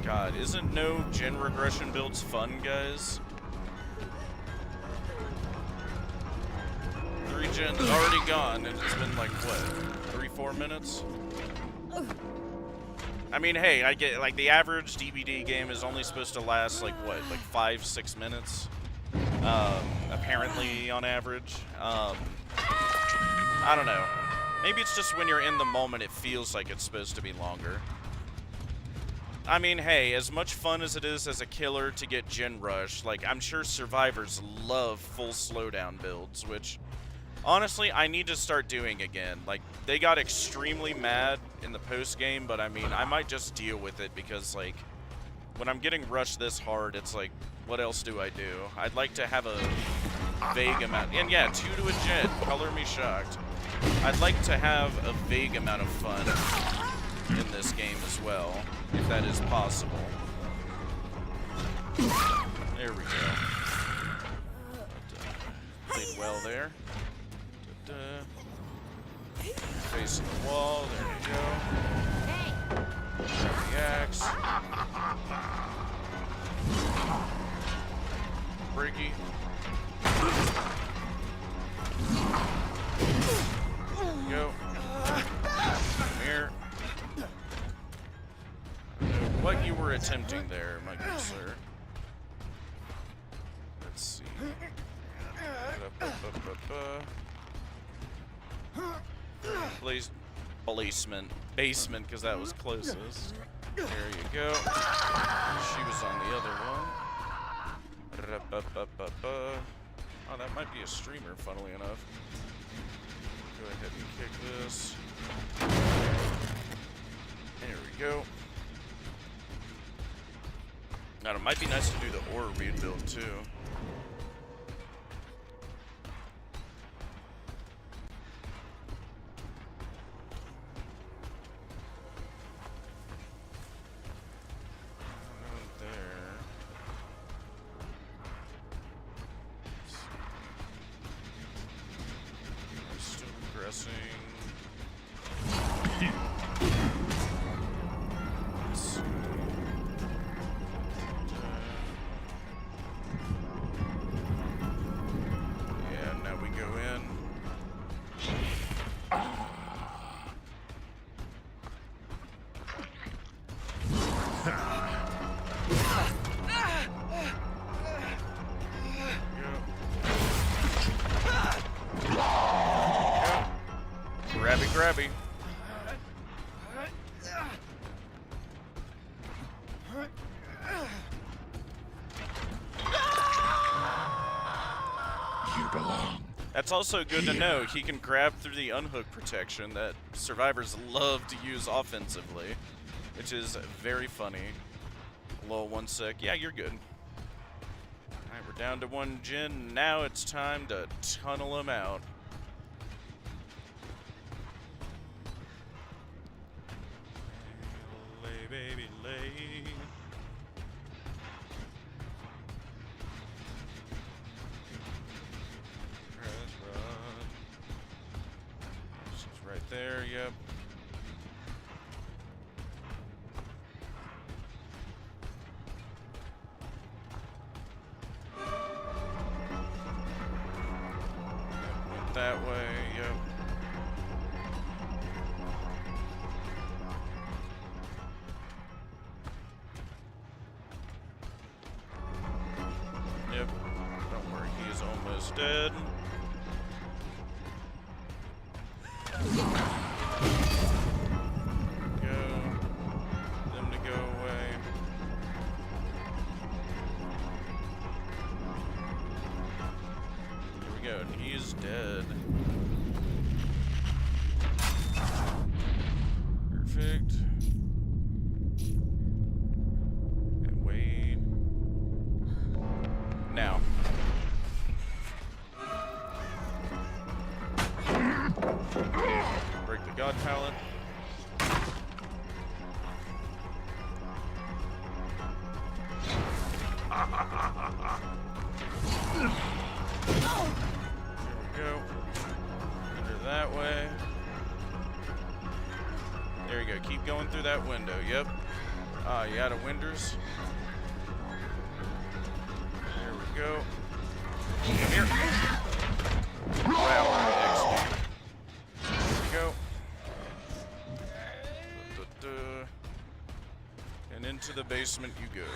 A: God, isn't no gen regression builds fun, guys? 3 gens already gone, and it's been like, what, 3-4 minutes? I mean, hey, I get, like, the average DBD game is only supposed to last, like, what, like 5-6 minutes? Apparently, on average. I don't know. Maybe it's just when you're in the moment, it feels like it's supposed to be longer. I mean, hey, as much fun as it is as a killer to get gen rush, like, I'm sure survivors love full slowdown builds, which, honestly, I need to start doing again. Like, they got extremely mad in the post-game, but I mean, I might just deal with it because, like, when I'm getting rushed this hard, it's like, what else do I do? I'd like to have a vague amount, and yeah, 2 to a gen, color me shocked. I'd like to have a vague amount of fun in this game as well, if that is possible. There we go. Played well there. Facing the wall, there you go. The axe. Breaky. Go. Come here. I don't know what you were attempting there, my good sir. Let's see. Basement, because that was closest. There you go. She was on the other one. Oh, that might be a streamer, funnily enough. Go ahead and kick this. There we go. Now, it might be nice to do the ore read build, too. Grabby.
D: You belong.
A: That's also good to know. He can grab through the unhook protection that survivors love to use offensively, which is very funny. Lol, 1 sec. Yeah, you're good. Alright, we're down to 1 gen. Now it's time to tunnel him out. Baby, lay. Press run. She's right there, yep. Went that way, yep. Dead. Go. Them to go away. Here we go. And he's dead. Perfect. And wait. Now. Break the god pallet. There we go. Enter that way. There you go. Keep going through that window. Yep. Ah, you out of windows. There we go. Come here. Wow. Excellent. There we go. And into the basement you go.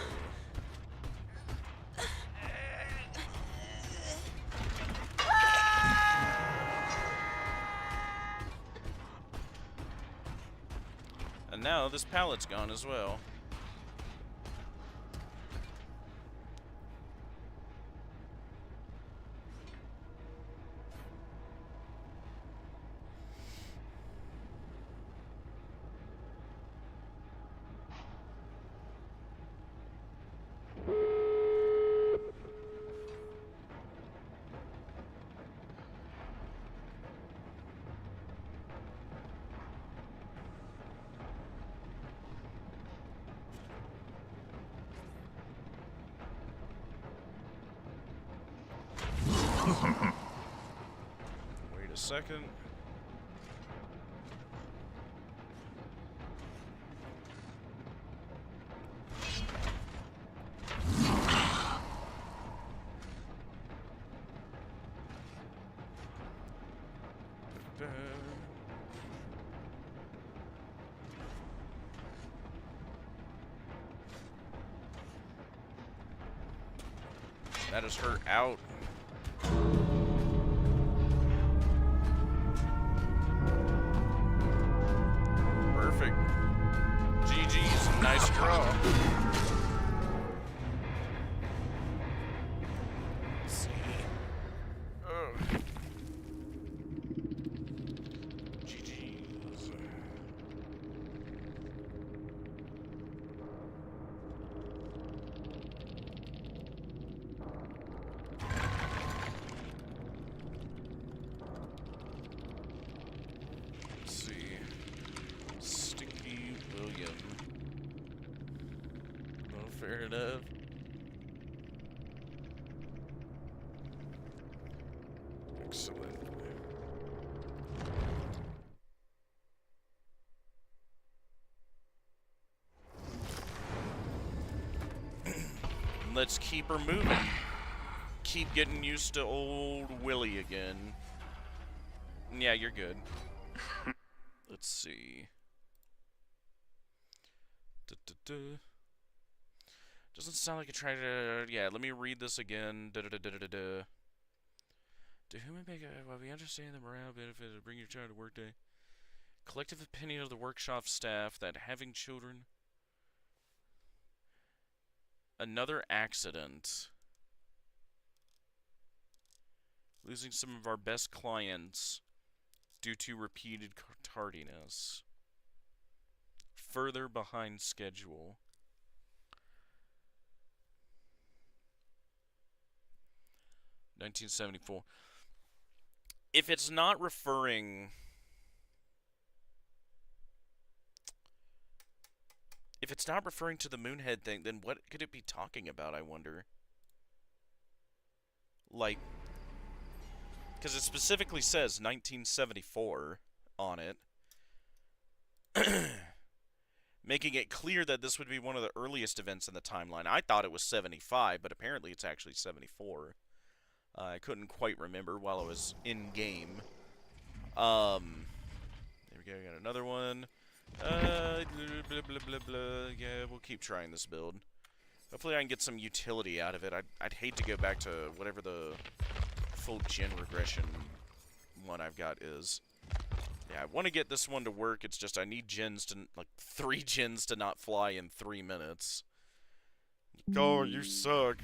A: And now this pallet's gone as well. Wait a second. That is her out. Perfect. GG's. Nice draw. Let's see. GG's. Let's see. Stinky William. Oh, fair enough. Excellent. Let's keep her moving. Keep getting used to old Willie again. Yeah, you're good. Let's see. Doesn't sound like I tried to. Yeah, let me read this again. To whom it may go, while we understand the morale benefit of bring your child to work day. Collective opinion of the workshop staff that having children. Another accident. Losing some of our best clients due to repeated tardiness. Further behind schedule. $1974. If it's not referring... If it's not referring to the Moonhead thing, then what could it be talking about, I wonder? Like... Because it specifically says 1974 on it. Making it clear that this would be one of the earliest events in the timeline. I thought it was 75, but apparently it's actually 74. I couldn't quite remember while I was in-game. There we go, got another one. Blah, blah, blah, blah. Yeah, we'll keep trying this build. Hopefully I can get some utility out of it. I'd hate to go back to whatever the full gen regression one I've got is. Yeah, I want to get this one to work. It's just I need gens to, like, 3 gens to not fly in 3 minutes. Oh, you suck.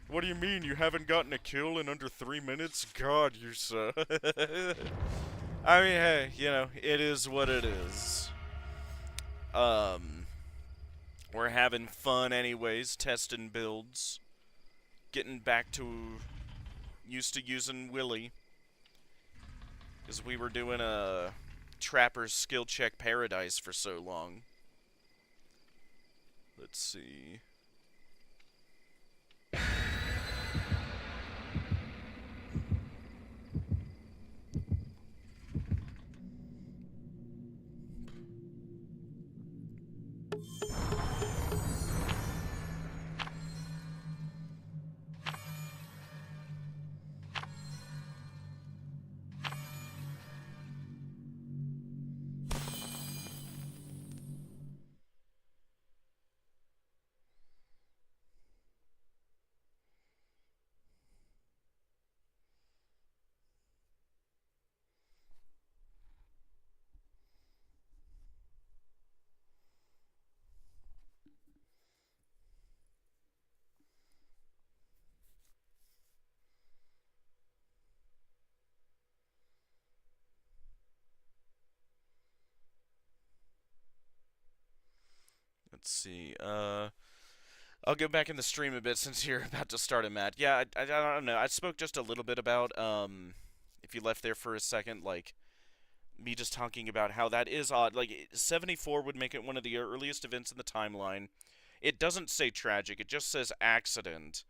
A: What do you mean you haven't gotten a kill in under 3 minutes? God, you suck. I mean, hey, you know, it is what it is. We're having fun anyways, testing builds. Getting back to used to using Willy. Because we were doing a Trapper's Skill Check Paradise for so long. Let's see. Let's see, I'll go back in the stream a bit since you're about to start a match. Yeah, I don't know. I spoke just a little bit about, if you left there for a second, like, me just talking about how that is odd. Like, 74 would make it one of the earliest events in the timeline. It doesn't say tragic, it just says accident,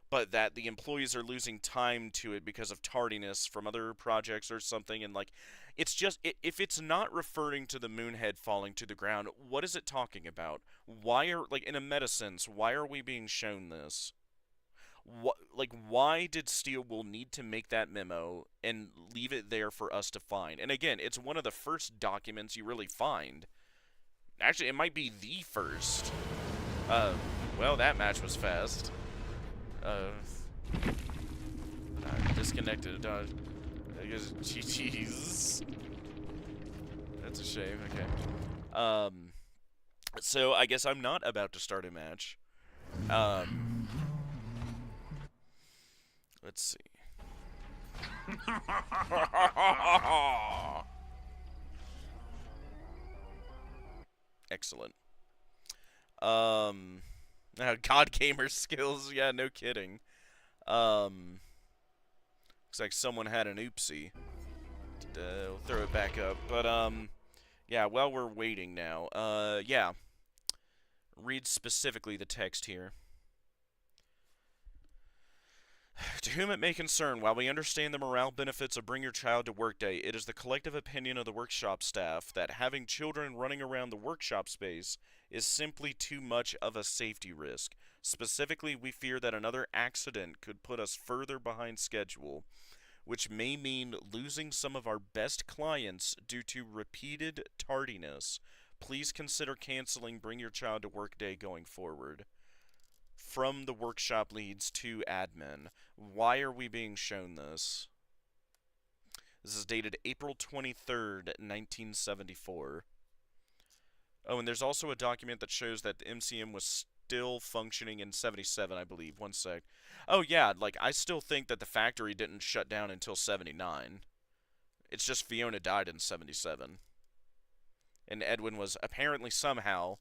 A: but that the employees are losing time to it because of tardiness from other projects or something, and, like, it's just, if it's not referring to the Moonhead falling to the ground, what is it talking about? Why are, like, in a meta sense, why are we being shown this? Why did Steelwool need to make that memo and leave it there for us to find? And again, it's one of the first documents you really find. Actually, it might be the first. Well, that match was fast. Disconnected. I guess, jeez. That's a shame, okay. So I guess I'm not about to start a match. Let's see. Excellent. God Gamer skills, yeah, no kidding. Looks like someone had an oopsie. We'll throw it back up. But, yeah, while we're waiting now, yeah. Read specifically the text here. To whom it may concern, while we understand the morale benefits of Bring Your Child to Work Day, it is the collective opinion of the workshop staff that having children running around the workshop space is simply too much of a safety risk. Specifically, we fear that another accident could put us further behind schedule, which may mean losing some of our best clients due to repeated tardiness. Please consider canceling Bring Your Child to Work Day going forward. From the workshop leads to admin. Why are we being shown this? This is dated April 23rd, 1974. Oh, and there's also a document that shows that the MCM was still functioning in 77, I believe. One sec. Oh, yeah, like, I still think that the factory didn't shut down until 79. It's just Fiona died in 77. And Edwin was apparently somehow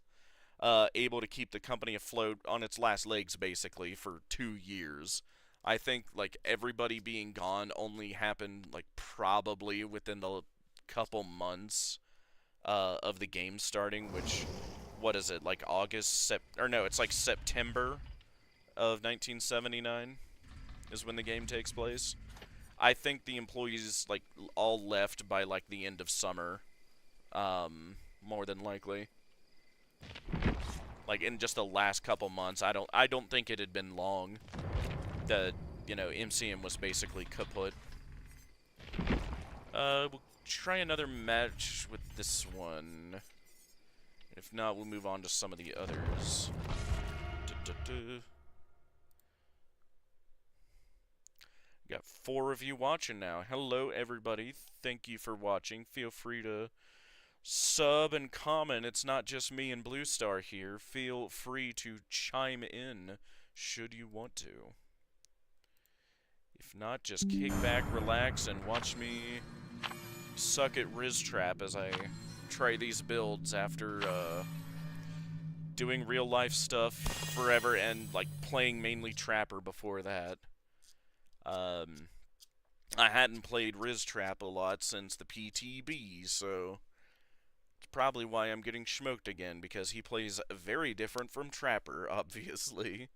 A: able to keep the company afloat on its last legs, basically, for 2 years. I think, like, everybody being gone only happened, like, probably within the couple months of the game starting, which, what is it, like August, or no, it's like September of 1979 is when the game takes place. I think the employees, like, all left by, like, the end of summer, more than likely. Like, in just the last couple months, I don't think it had been long that, you know, MCM was basically kaput. We'll try another match with this one. If not, we'll move on to some of the others. Got 4 of you watching now. Hello, everybody. Thank you for watching. Feel free to sub and comment. It's not just me and Blue Star here. Feel free to chime in should you want to. If not, just kick back, relax, and watch me suck at Riz Trap as I try these builds after doing real life stuff forever and like playing mainly Trapper before that. I hadn't played Riz Trap a lot since the PTB, so it's probably why I'm getting smoked again, because he plays very different from Trapper, obviously.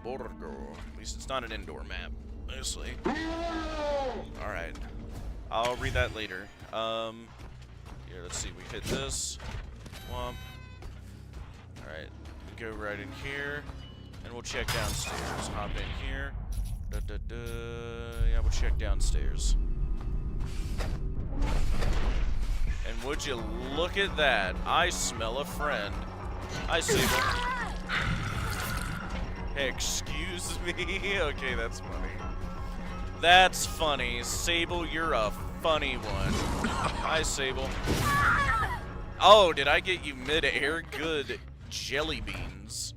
A: Borgo. At least it's not an indoor map, mostly. Alright. I'll read that later. Here, let's see. We hit this. Womp. Alright. We go right in here. And we'll check downstairs. Hop in here. Yeah, we'll check downstairs. And would you look at that? I smell a friend. Hi, Sable. Hey, excuse me? Okay, that's funny. That's funny. Sable, you're a funny one. Hi, Sable. Oh, did I get you mid-air? Good jelly beans.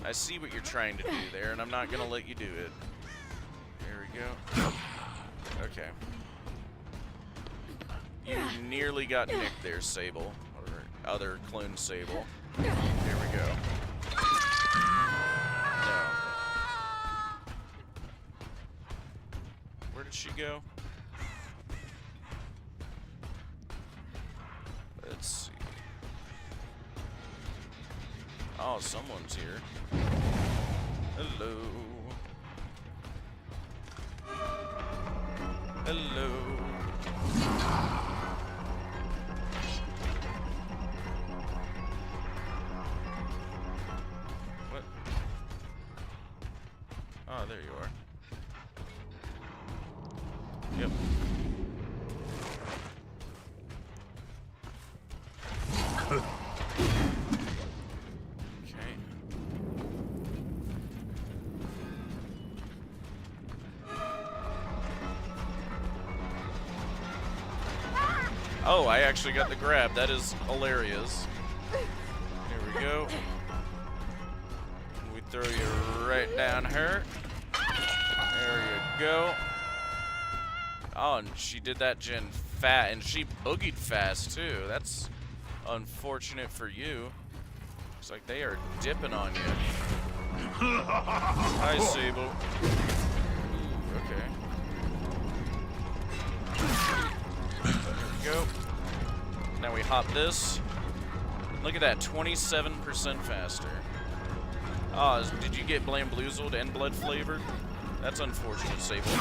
A: I see what you're trying to do there, and I'm not going to let you do it. There we go. Okay. You nearly got nicked there, Sable. Or other clone Sable. Here we go. No. Where did she go? Let's see. Oh, someone's here. Hello. Hello. What? Oh, there you are. Yep. Oh, I actually got the grab. That is hilarious. Here we go. We throw you right down her. There you go. Oh, and she did that gen fat, and she boogied fast too. That's unfortunate for you. Looks like they are dipping on you. Hi, Sable. Ooh, okay. There we go. Now we hop this. Look at that, 27% faster. Oh, did you get Blamboozled and blood flavored? That's unfortunate, Sable.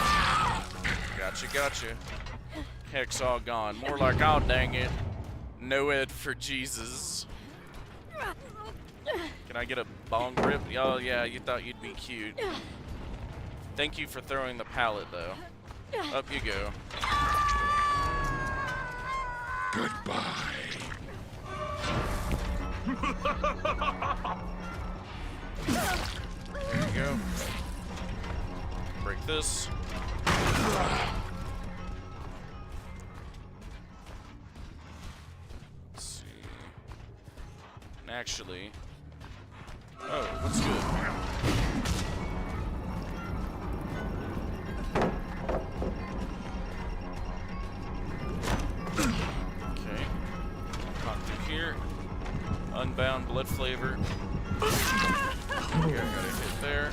A: Gotcha, gotcha. Heck's all gone. More like, oh, dang it. No ed for Jesus. Can I get a bong rip? Oh, yeah, you thought you'd be cute. Thank you for throwing the pallet, though. Up you go.
D: Goodbye.
A: There you go. Break this. Let's see. And actually, oh, what's good? Okay. Hop through here. Unbound blood flavor. Okay, I got a hit there.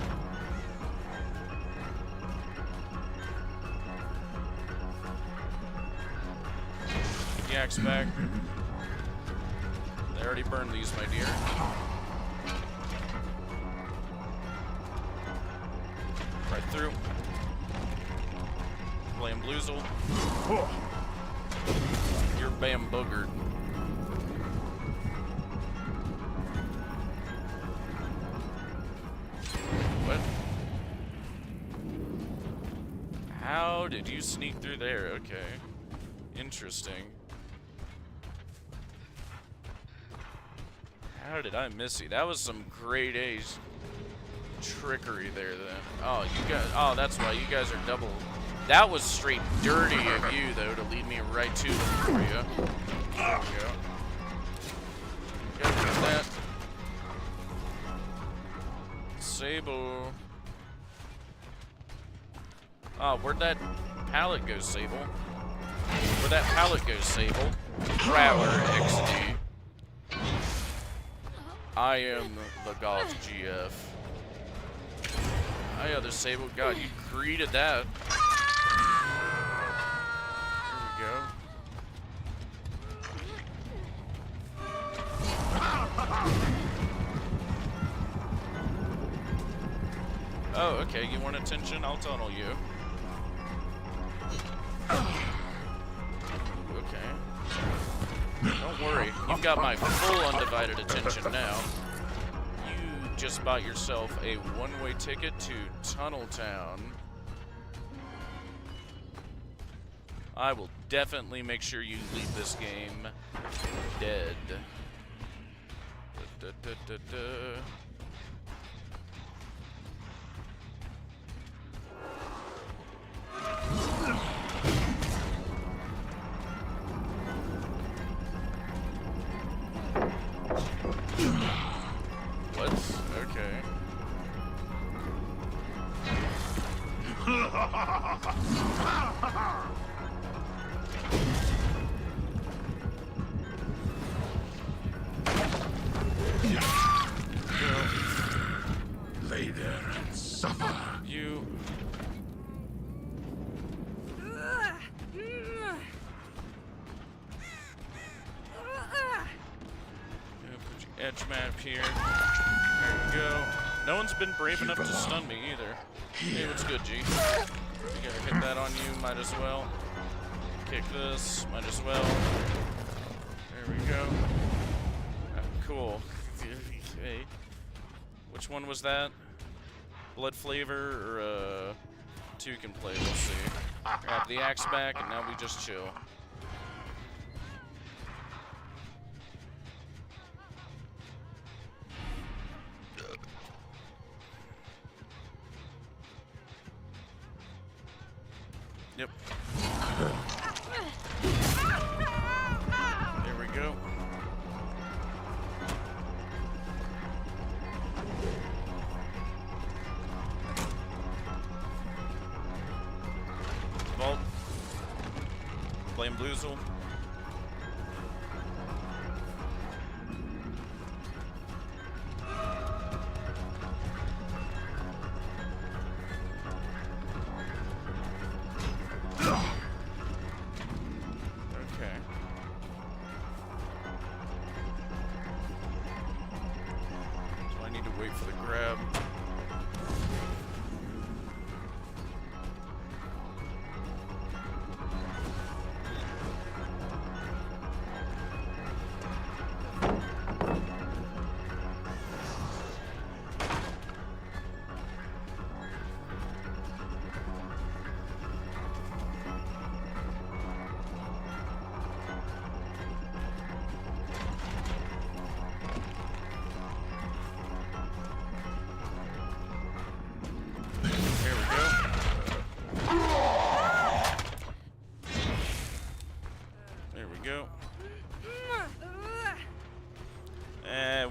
A: Yak's back. They already burned these, my dear. Right through. Blamboozled. You're bamboogered. What? How did you sneak through there? Okay. Interesting. How did I miss you? That was some grade A trickery there then. Oh, you guys. Oh, that's why you guys are double. That was straight dirty of you, though, to lead me right to them for you. There we go. Gotta get that. Sable. Oh, where'd that pallet go, Sable? Where'd that pallet go, Sable? Prowler XD. I am the Goth GF. Oh yeah, the Sable. God, you greeted that. There we go. Oh, okay. You want attention? I'll tunnel you. Okay. Don't worry. You've got my full undivided attention now. You just bought yourself a one-way ticket to Tunnel Town. I will definitely make sure you leave this game dead. Da, da, da, da, da. What? Okay.
D: Lay there and suffer.
A: You. Edge map here. There you go. No one's been brave enough to stun me either. Hey, what's good, G? You gotta hit that on you, might as well. Kick this, might as well. There we go. Cool. Hey. Which one was that? Blood flavor or two can play, we'll see. Grab the axe back and now we just chill. Yep. There we go. Vault. Blame Bloozle. Wait for the grab.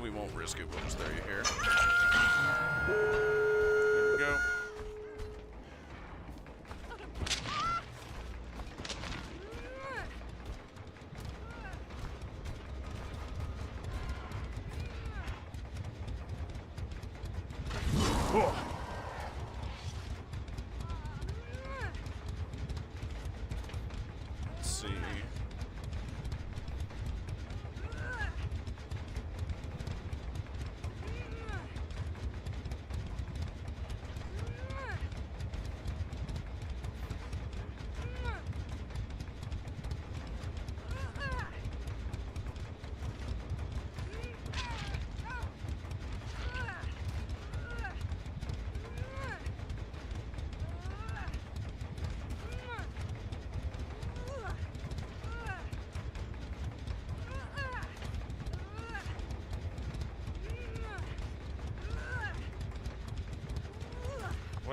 A: We won't risk it. We'll just throw you here. There we go. Let's see.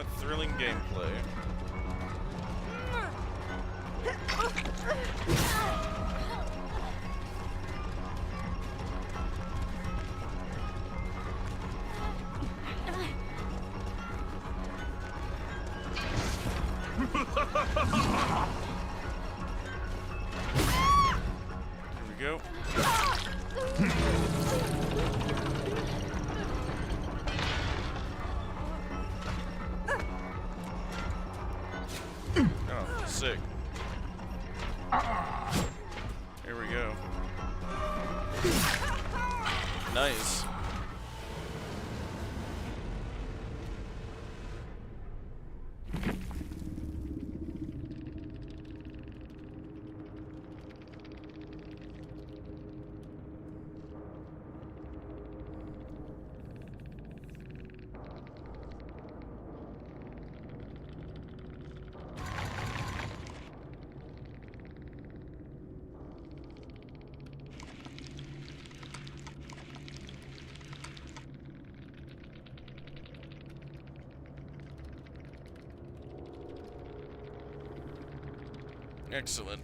A: with thrilling gameplay. Here we go. Oh, sick. Here we go. Nice. Excellent.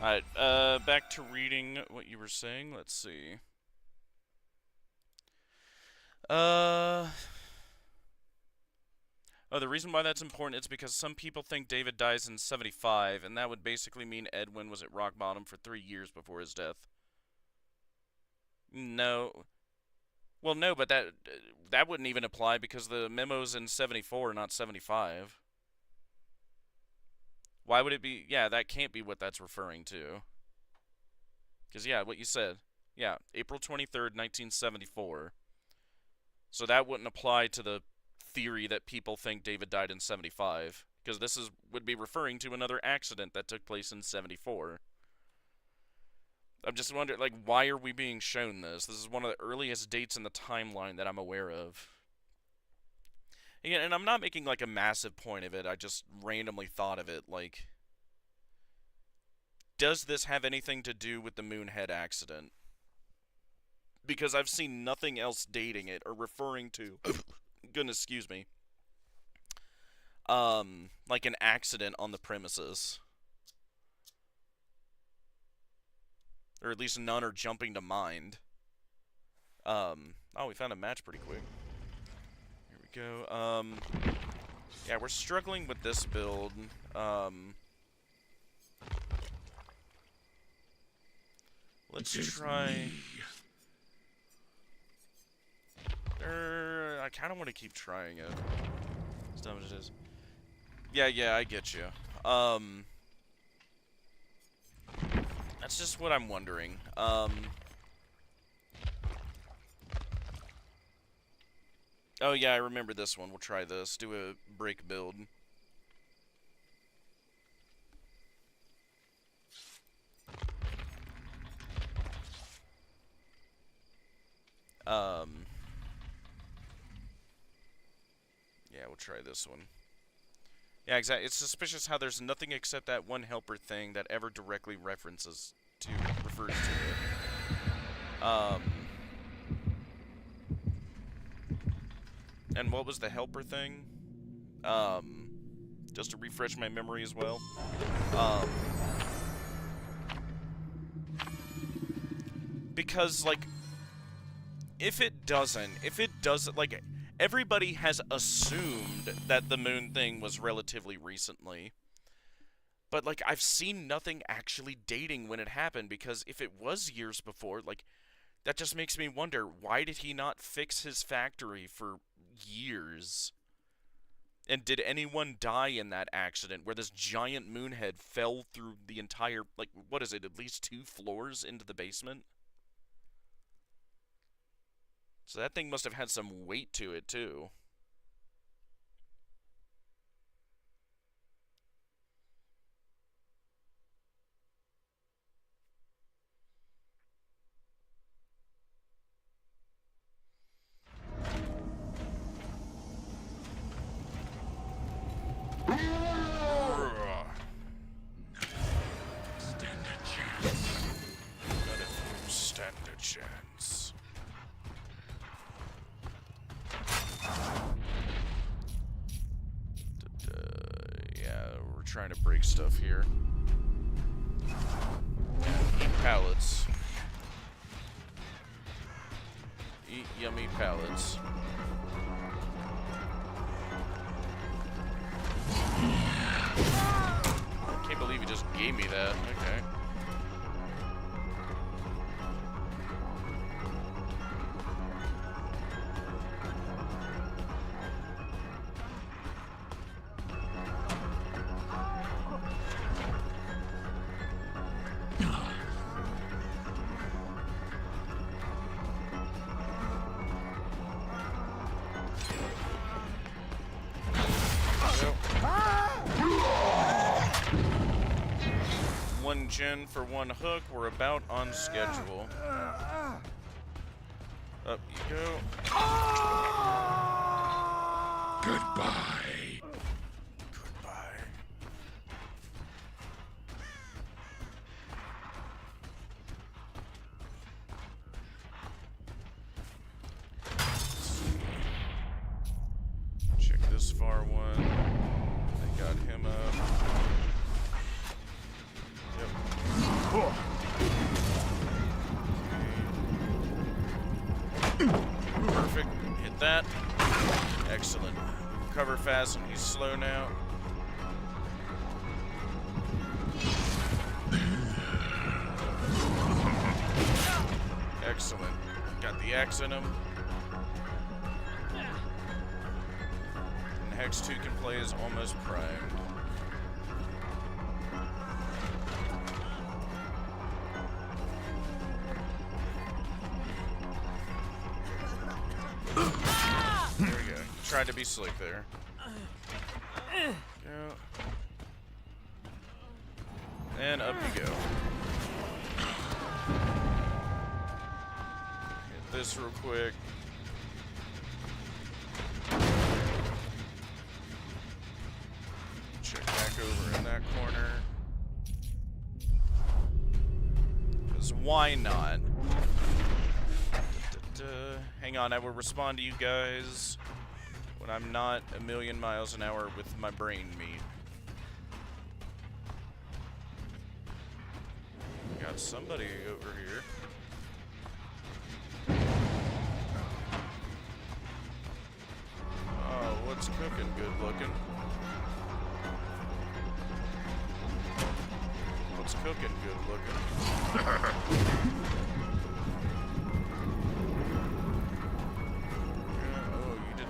A: Alright, back to reading what you were saying. Let's see. Oh, the reason why that's important is because some people think David dies in 75, and that would basically mean Edwin was at rock bottom for 3 years before his death. No. Well, no, but that wouldn't even apply because the memo's in 74, not 75. Why would it be? Yeah, that can't be what that's referring to. Because, yeah, what you said. Yeah, April 23rd, 1974. So that wouldn't apply to the theory that people think David died in 75. Because this would be referring to another accident that took place in 74. I'm just wondering, like, why are we being shown this? This is one of the earliest dates in the timeline that I'm aware of. Again, and I'm not making, like, a massive point of it. I just randomly thought of it, like, does this have anything to do with the Moonhead accident? Because I've seen nothing else dating it or referring to, goodness, excuse me, like an accident on the premises. Or at least none are jumping to mind. Oh, we found a match pretty quick. Here we go. Yeah, we're struggling with this build. Let's try... I kind of want to keep trying it. As dumb as it is. Yeah, I get you. That's just what I'm wondering. Oh yeah, I remember this one. We'll try this. Do a break build. Yeah, we'll try this one. Yeah, exactly. It's suspicious how there's nothing except that one helper thing that ever directly refers to it. And what was the helper thing? Just to refresh my memory as well. Because, like, if it doesn't, like, everybody has assumed that the moon thing was relatively recently. But, like, I've seen nothing actually dating when it happened, because if it was years before, like, that just makes me wonder, why did he not fix his factory for years? And did anyone die in that accident where this giant moonhead fell through the entire, like, what is it, at least 2 floors into the basement? So that thing must have had some weight to it, too. trying to break stuff here. Eat pallets. Eat yummy pallets. I can't believe he just gave me that. Okay. One gen for one hook. We're about on schedule. Up you go.
D: Goodbye.
A: Goodbye. Check this far one. They got him up. Yep. Perfect. Hit that. Excellent. Cover fast and he's slow now. Excellent. Got the axe in him. And Hex 2 can play is almost primed. There we go. Tried to be slick there. Go. And up you go. Hit this real quick. Check back over in that corner. 'Cause why not? Hang on, I will respond to you guys when I'm not a million miles an hour with my brain meat. Got somebody over here. Oh, what's cooking good looking? What's cooking good looking?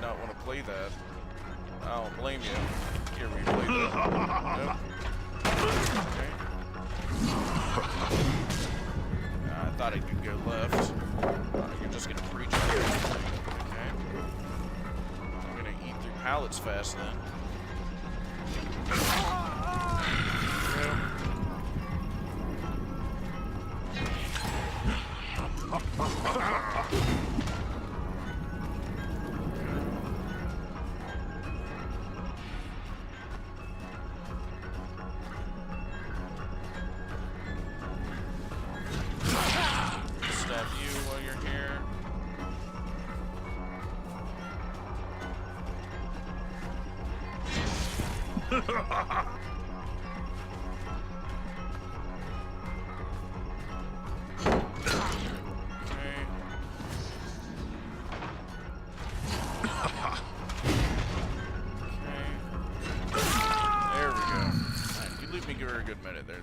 A: Not want to play that. I don't blame you. Here we play that. Nope. Okay. I thought I could go left. You're just gonna preach. Okay. I'm gonna eat through pallets fast then.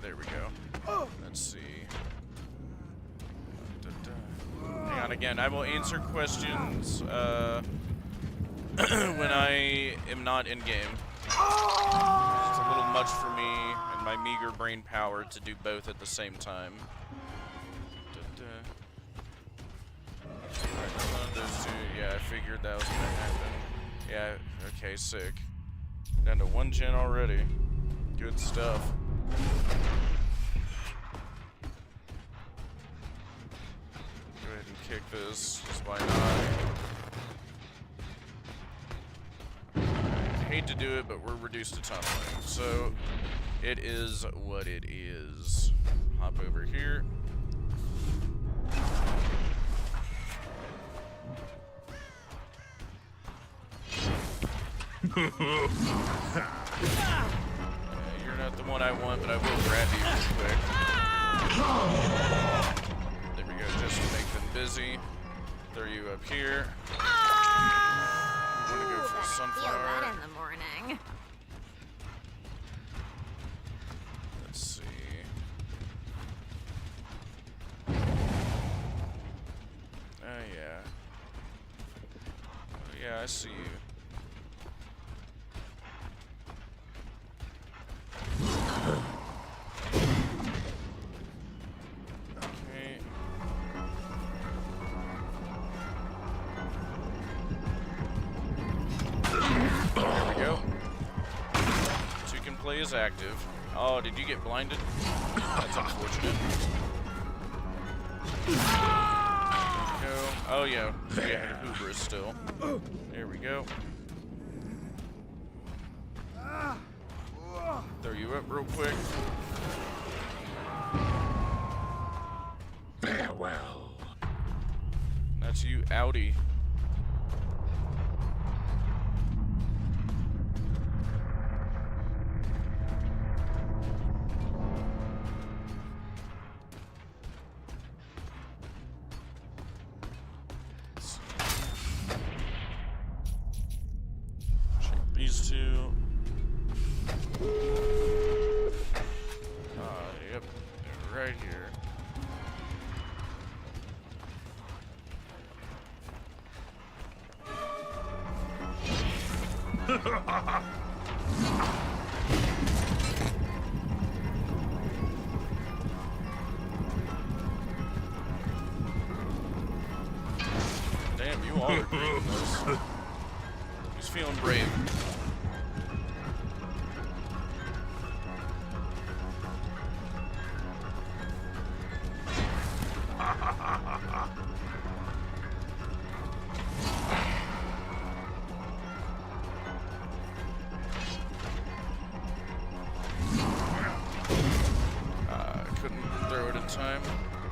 A: There we go. Let's see. Hang on again. I will answer questions when I am not in game. It's a little much for me and my meager brain power to do both at the same time. Those two, yeah, I figured that was gonna happen. Yeah, okay, sick. Down to one gen already. Good stuff. Go ahead and kick this, just why not? I hate to do it, but we're reduced to tunneling, so it is what it is. Hop over here. You're the one I want, but I will grab you real quick. There we go, just to make them busy. Throw you up here. Want to go for a
B: Feel
A: sunflower?
B: that in the morning.
A: Let's see. Oh yeah. Oh yeah, I see you. Okay. There we go. Toucan play is active. Oh, did you get blinded? That's unfortunate. Go. Oh yeah, we had Hubris still. There we go. Throw you up real quick.
D: Farewell.
A: That's you, Audi. Check these two. Yep, they're right here. Damn, you all are doing this. He's feeling brave. Couldn't throw it in time.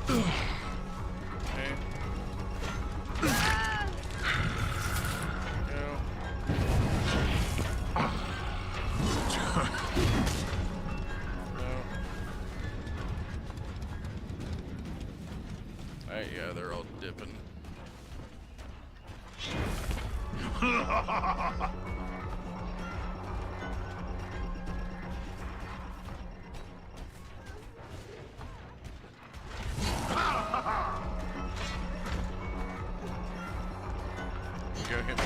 A: Okay. Go. No. Alright, yeah, they're all dipping. Go hit me.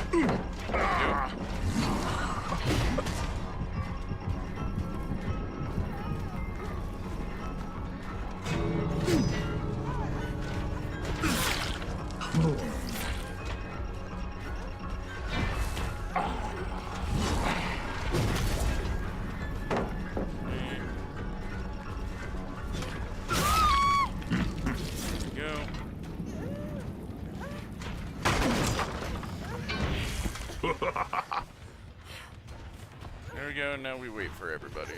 A: Go. There we go, and now we wait for everybody.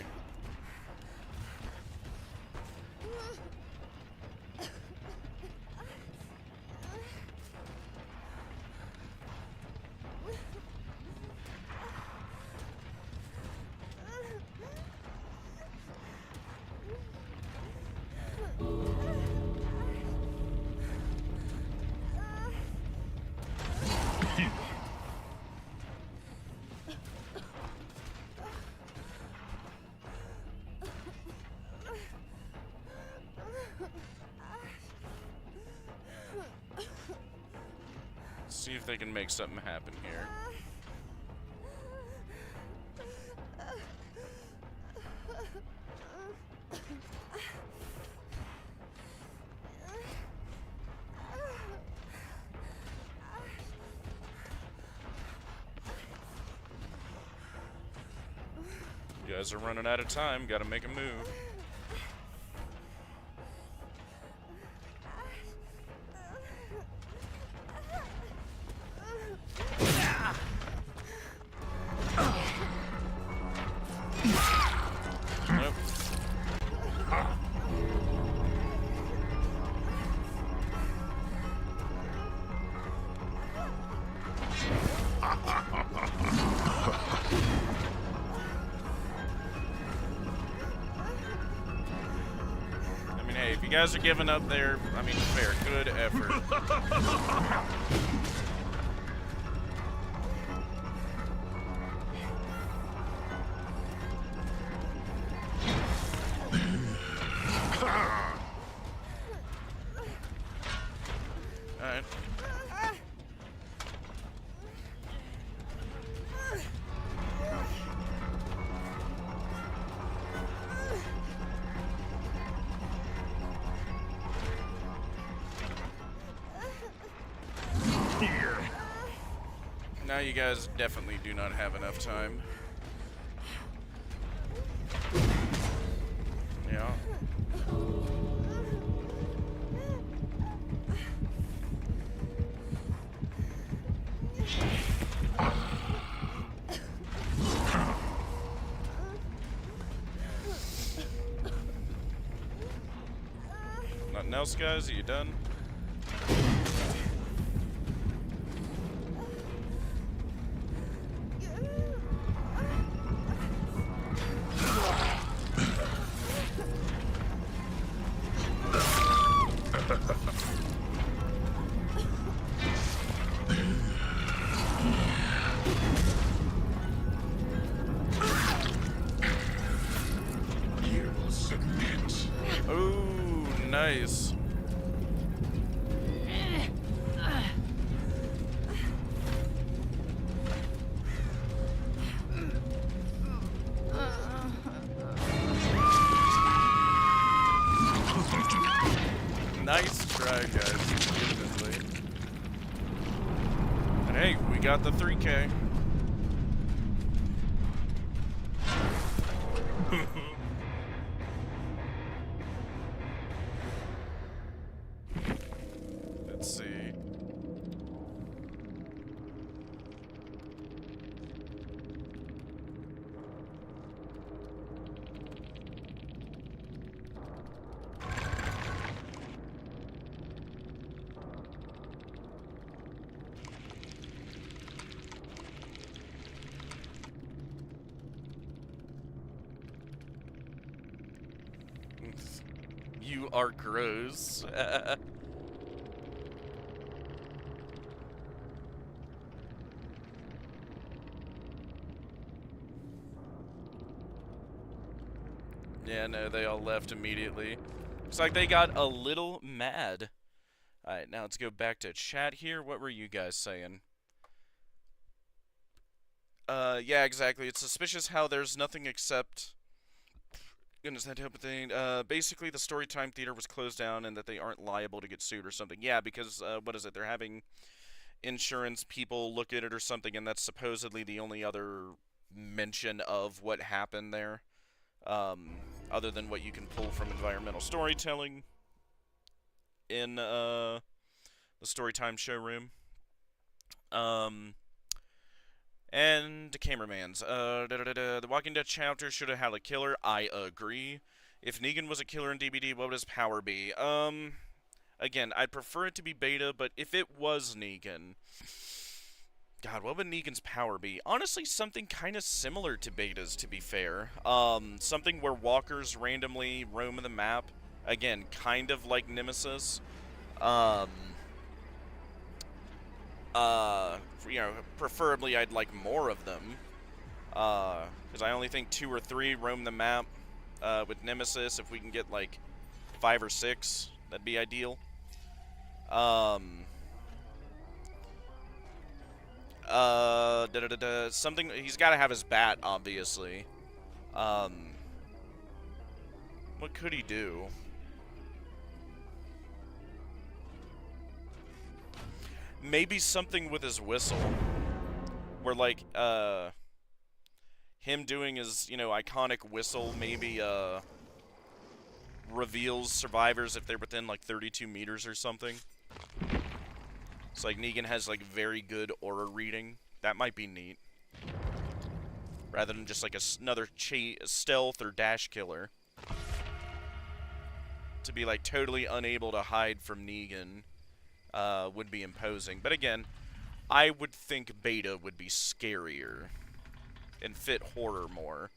A: See if they can make something happen here. You guys are running out of time, gotta make a move. Nope. guys are giving up there. I mean, fair. Good effort. Alright. Now you guys definitely do not have enough time. Yeah. Nothing else, guys? Are you done?
D: You will submit.
A: Ooh, nice. Nice try, guys. Legitimately. And hey, we got the 3K. Let's see. You are gross. Yeah, no, they all left immediately. Looks like they got a little mad. Alright, now let's go back to chat here. What were you guys saying? Yeah, exactly. It's suspicious how there's nothing except... Goodness, that type of thing. Basically, the Storytime Theater was closed down and that they aren't liable to get sued or something. Yeah, because, what is it? They're having insurance people look at it or something, and that's supposedly the only other mention of what happened there. Other than what you can pull from environmental storytelling in, the Storytime showroom. And the cameramans. The Walking Dead chapter should have had a killer. I agree. If Negan was a killer in DBD, what would his power be? Again, I'd prefer it to be Beta, but if it was Negan... God, what would Negan's power be? Honestly, something kind of similar to Beta's, to be fair. Something where walkers randomly roam the map. Again, kind of like Nemesis. You know, preferably I'd like more of them. Because I only think 2 or 3 roam the map. With Nemesis, if we can get like 5 or 6, that'd be ideal. Something, he's gotta have his bat, obviously. What could he do? Maybe something with his whistle. Where, like, him doing his, you know, iconic whistle maybe, reveals survivors if they're within, like, 32 meters or something. It's like Negan has, like, very good aura reading. That might be neat. Rather than just, like, another stealth or dash killer. To be, like, totally unable to hide from Negan would be imposing. But again, I would think Beta would be scarier. And fit horror more.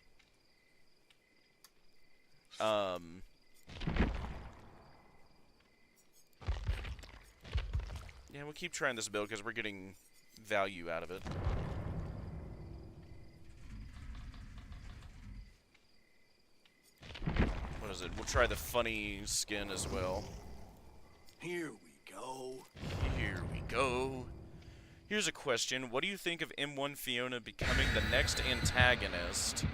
A: Yeah, we'll keep trying this build because we're getting value out of it. What is it? We'll try the funny skin as well.
C: Here we go.
A: Here we go. Here's a question. What do you think of M1 Fiona becoming the next antagonist?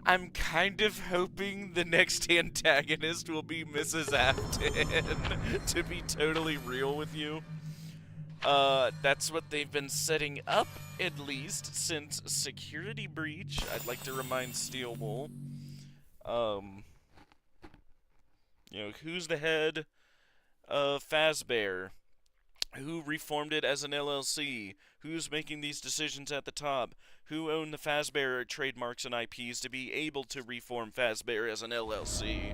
A: I'm kind of hoping the next antagonist will be Mrs. Afton, to be totally real with you. That's what they've been setting up, at least, since Security Breach. I'd like to remind Steel Wool. You know, who's the head of Fazbear? Who reformed it as an LLC? Who's making these decisions at the top? Who owned the Fazbear trademarks and IPs to be able to reform Fazbear as an LLC?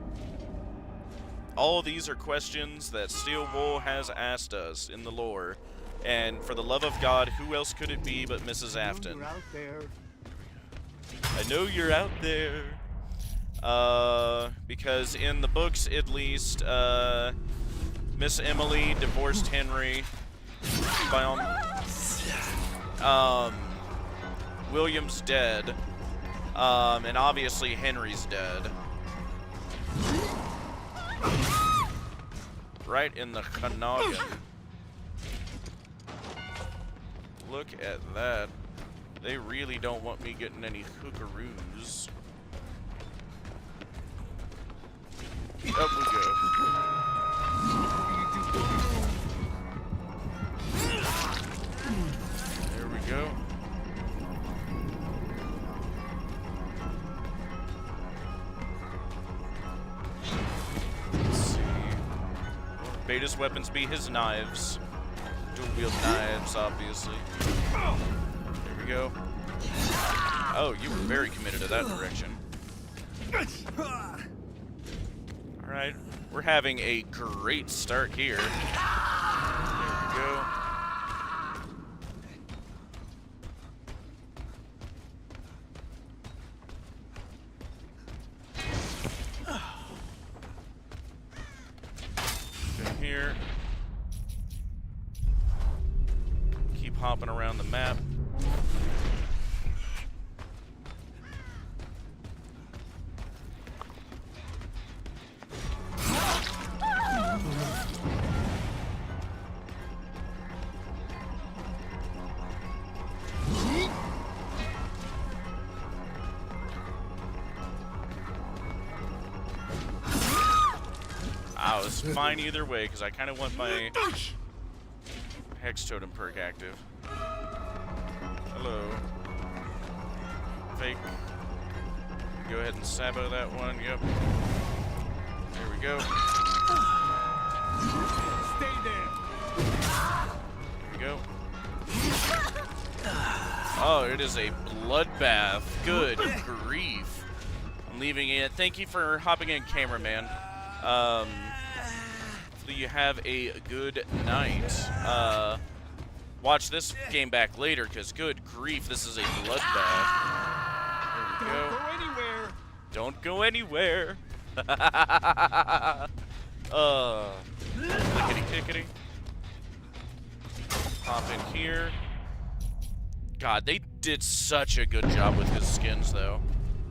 A: All of these are questions that Steel Wool has asked us in the lore. And for the love of God, who else could it be but Mrs. Afton?
C: You're out there.
A: I know you're out there. Because in the books, at least, Miss Emily divorced Henry. By William's dead. And obviously Henry's dead. Right in the noggin. Look at that. They really don't want me getting any hookaroos. Up we go. There we go. Let's see. Beta's weapons be his knives. Dual wield knives, obviously. There we go. Oh, you were very committed to that direction. Alright, we're having a great start here. There we go. Good here. Keep hopping around the map. I was fine either way because I kind of want my Hex Totem perk active. Hello. Fake. Go ahead and sabo that one. Yep. There we go.
C: Stay there.
A: There we go. Oh, it is a bloodbath. Good grief. I'm leaving it. Thank you for hopping in, cameraman. Hopefully you have a good night. Watch this game back later, because good grief, this is a bloodbath. There we go.
C: Don't go anywhere.
A: Don't go anywhere. Lickety-tickety. Hop in here. God, they did such a good job with his skins, though.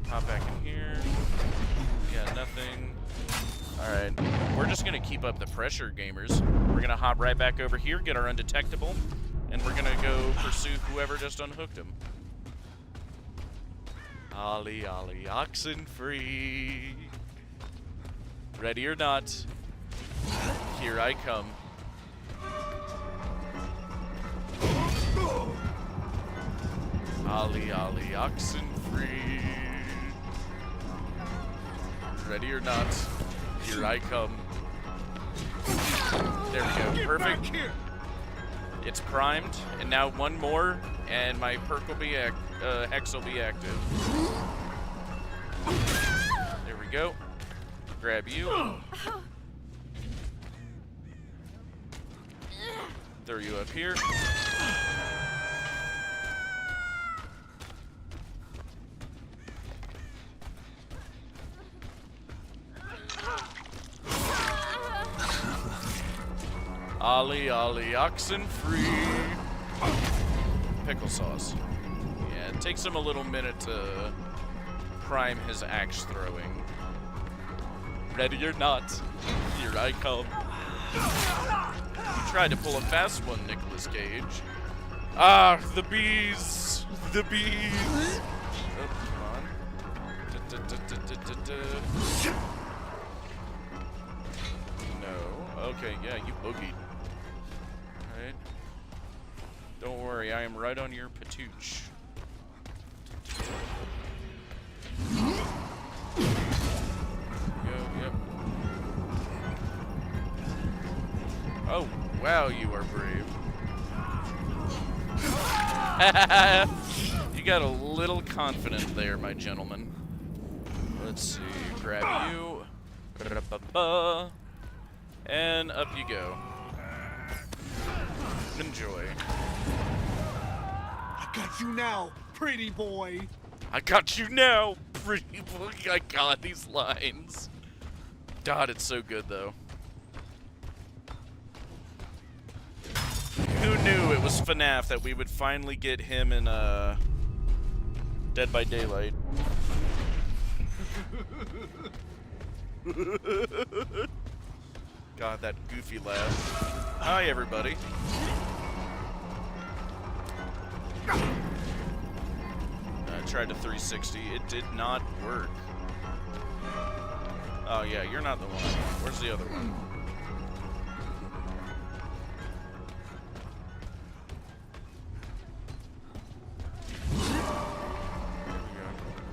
A: Hop back in here. Yeah, nothing. Alright, we're just going to keep up the pressure, gamers. We're going to hop right back over here, get our undetectable, and we're going to go pursue whoever just unhooked him. Ollie, ollie, oxen free. Ready or not, here I come. Ollie, ollie, oxen free. Ready or not, here I come. There we go, perfect. It's primed, and now one more, and my perk will be Hex will be active. There we go. Grab you. Throw you up here. Ollie, ollie, oxen free. Pickle sauce. Yeah, it takes him a little minute to prime his axe throwing. Ready or not, here I come. You tried to pull a fast one, Nicolas Cage. Ah, the bees! The bees! Oh, come on. No. Okay, yeah, you boogied. Alright. Don't worry, I am right on your patooch. Yep. Oh, wow, you are brave. You got a little confident there, my gentleman. Let's see, grab you. And up you go. Enjoy.
C: I got you now, pretty boy.
A: I got you now, pretty boy. I got these lines. God, it's so good, though. Who knew it was FNAF that we would finally get him in, Dead by Daylight? God, that goofy laugh. Hi, everybody. I tried to 360. It did not work. Oh, yeah, you're not the one. Where's the other one?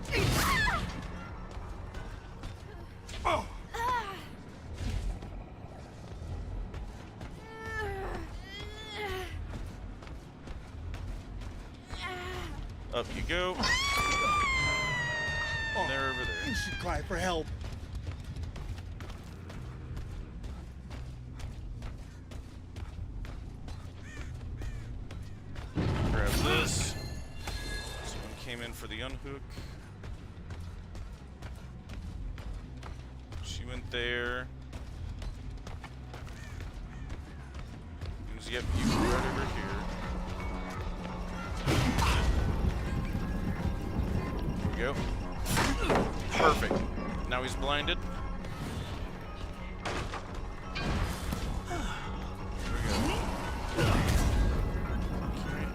A: There we go.
C: Oh.
A: Up you go. And they're over there.
C: You should cry for help.
A: Grab this. Someone came in for the unhook. She went there. Yep, you go right over here. There we go. Perfect. Now he's blinded. There we go. Okay.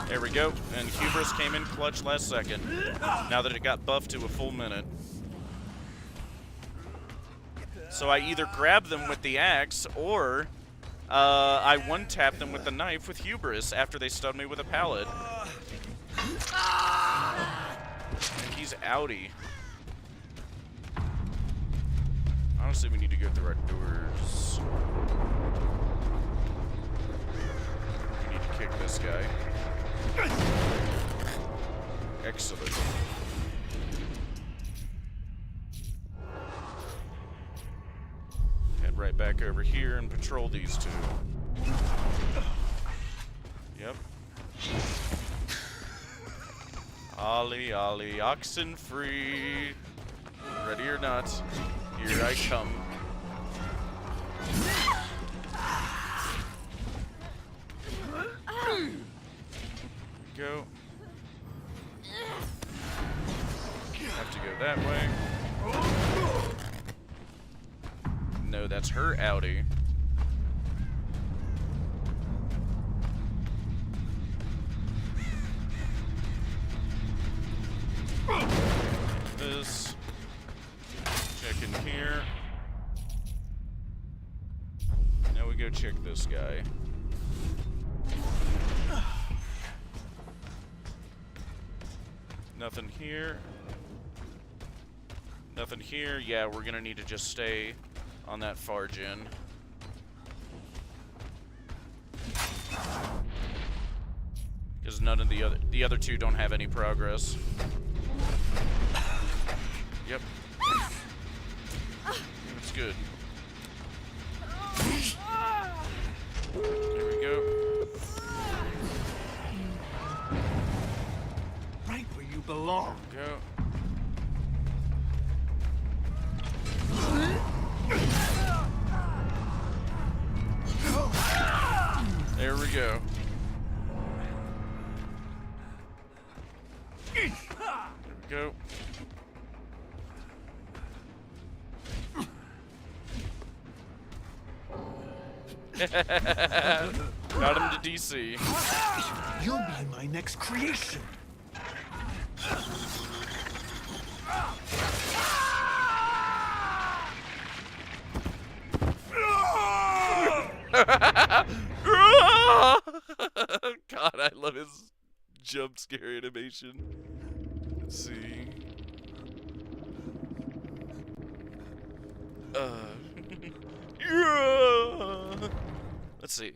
A: There we go. And Hubris came in clutch last second. Now that it got buffed to a full minute. So I either grab them with the axe, or I one-tap them with the knife with Hubris after they stun me with a pallet. And he's outie. Honestly, we need to go through our doors. We need to kick this guy. Excellent. Head right back over here and patrol these two. Yep. Ollie, ollie, oxen free. Ready or not, here I come. Go. Have to go that way. No, that's her outie. This. Check in here. Now we go check this guy. Nothing here. Nothing here. Yeah, we're gonna need to just stay on that far gen. Because none of the other two don't have any progress. Yep. That's good. There we go.
C: Right where you belong.
A: Go. There we go. There we go. Got him to DC.
C: You'll be my next creation.
A: God, I love his jump scare animation. Let's see. Let's see.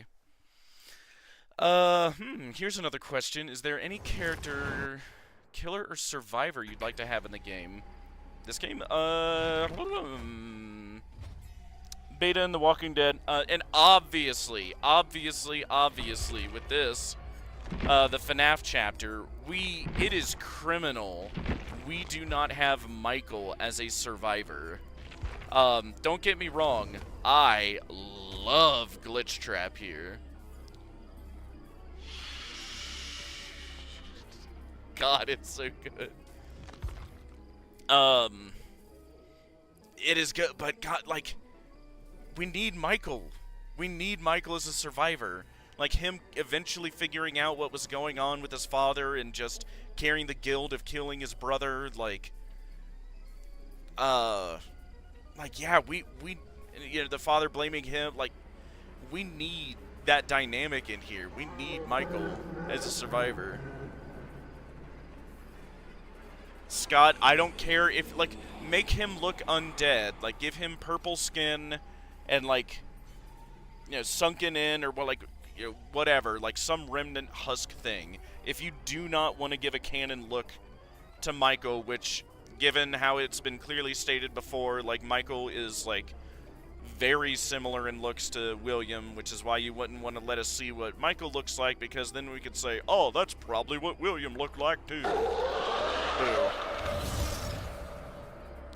A: Here's another question. Is there any character, killer or survivor you'd like to have in the game? This game? Beta and The Walking Dead. And obviously, with this, the FNAF chapter, it is criminal. We do not have Michael as a survivor. Don't get me wrong. I love Glitch Trap here. God, it's so good. It is good, but God, like, we need Michael. We need Michael as a survivor. Like, him eventually figuring out what was going on with his father and just carrying the guilt of killing his brother, like, yeah, we, you know, the father blaming him, like, we need that dynamic in here. We need Michael as a survivor. Scott, I don't care if, like, make him look undead. Like, give him purple skin and, like, you know, sunken in or, well, like, you know, whatever. Like, some remnant husk thing. If you do not want to give a canon look to Michael, which, given how it's been clearly stated before, like, Michael is, like, very similar in looks to William, which is why you wouldn't want to let us see what Michael looks like, because then we could say, oh, that's probably what William looked like, too. Boo.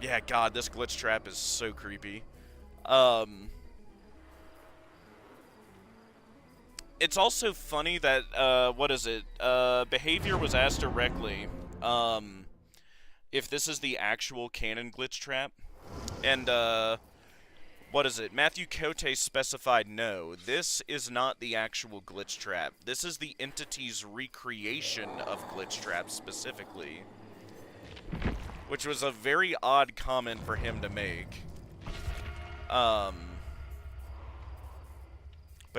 A: Yeah, God, this glitch trap is so creepy. It's also funny that, what is it? Behavior was asked directly, if this is the actual canon glitch trap. And, what is it? Matthew Cote specified no. This is not the actual glitch trap. This is the entity's recreation of glitch trap specifically. Which was a very odd comment for him to make. But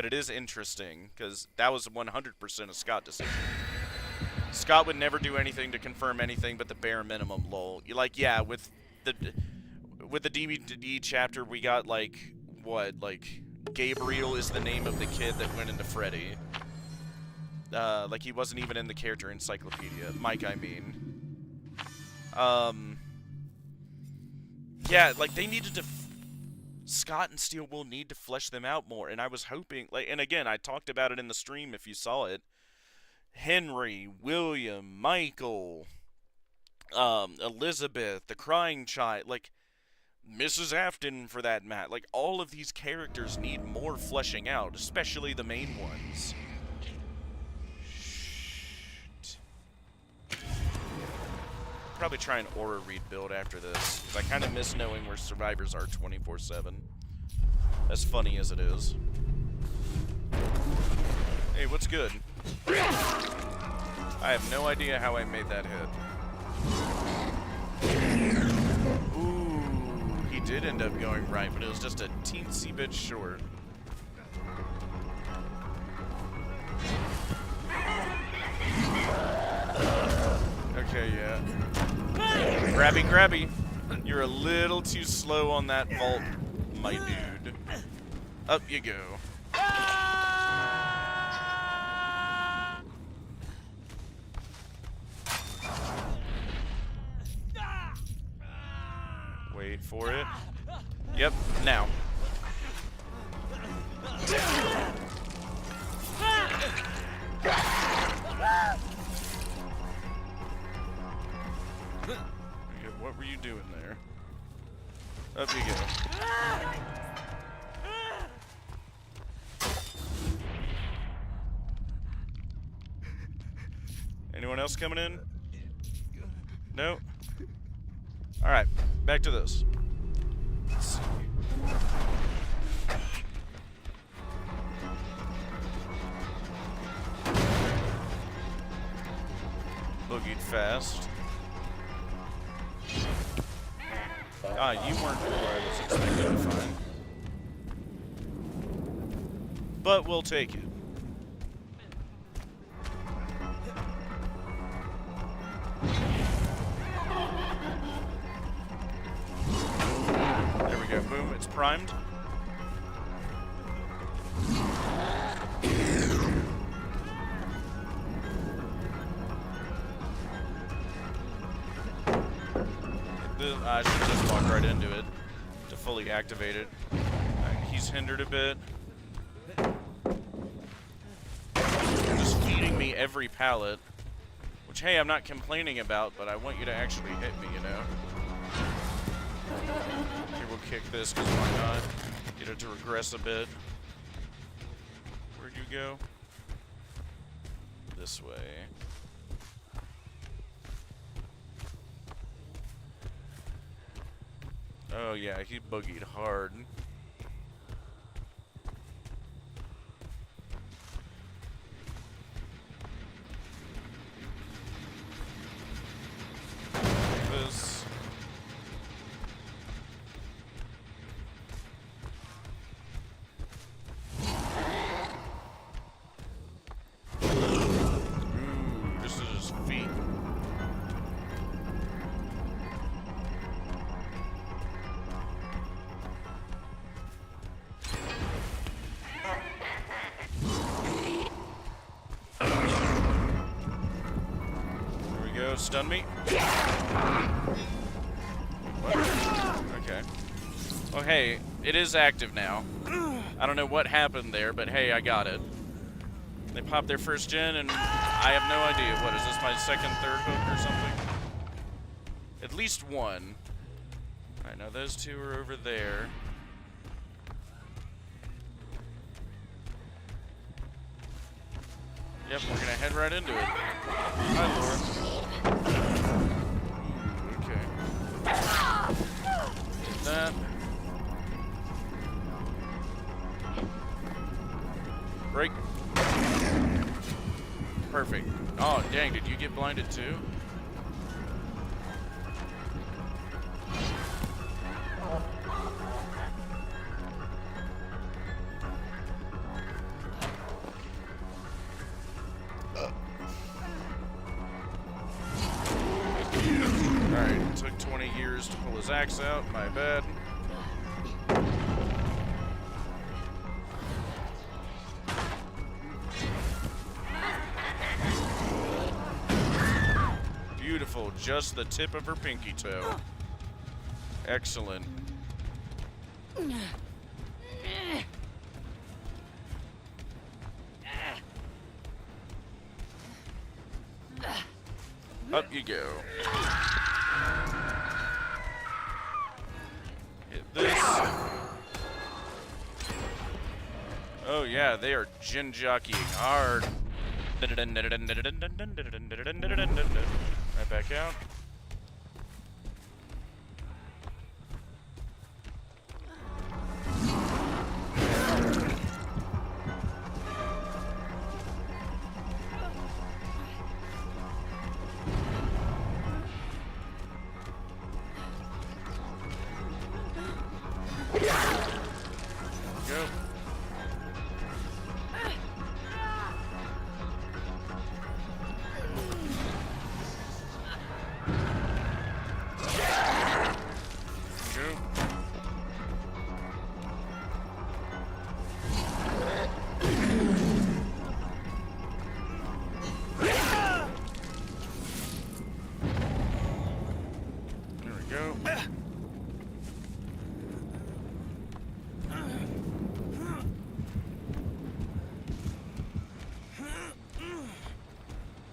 A: it is interesting, because that was 100% a Scott decision. Scott would never do anything to confirm anything but the bare minimum, lol. Like, yeah, with the DVD chapter, we got, like, what? Like, Gabriel is the name of the kid that went into Freddy. Like, he wasn't even in the character encyclopedia. Mike, I mean. Yeah, like, they needed to... Scott and Steel will need to flesh them out more, and I was hoping... like, and again, I talked about it in the stream if you saw it. Henry, William, Michael, Elizabeth, the Crying Child, like, Mrs. Afton, for that matter. Like, all of these characters need more fleshing out, especially the main ones. Probably try an aura read build after this, because I kind of miss knowing where survivors are 24/7. As funny as it is. Hey, what's good? I have no idea how I made that hit. Ooh, he did end up going right, but it was just a teensy bit short. Okay, yeah. Grabby, grabby. You're a little too slow on that vault, my dude. Up you go. Wait for it. Yep, now. What were you doing there? Up you go. Anyone else coming in? No? Alright, back to this. Let's see. Boogied fast. Ah, you weren't who I was expecting to find. But we'll take it. There we go, boom, it's primed. I should just walk right into it to fully activate it. Right, he's hindered a bit. Just feeding me every pallet. Which, hey, I'm not complaining about, but I want you to actually hit me, you know? Here, we'll kick this, because why not? Get it to regress a bit. Where'd you go? This way. Oh yeah, he boogied hard. This. Ooh, this is his feet. Stun me? What? Okay. Well, hey, it is active now. I don't know what happened there, but hey, I got it. They popped their first gen, and I have no idea. What, is this my second, third hook or something? At least one. Alright, now those two are over there. Yep, we're gonna head right into it. Hi, Laura. Okay. Get that. Break. Perfect. Oh, dang, did you get blinded too? Alright, took 20 years to pull his axe out, my bad. Beautiful, just the tip of her pinky toe. Excellent. Up you go. Hit this. Oh yeah, they are gin jockeying hard. Right back out. Go. There we go.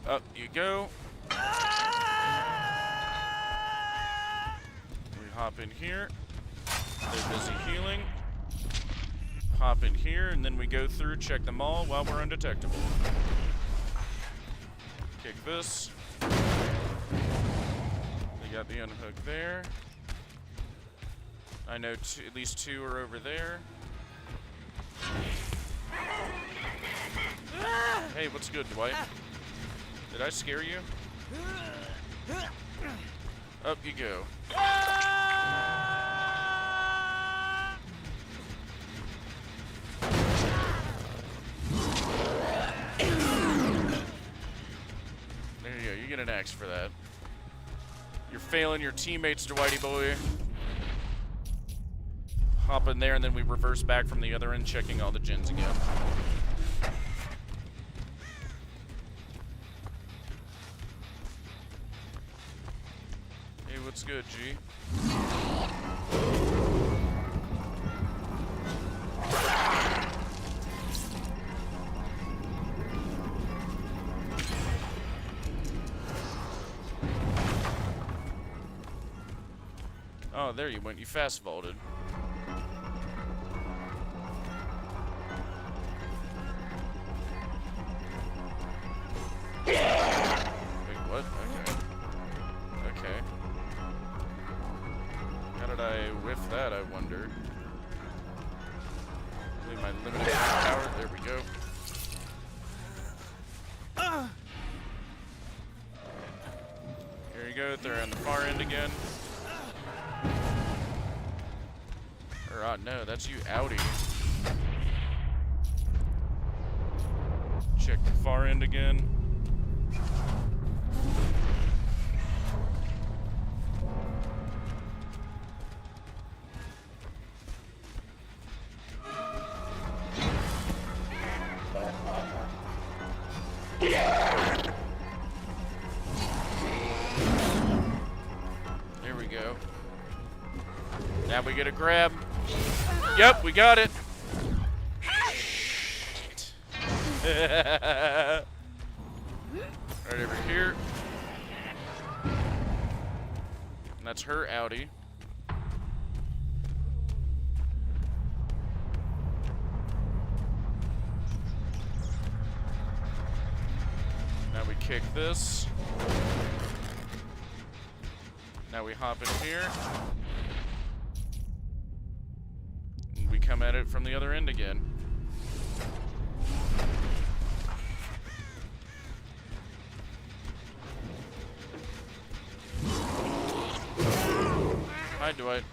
A: Up you go. We hop in here. They're busy healing. Hop in here, and then we go through, check them all while we're undetectable. Kick kick this. They got the unhook there. I know at least 2 are over there. Hey, what's good, Dwight? Did I scare you? Up you go. There you go, you get an axe for that. You're failing your teammates, Dwighty boy. Hop in there and then we reverse back from the other end, checking all the gens again. Hey, what's good, G? Oh, there you went. You fast vaulted. Wait, what? Okay. Okay. How did I whiff that, I wonder? Leave my limited power. There we go. Here you go. They're on the far end again. Or, no, that's you, outie. Check the far end again. There we go. Now we get a grab. Yep, we got it. Right over here. And that's her outie. Now we kick this. Now we hop in here. And we come at it from the other end again. Hi, Dwight.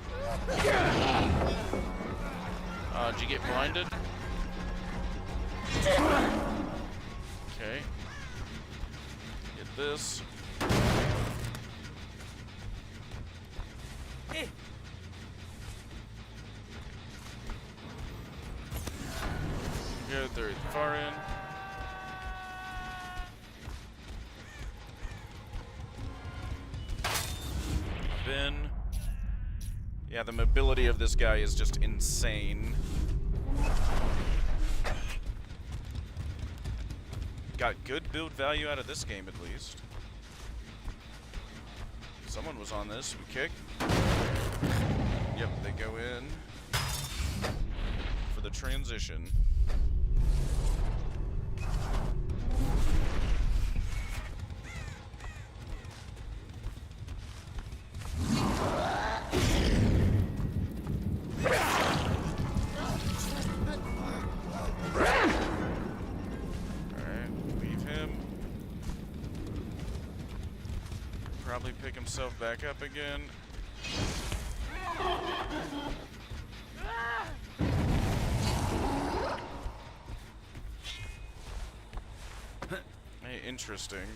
A: Did you get blinded? Okay. Get this. Go through the far end. Then, yeah, the mobility of this guy is just insane. Got good build value out of this game, at least. Someone was on this. We kick. Yep, they go in for the transition. Probably pick himself back up again. Hey, interesting.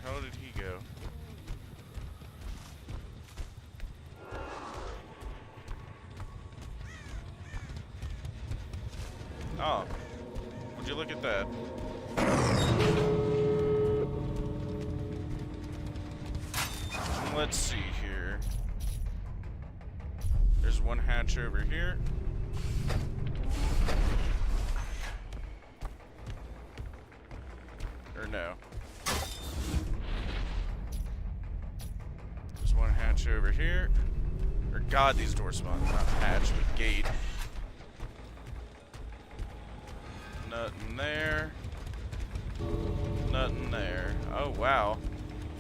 A: How did he go? Oh, would you look at that? Let's see here. hatch over here. Or no. There's one hatch over here. Or God, these door spawns, not hatch, but gate. Nothing there. Nothing there. Oh, wow.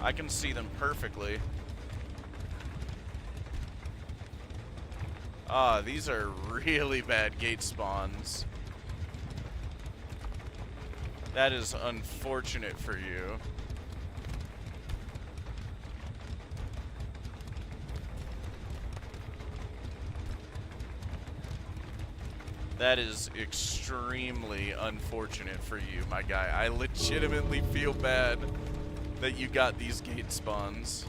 A: I can see them perfectly. Ah, these are really bad gate spawns. That is unfortunate for you. That is extremely unfortunate for you, my guy. I legitimately feel bad that you got these gate spawns.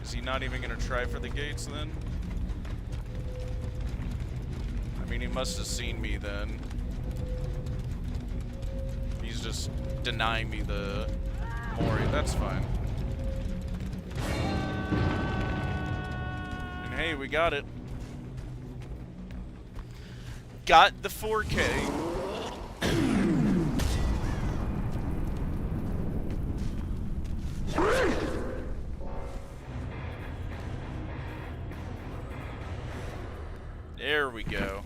A: Is he not even gonna try for the gates then? I mean, he must have seen me then. He's just denying me the Mori. That's fine. And hey, we got it. Got the 4K. There we go.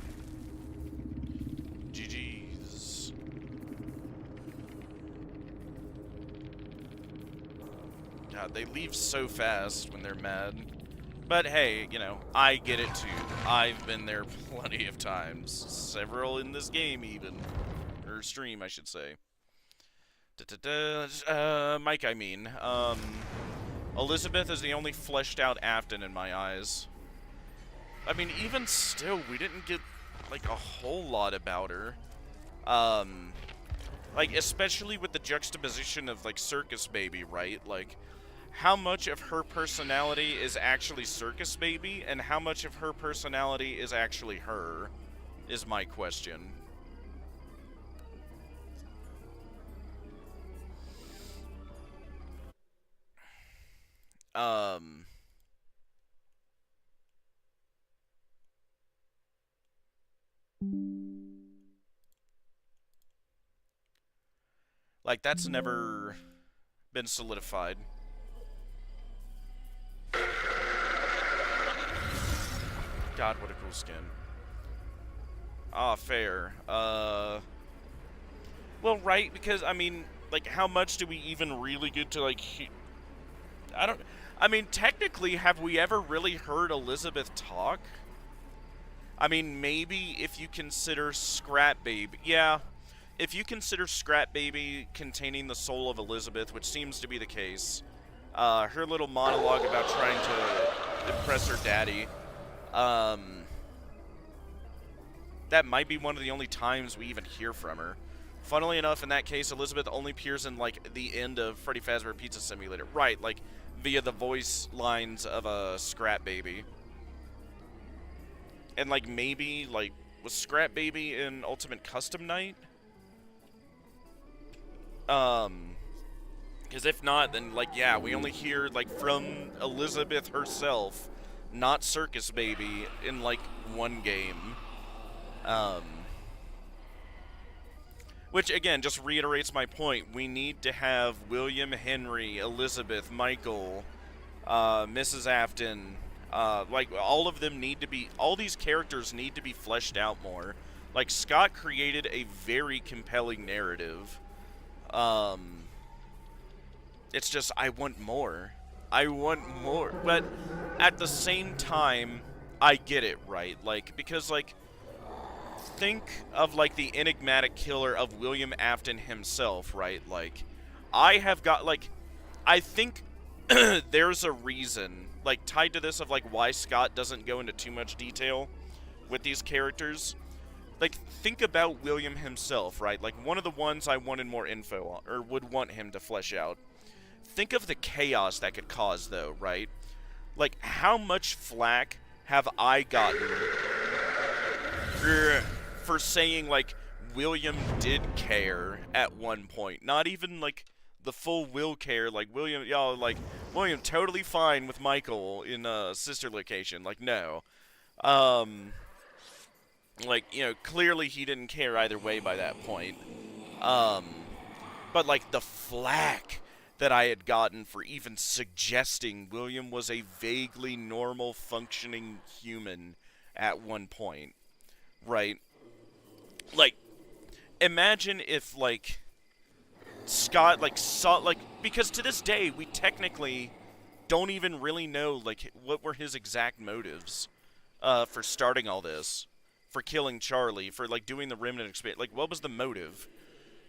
A: GG's. God, they leave so fast when they're mad. But hey, you know, I get it too. I've been there plenty of times. Several in this game even. Or stream, I should say. Mike, I mean. Elizabeth is the only fleshed out Afton in my eyes. I mean, even still, we didn't get, like, a whole lot about her. Like, especially with the juxtaposition of, like, Circus Baby, right? Like, how much of her personality is actually Circus Baby, and how much of her personality is actually her, is my question. Like, that's never been solidified. God, what a cool skin. Ah, fair. Well, right, because, I mean, like, how much do we even really get to, like, I mean, technically, have we ever really heard Elizabeth talk? I mean, maybe if you consider Scrap Baby. Yeah. If you consider Scrap Baby containing the soul of Elizabeth, which seems to be the case, her little monologue about trying to impress her daddy, that might be one of the only times we even hear from her. Funnily enough, in that case, Elizabeth only appears in, like, the end of Freddy Fazbear Pizza Simulator. Right, like, via the voice lines of a Scrap Baby. And, like, maybe, like, was Scrap Baby in Ultimate Custom Night? Because if not, then, like, yeah, we only hear, like, from Elizabeth herself, not Circus Baby, in, like, one game. Which, again, just reiterates my point. We need to have William, Henry, Elizabeth, Michael, Mrs. Afton, like, all of them need to be, all these characters need to be fleshed out more. Like, Scott created a very compelling narrative. It's just, I want more. I want more. But at the same time, I get it, right? Like, because, like, think of, like, the enigmatic killer of William Afton himself, right? Like, I have got, like, I think there's a reason, like, tied to this of, like, why Scott doesn't go into too much detail with these characters. Like, think about William himself, right? Like, one of the ones I wanted more info on, or would want him to flesh out. Think of the chaos that could cause, though, right? Like, how much flack have I gotten for saying, like, William did care at one point? Not even, like, the full will care. Like, William, y'all, like, William totally fine with Michael in sister location. Like, no. Like, you know, clearly he didn't care either way by that point. But, like, the flack that I had gotten for even suggesting William was a vaguely normal, functioning human at one point, right? Like, imagine if, like, Scott, like, saw, like, because to this day, we technically don't even really know, like, what were his exact motives for starting all this, for killing Charlie, for, like, doing the Remnant experience. Like, what was the motive,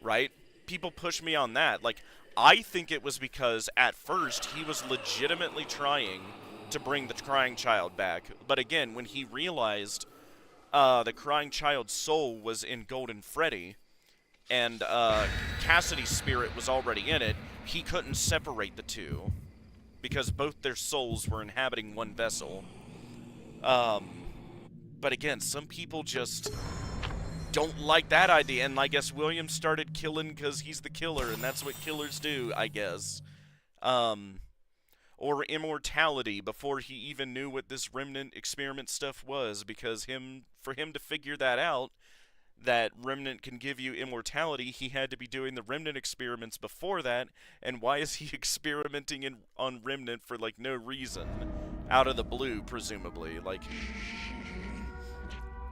A: right? People push me on that. Like, I think it was because, at first, he was legitimately trying to bring the crying child back. But again, when he realized the crying child's soul was in Golden Freddy, and Cassidy's spirit was already in it, he couldn't separate the two, because both their souls were inhabiting one vessel. But again, some people just don't like that idea, and I guess William started killing because he's the killer, and that's what killers do, I guess. Or immortality, before he even knew what this Remnant experiment stuff was, because for him to figure that out, that Remnant can give you immortality, he had to be doing the Remnant experiments before that, and why is he experimenting on Remnant for, like, no reason? Out of the blue, presumably. Like,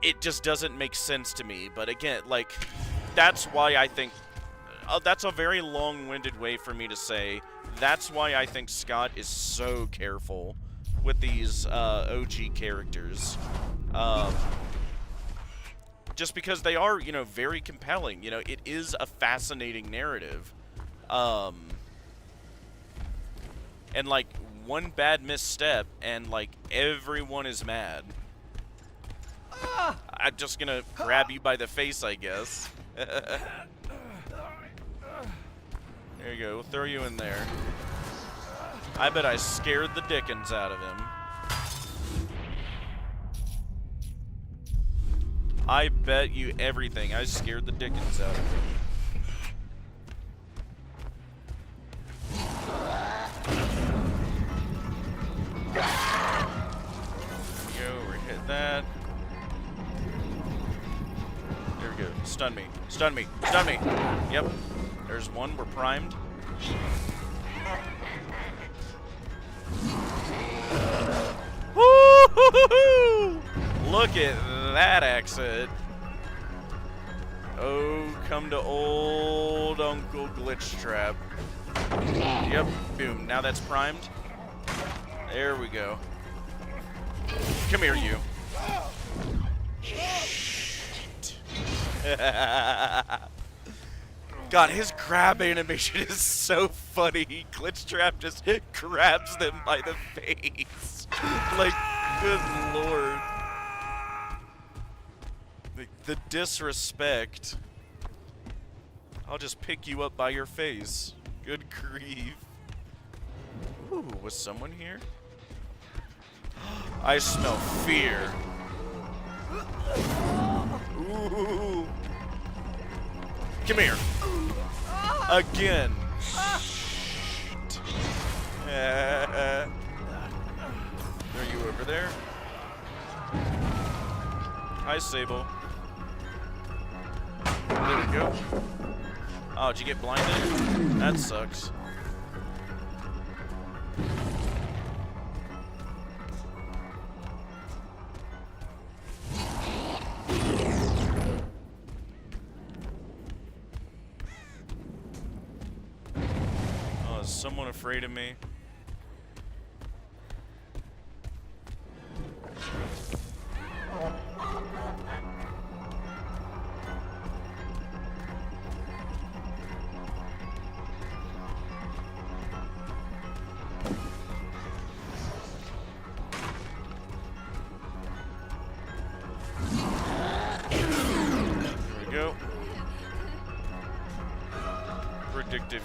A: it just doesn't make sense to me. But again, like, that's why I think... that's a very long-winded way for me to say, that's why I think Scott is so careful with these OG characters. Just because they are, you know, very compelling. You know, it is a fascinating narrative. And, like, one bad misstep, and, like, everyone is mad. I'm just gonna grab you by the face, I guess. There you go. We'll throw you in there. I bet I scared the dickens out of him. I bet you everything. I scared the dickens out of him. There we go. We hit that. There we go. Stun me. Stun me. Stun me. Yep. There's one. We're primed. Woo-hoo-hoo-hoo! Look at that exit. Oh, come to old Uncle Glitch Trap. Yep. Boom. Now that's primed. There we go. Come here, you. God, his crab animation is so funny. Glitch Trap just grabs them by the face. Like, good lord. The disrespect. I'll just pick you up by your face. Good grief. Ooh, was someone here? I smell fear. Ooh. Come here. Again. Are you over there? Hi, Sable. There we go. Oh, did you get blinded? That sucks. Oh, is someone afraid of me?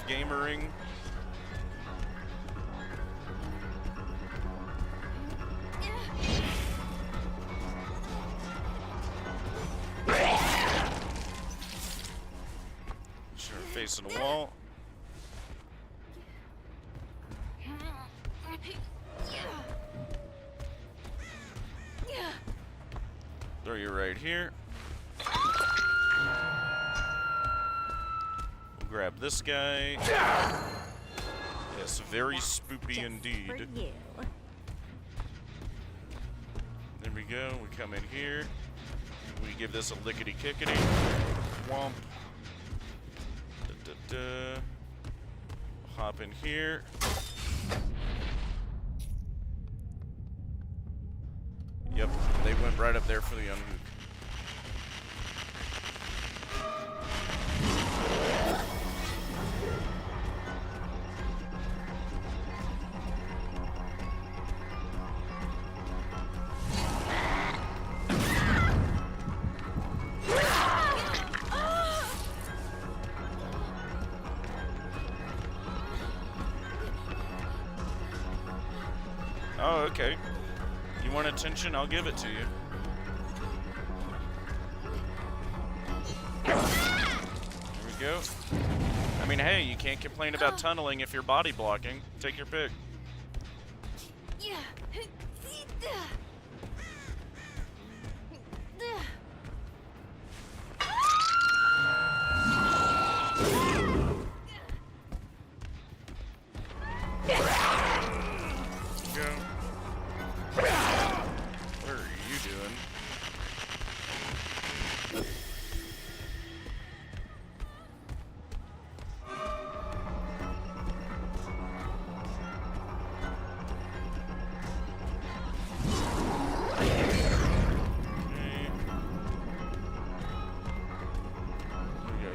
A: gamering. Sure, facing a wall. Throw you right here. We'll grab this guy. Yes, very spoopy indeed.
B: For you.
A: There we go. We come in here. We give this a lickety-kickety. Womp. Da-da-da. Hop in here. Yep, they went right up there for the unhook. Oh, okay. You want attention? I'll give it to you. There we go. I mean, hey, you can't complain about tunneling if you're body blocking. Take your pick.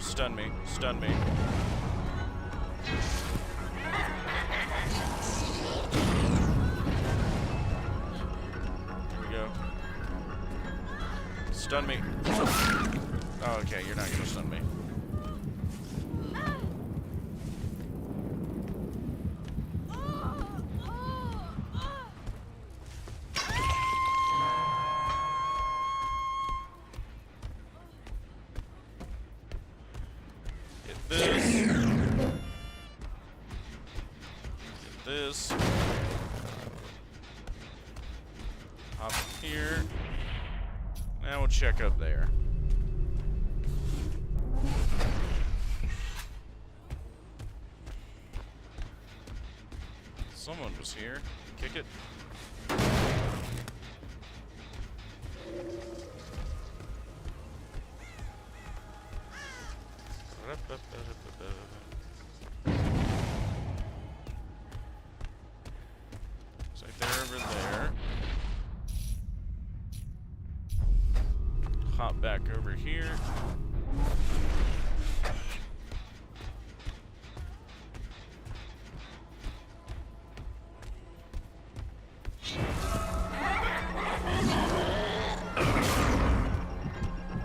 A: Stun me. Stun me. Here we go. Stun me. Oh, okay, you're not gonna stun me. This. Hop in here. Now we'll check up there. Someone was here. Kick it. It's like they're over there. Hop back over here.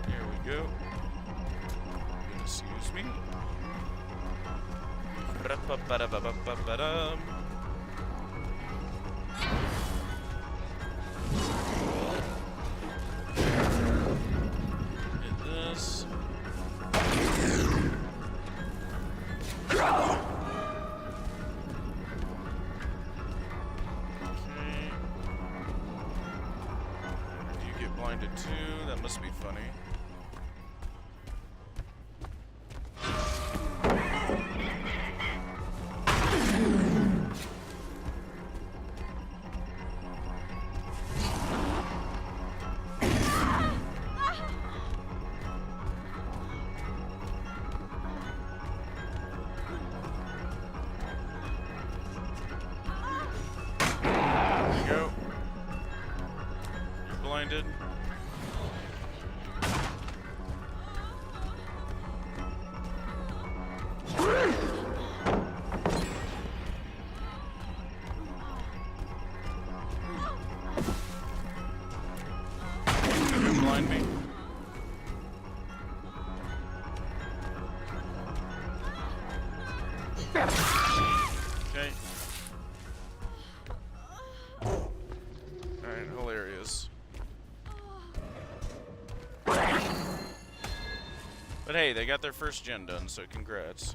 A: There we go. Excuse me. Ba-da-ba-ba-da-ba-ba-ba-dum. Hit this. Okay. Do you get blinded too? That must be funny. Blinded. Don't blind me. Okay. Alright, hilarious. But hey, they got their first gen done, so congrats.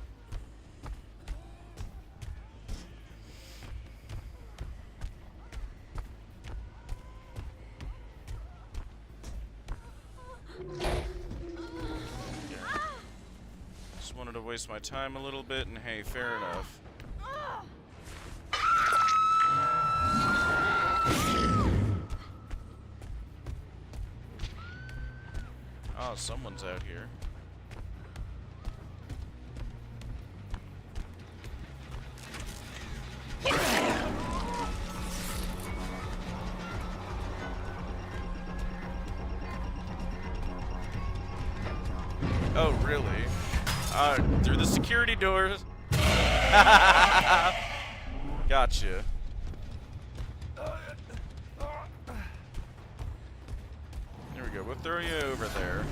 A: Just wanted to waste my time a little bit, and hey, fair enough. Oh, someone's out here. Oh, really? Through the security doors. Gotcha. There we go. We'll throw you over there.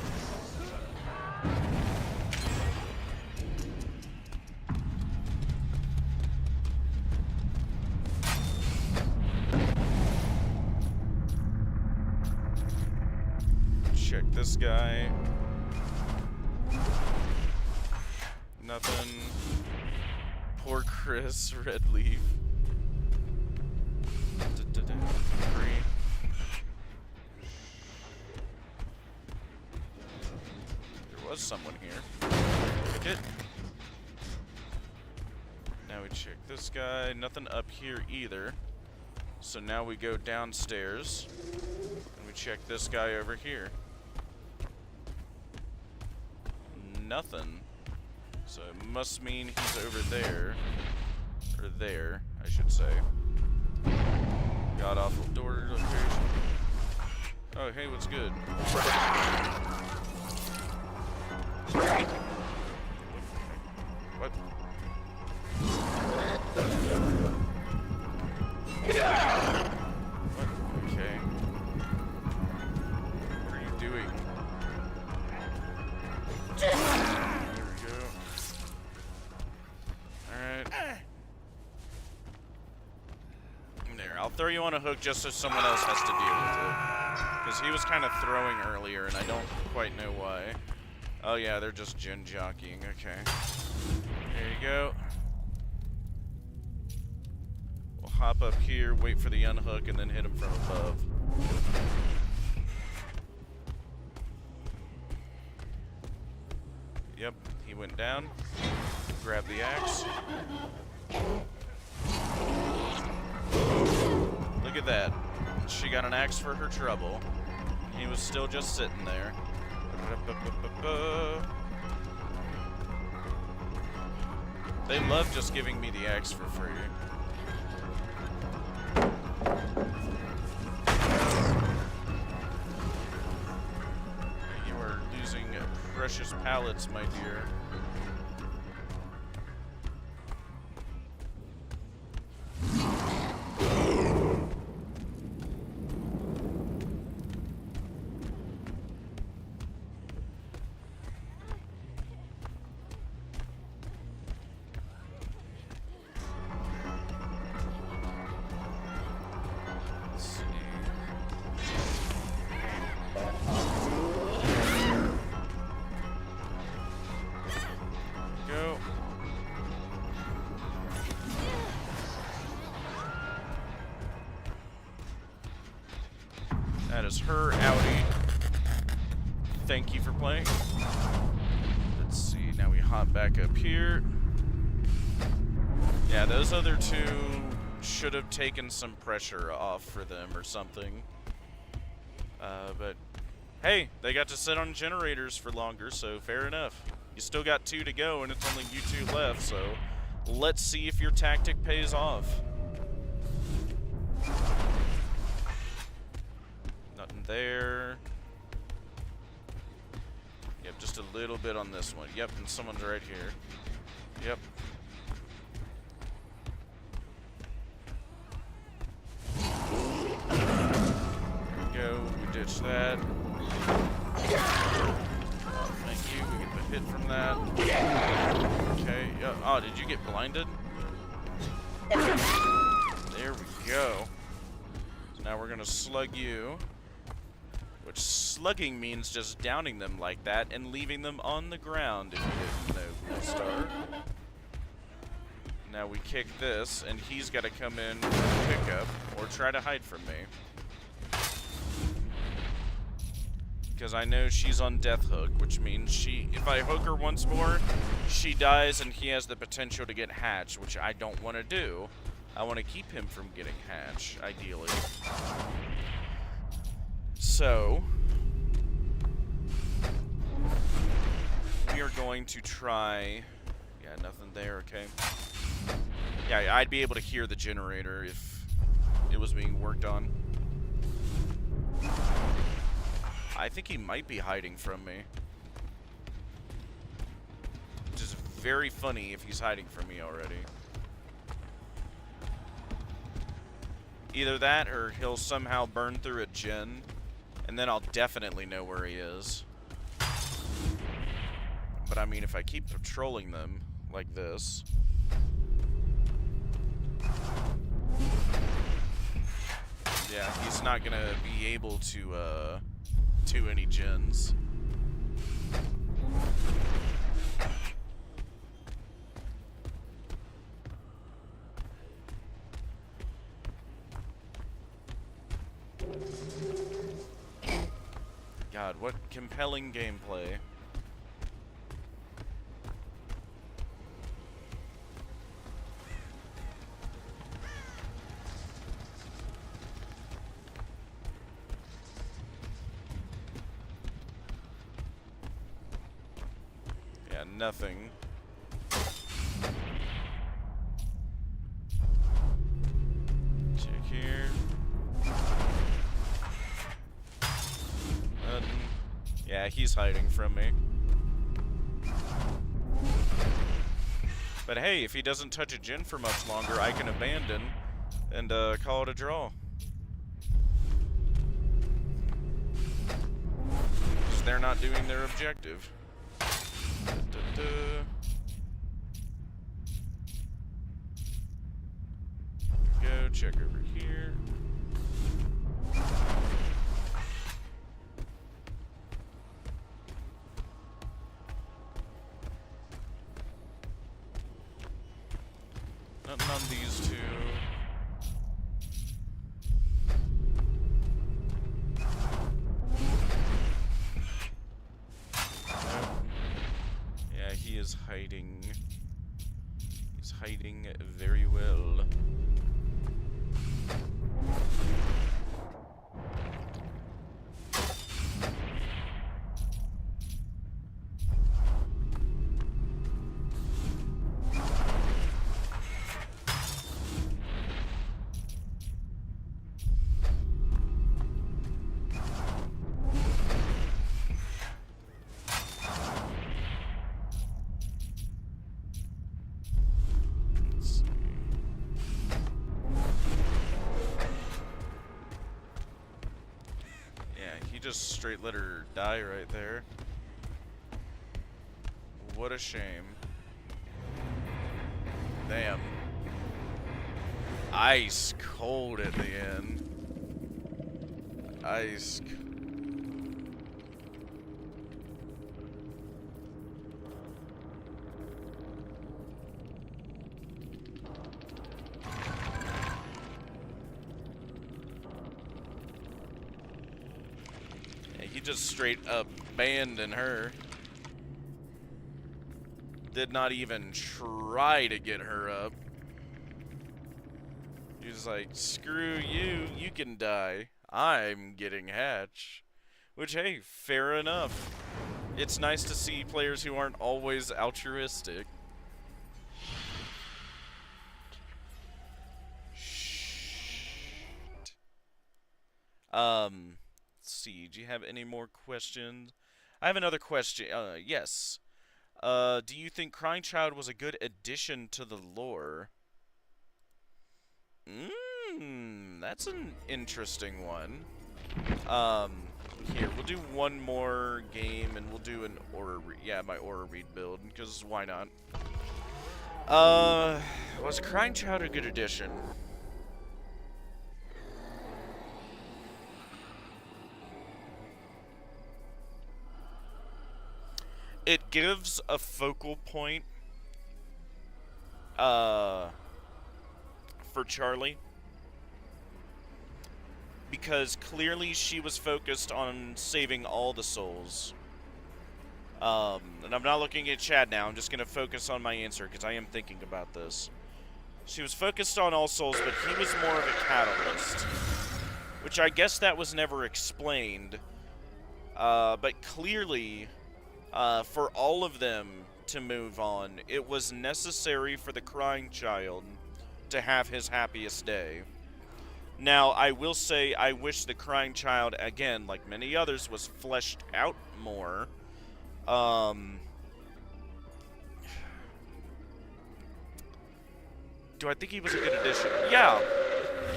A: Check this guy. Nothing. Poor Chris, red leaf. Green. There was someone here. Pick it. Now we check this guy. Nothing up here either. So now we go downstairs and we check this guy over here. Nothing. So it must mean he's over there. Or there, I should say. God awful door location. Oh, hey, what's good? What? What? Okay. What are you doing? There we go. Alright. There, I'll throw you on a hook just so someone else has to deal with it. Because he was kind of throwing earlier, and I don't quite know why. Oh yeah, they're just gen jockeying. Okay. There you go. We'll hop up here, wait for the unhook, and then hit him from above. Yep, he went down. Grab the axe. Look at that. She got an axe for her trouble. He was still just sitting there. They love just giving me the axe for free. You are losing precious pallets, my dear. That is her outie. Thank you for playing. Let's see, now we hop back up here. Yeah, those other two should have taken some pressure off for them or something. But hey, they got to sit on generators for longer, so fair enough. You still got 2 to go, and it's only you 2 left, so let's see if your tactic pays off. Nothing there. Yep, just a little bit on this one. Yep, and someone's right here. Yep. There we go. We ditch that. Oh, thank you. We get the hit from that. Okay. Yep. Oh, did you get blinded? There we go. So now we're gonna slug you. Which slugging means just downing them like that and leaving them on the ground, if you didn't know, Blue Star. Now we kick this, and he's got to come in with a pickup or try to hide from me. Because I know she's on death hook, which means if I hook her once more, she dies and he has the potential to get hatched, which I don't want to do. I want to keep him from getting hatched, ideally. So, we are going to try... Yeah, nothing there, okay. Yeah, I'd be able to hear the generator if it was being worked on. I think he might be hiding from me. Which is very funny if he's hiding from me already. Either that, or he'll somehow burn through a gen, and then I'll definitely know where he is. But I mean, if I keep patrolling them like this... Yeah, he's not gonna be able to, do any gens. God, what compelling gameplay. Yeah, nothing. Check here. Yeah, he's hiding from me. But hey, if he doesn't touch a gen for much longer, I can abandon and call it a draw. Because they're not doing their objective. Go check over here. Nothing on these two. Nope. Yeah, he is hiding. He's hiding very well. Just straight let her die right there. What a shame. Damn. Ice cold at the end. Ice. He just straight up abandoned her. Did not even try to get her up. He was like, screw you, you can die. I'm getting hatch. Which, hey, fair enough. It's nice to see players who aren't always altruistic. Shit. Let's see, do you have any more questions? I have another question. Yes. Do you think Crying Child was a good addition to the lore? That's an interesting one. Here, we'll do one more game and we'll do an aura read. Yeah, my aura read build, because why not? Was Crying Child a good addition? It gives a focal point, for Charlie. Because clearly she was focused on saving all the souls. And I'm not looking at Chad now, I'm just going to focus on my answer, because I am thinking about this. She was focused on all souls, but he was more of a catalyst. Which I guess that was never explained. But clearly, for all of them to move on, it was necessary for the Crying Child to have his happiest day. Now, I will say, I wish the Crying Child, again, like many others, was fleshed out more. Do I think he was a good addition? Yeah.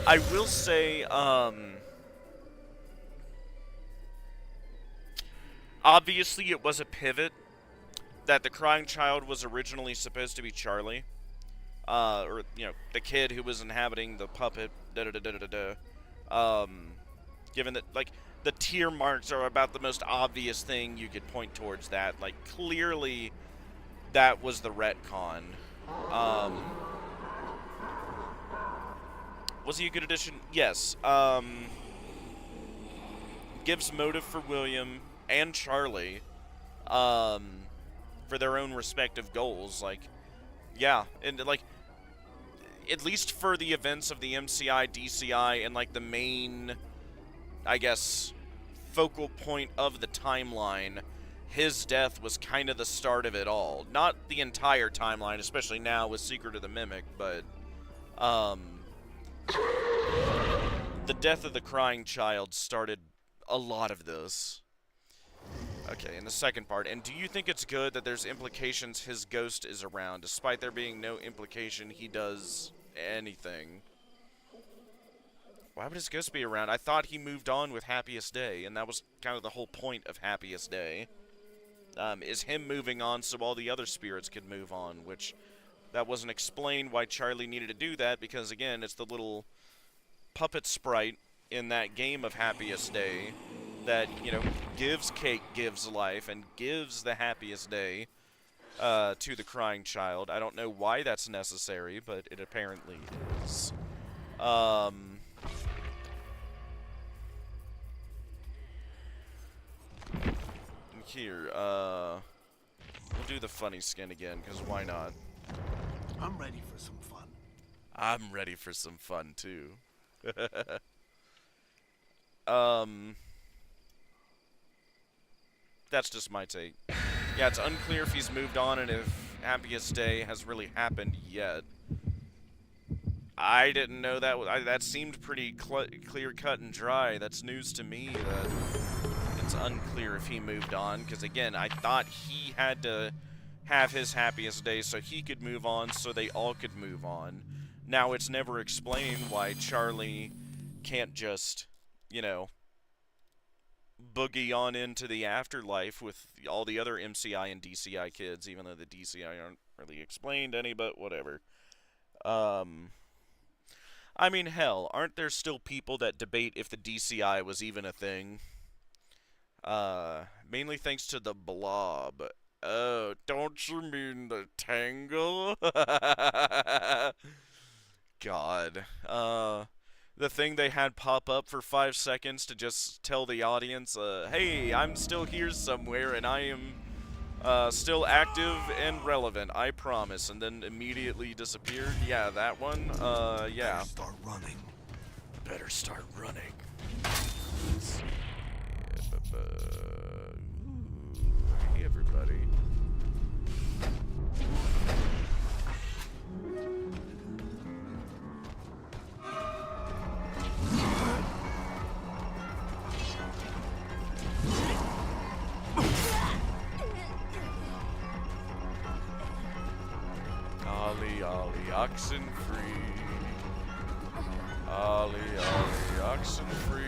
A: I will say, obviously it was a pivot that the Crying Child was originally supposed to be Charlie. Or, you know, the kid who was inhabiting the puppet, given that, like, the tier marks are about the most obvious thing you could point towards that. Like, clearly, that was the retcon. Was he a good addition? Yes. Gives motive for William and Charlie, for their own respective goals. Like, yeah, and, like, at least for the events of the MCI, DCI, and, like, the main, I guess, focal point of the timeline, his death was kind of the start of it all. Not the entire timeline, especially now with Secret of the Mimic, but, the death of the Crying Child started a lot of this. Okay, in the second part, and do you think it's good that there's implications his ghost is around, despite there being no implication he does anything? Why would his ghost be around? I thought he moved on with Happiest Day, and that was kind of the whole point of Happiest Day. Is him moving on so all the other spirits could move on, which that wasn't explained why Charlie needed to do that, because again, it's the little puppet sprite in that game of Happiest Day that, you know, gives cake, gives life, and gives the happiest day to the Crying Child. I don't know why that's necessary, but it apparently is. Here, we'll do the funny skin again, because why not?
C: I'm ready for some fun.
A: I'm ready for some fun, too. That's just my take. Yeah, it's unclear if he's moved on and if Happiest Day has really happened yet. I didn't know that. That seemed pretty clear-cut and dry. That's news to me that it's unclear if he moved on. Because, again, I thought he had to have his Happiest Day so he could move on so they all could move on. Now, it's never explained why Charlie can't just, you know, boogie on into the afterlife with all the other MCI and DCI kids, even though the DCI aren't really explained any, but whatever. I mean, hell, aren't there still people that debate if the DCI was even a thing? Mainly thanks to the Blob. Oh, don't you mean the Tangle? God. The thing they had pop up for 5 seconds to just tell the audience, hey, I'm still here somewhere, and I am still active and relevant, I promise, and then immediately disappeared. Yeah, that one, yeah.
C: Better start running.
A: Better start running. Hey, everybody. Ollie, ollie, oxen free. Ollie, ollie, oxen free.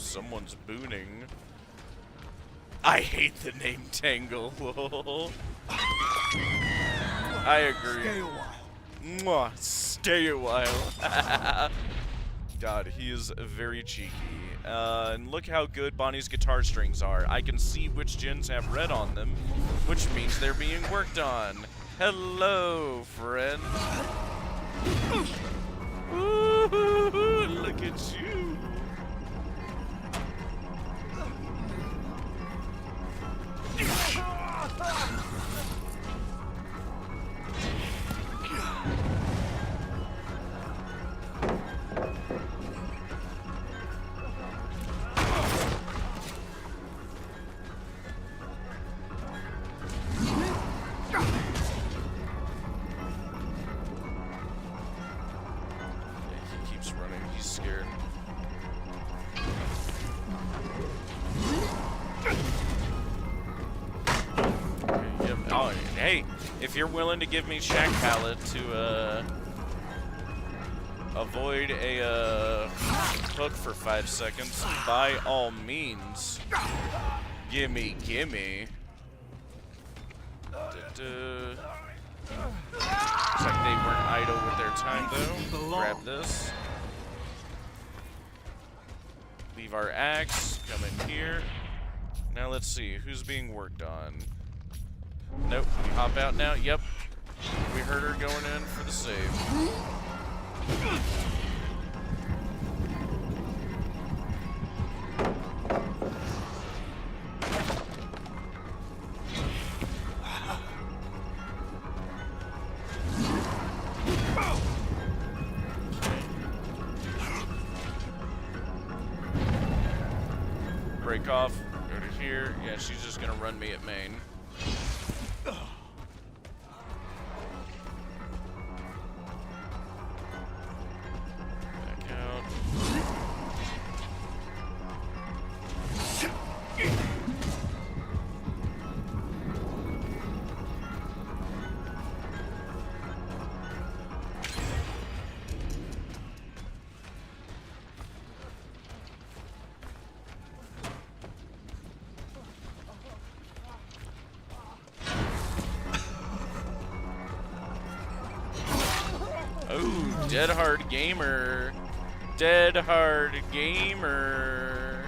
A: someone's booning. I hate the name Tangle. I agree.
C: Stay a while.
A: Mwah, stay a while. God, he is very cheeky. And look how good Bonnie's guitar strings are. I can see which gens have red on them, which means they're being worked on. Hello, friend. Ooh, look at you. He keeps running. He's scared. Okay, yep. Oh, hey, if you're willing to give me Shack Pallet to avoid a hook for 5 seconds, by all means, gimme. Looks like they weren't idle with their time though. Grab this. Leave our axe. Come in here. Now let's see who's being worked on. Nope. We hop out now. Yep. We heard her going in for the save. Break off, go to here. Yeah, she's just gonna run me at main. Back out. Oh, Dead Hard Gamer. Dead Hard Gamer.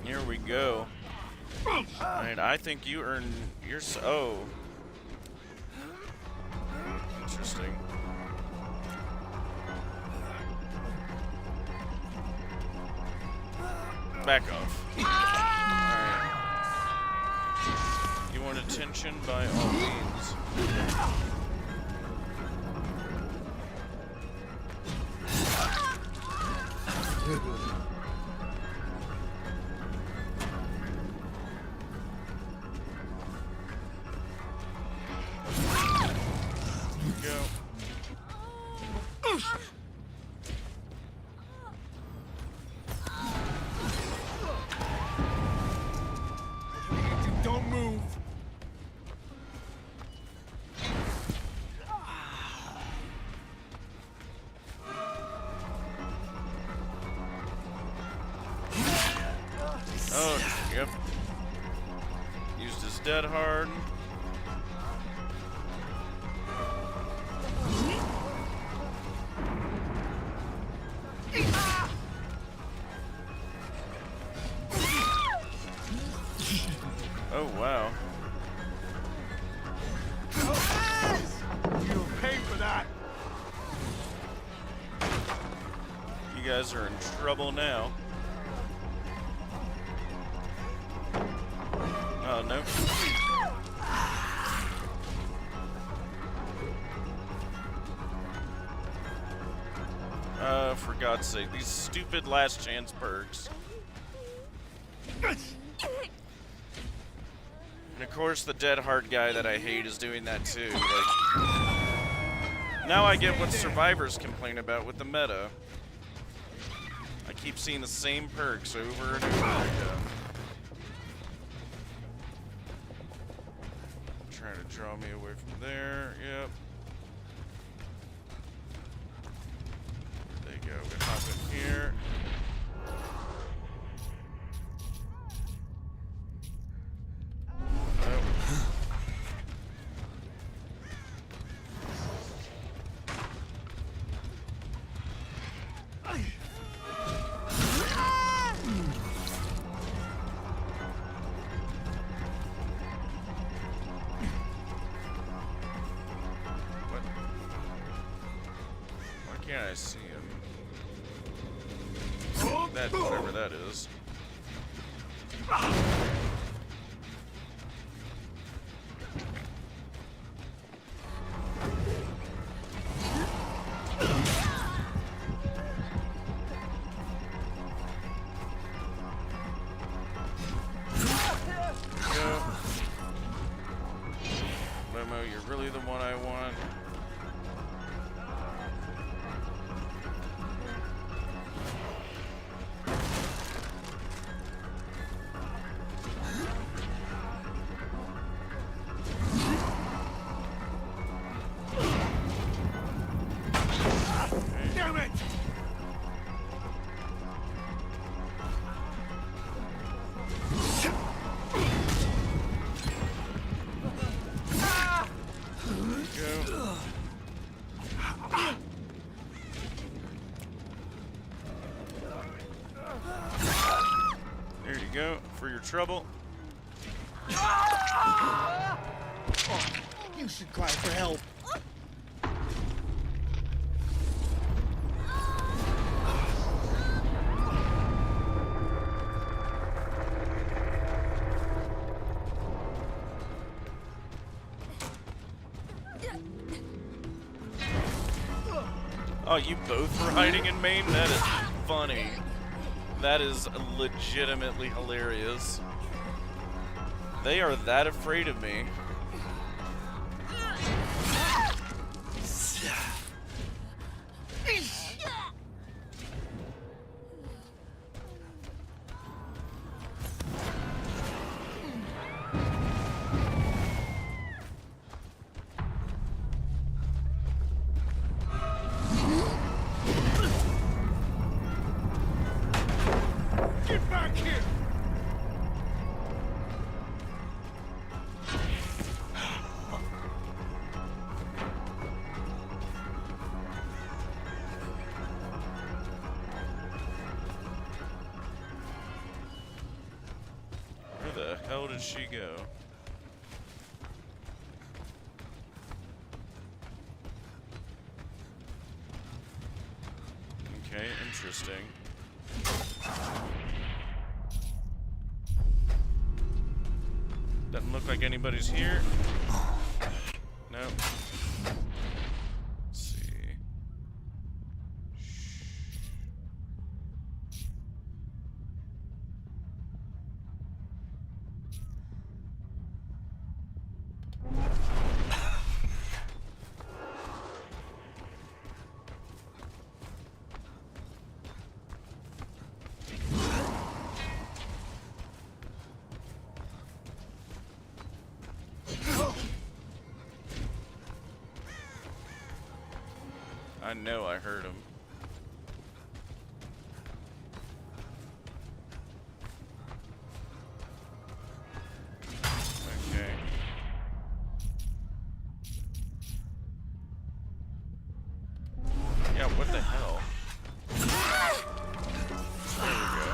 A: Here we go. Alright, I think you earned your oh. Interesting. Back off. Alright. You want attention by all means. Go.
C: Don't move.
A: Oh, yep. Used his dead hard. Oh, wow.
C: You'll pay for that.
A: You guys are in trouble now. Oh, no. for God's sake. These stupid last chance perks. And of course, the dead hard guy that I hate is doing that too. Like, now I get what survivors complain about with the meta. I keep seeing the same perks over and over again. Trying to draw me away from there. Yep. There you go. We hop in here. Can't I see him? That, whatever that is. Go. Limo, you're really the one I want. There you go, for your trouble.
C: You should cry for help.
A: Oh, you both were hiding in main? That is funny. That is legitimately hilarious. They are that afraid of me.
C: Get back here!
A: Where the hell did she go? Okay, interesting. Doesn't look like anybody's here. Nope. Let's see. I know I heard him. Okay. Yeah, what the hell? There we go.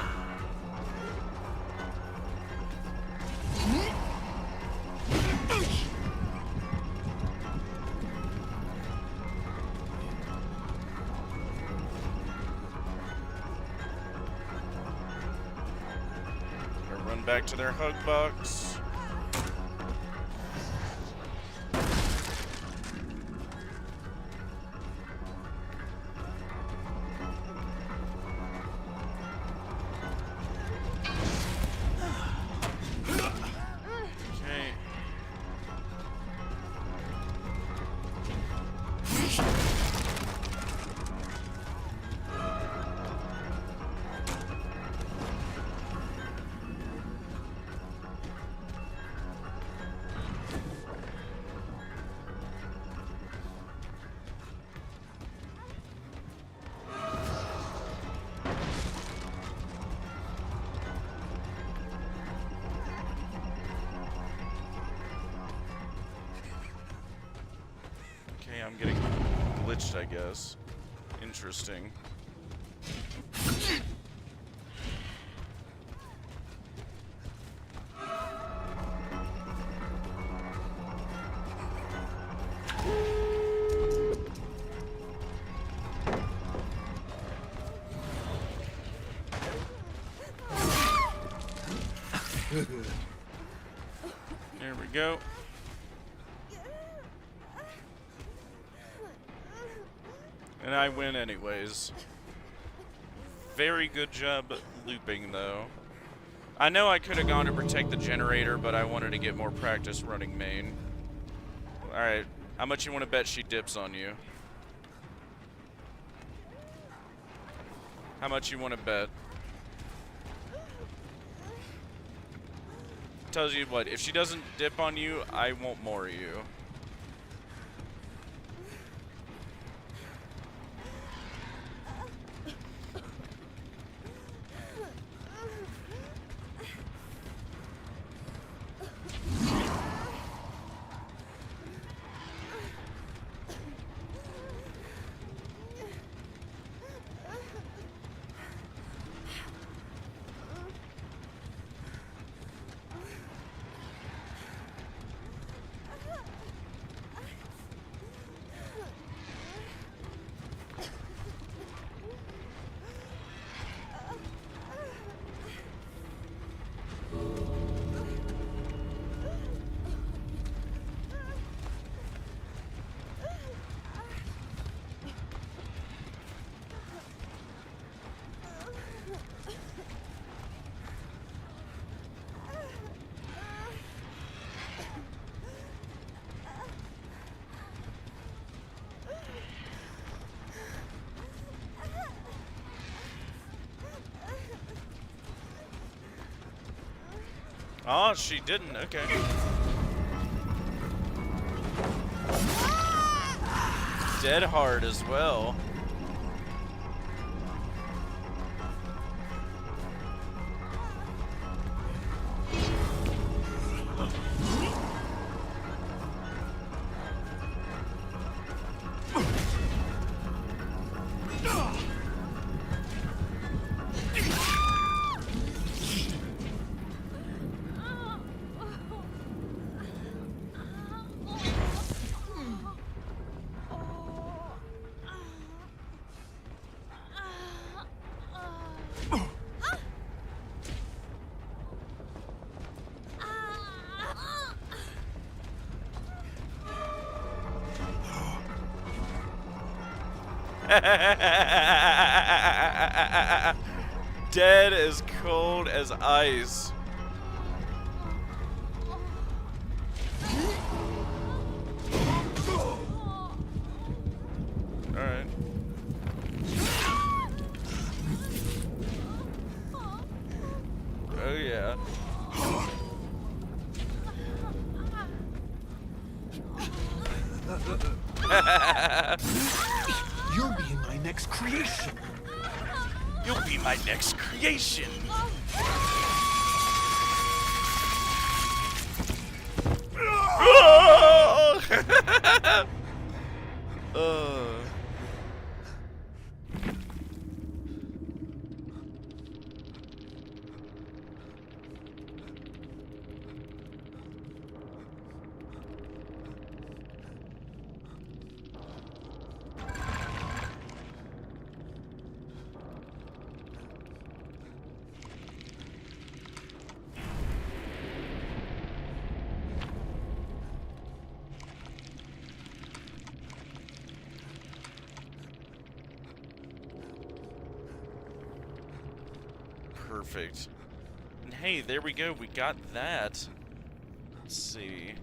A: Run back to their hug box. Yeah, I'm getting glitched, I guess. Interesting. There we go. And I win anyways. Very good job looping, though. I know I could have gone to protect the generator, but I wanted to get more practice running main. Alright, how much you want to bet she dips on you? How much you want to bet? Tells you what, if she doesn't dip on you, I won't more you. Oh, she didn't. Okay. Dead hard as well. Dead as cold as ice. Alright. Oh yeah.
C: You'll be my next creation.
A: You'll be my next creation. Perfect. And hey, there we go. We got that. Let's see.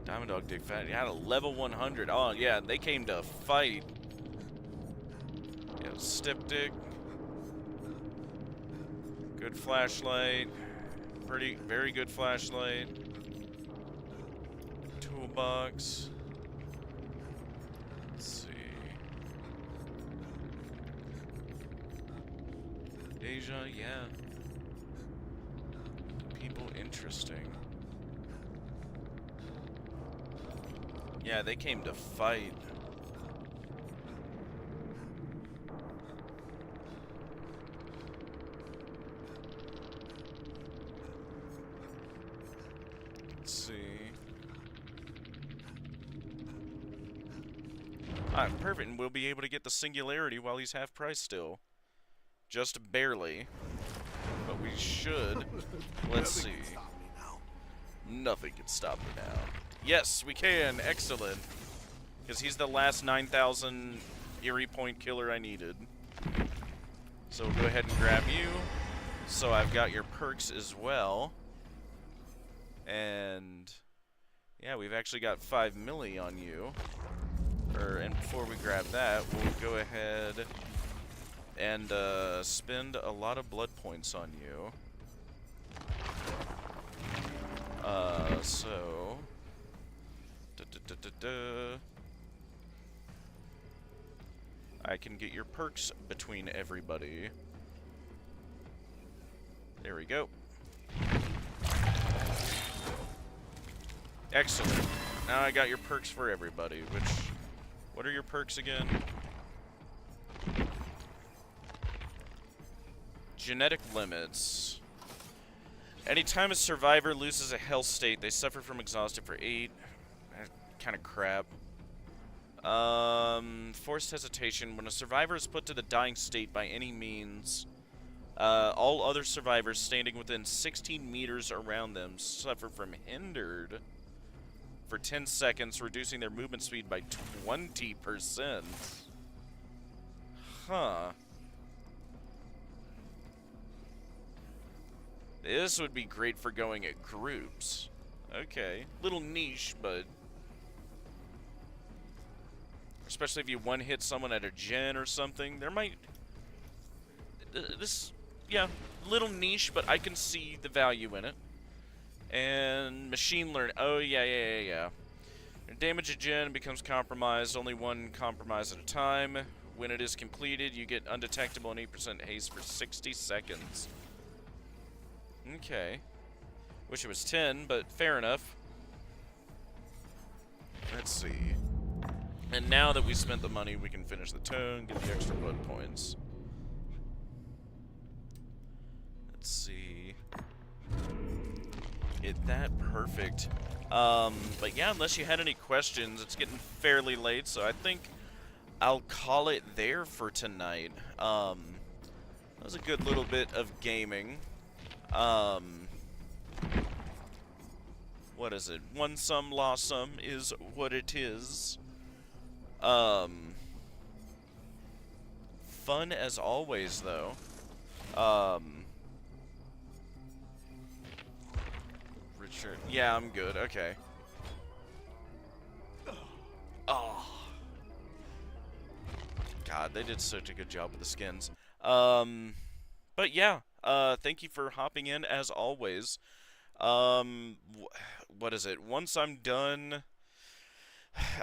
A: Diamond Dog Dick Fat. You had a level 100. Oh, yeah. They came to fight. Yeah, Stipdick. Good flashlight. Very good flashlight. Toolbox. Let's see. Deja, yeah. People interesting. Yeah, they came to fight. Let's see. Alright, perfect, and we'll be able to get the singularity while he's half price still. Just barely. But we should. Let's see. Nothing can stop me now. Yes, we can. Excellent. Because he's the last 9,000 Eerie Point killer I needed. So we'll go ahead and grab you. So I've got your perks as well. And yeah, we've actually got 5 milli on you. And before we grab that, we'll go ahead and spend a lot of blood points on you. So I can get your perks between everybody. There we go. Excellent. Now I got your perks for everybody, which... What are your perks again? Genetic limits. Anytime a survivor loses a health state, they suffer from exhaustion for 8. Kind of crap. Forced hesitation. When a survivor is put to the dying state by any means, all other survivors standing within 16 meters around them suffer from hindered for 10 seconds, reducing their movement speed by 20%. Huh. This would be great for going at groups. Okay. Little niche, but... Especially if you one-hit someone at a gen or something. There might... This... Yeah, little niche, but I can see the value in it. And machine learning. Oh, yeah. Damage a gen becomes compromised. Only one compromise at a time. When it is completed, you get undetectable and 8% haste for 60 seconds. Okay. Wish it was 10, but fair enough. Let's see. And now that we spent the money, we can finish the tone, get the extra blood points. Let's see. Get that perfect. But yeah, unless you had any questions, it's getting fairly late, so I think I'll call it there for tonight. That was a good little bit of gaming. What is it? Won some, lost some is what it is. Fun as always, though. Richard. Yeah, I'm good. Okay. Oh. God, they did such a good job with the skins. But yeah, thank you for hopping in as always. What is it? Once I'm done,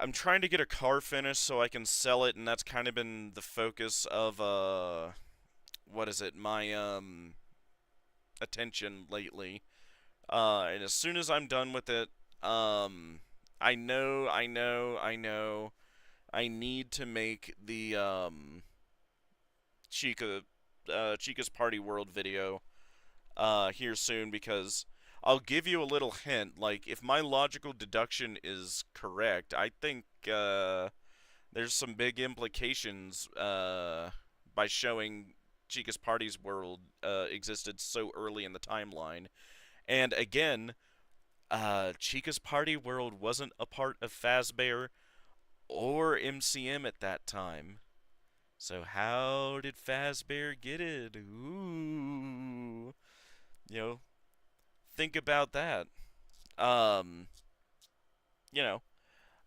A: I'm trying to get a car finished so I can sell it, and that's kind of been the focus of, what is it? My, attention lately. And as soon as I'm done with it, I know, I need to make the, Chica's Party World video, here soon, because I'll give you a little hint. Like, if my logical deduction is correct, I think, there's some big implications, by showing Chica's Party's World, existed so early in the timeline. And again, Chica's Party World wasn't a part of Fazbear or MCM at that time. So how did Fazbear get it? Ooh. You know, think about that. You know,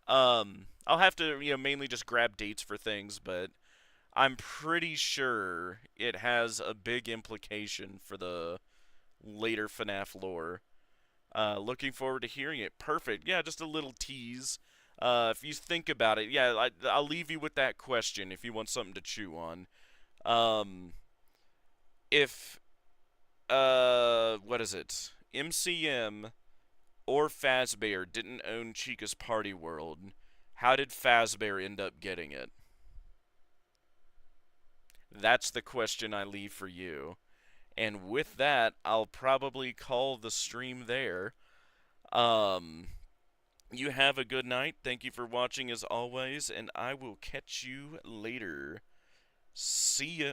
A: I'll have to, mainly just grab dates for things, but I'm pretty sure it has a big implication for the later FNAF lore. Looking forward to hearing it. Perfect. Yeah, just a little tease. If you think about it, yeah, I'll leave you with that question if you want something to chew on. If, what is it? MCM or Fazbear didn't own Chica's Party World, how did Fazbear end up getting it? That's the question I leave for you. And with that, I'll probably call the stream there. You have a good night. Thank you for watching as always, and I will catch you later. See ya.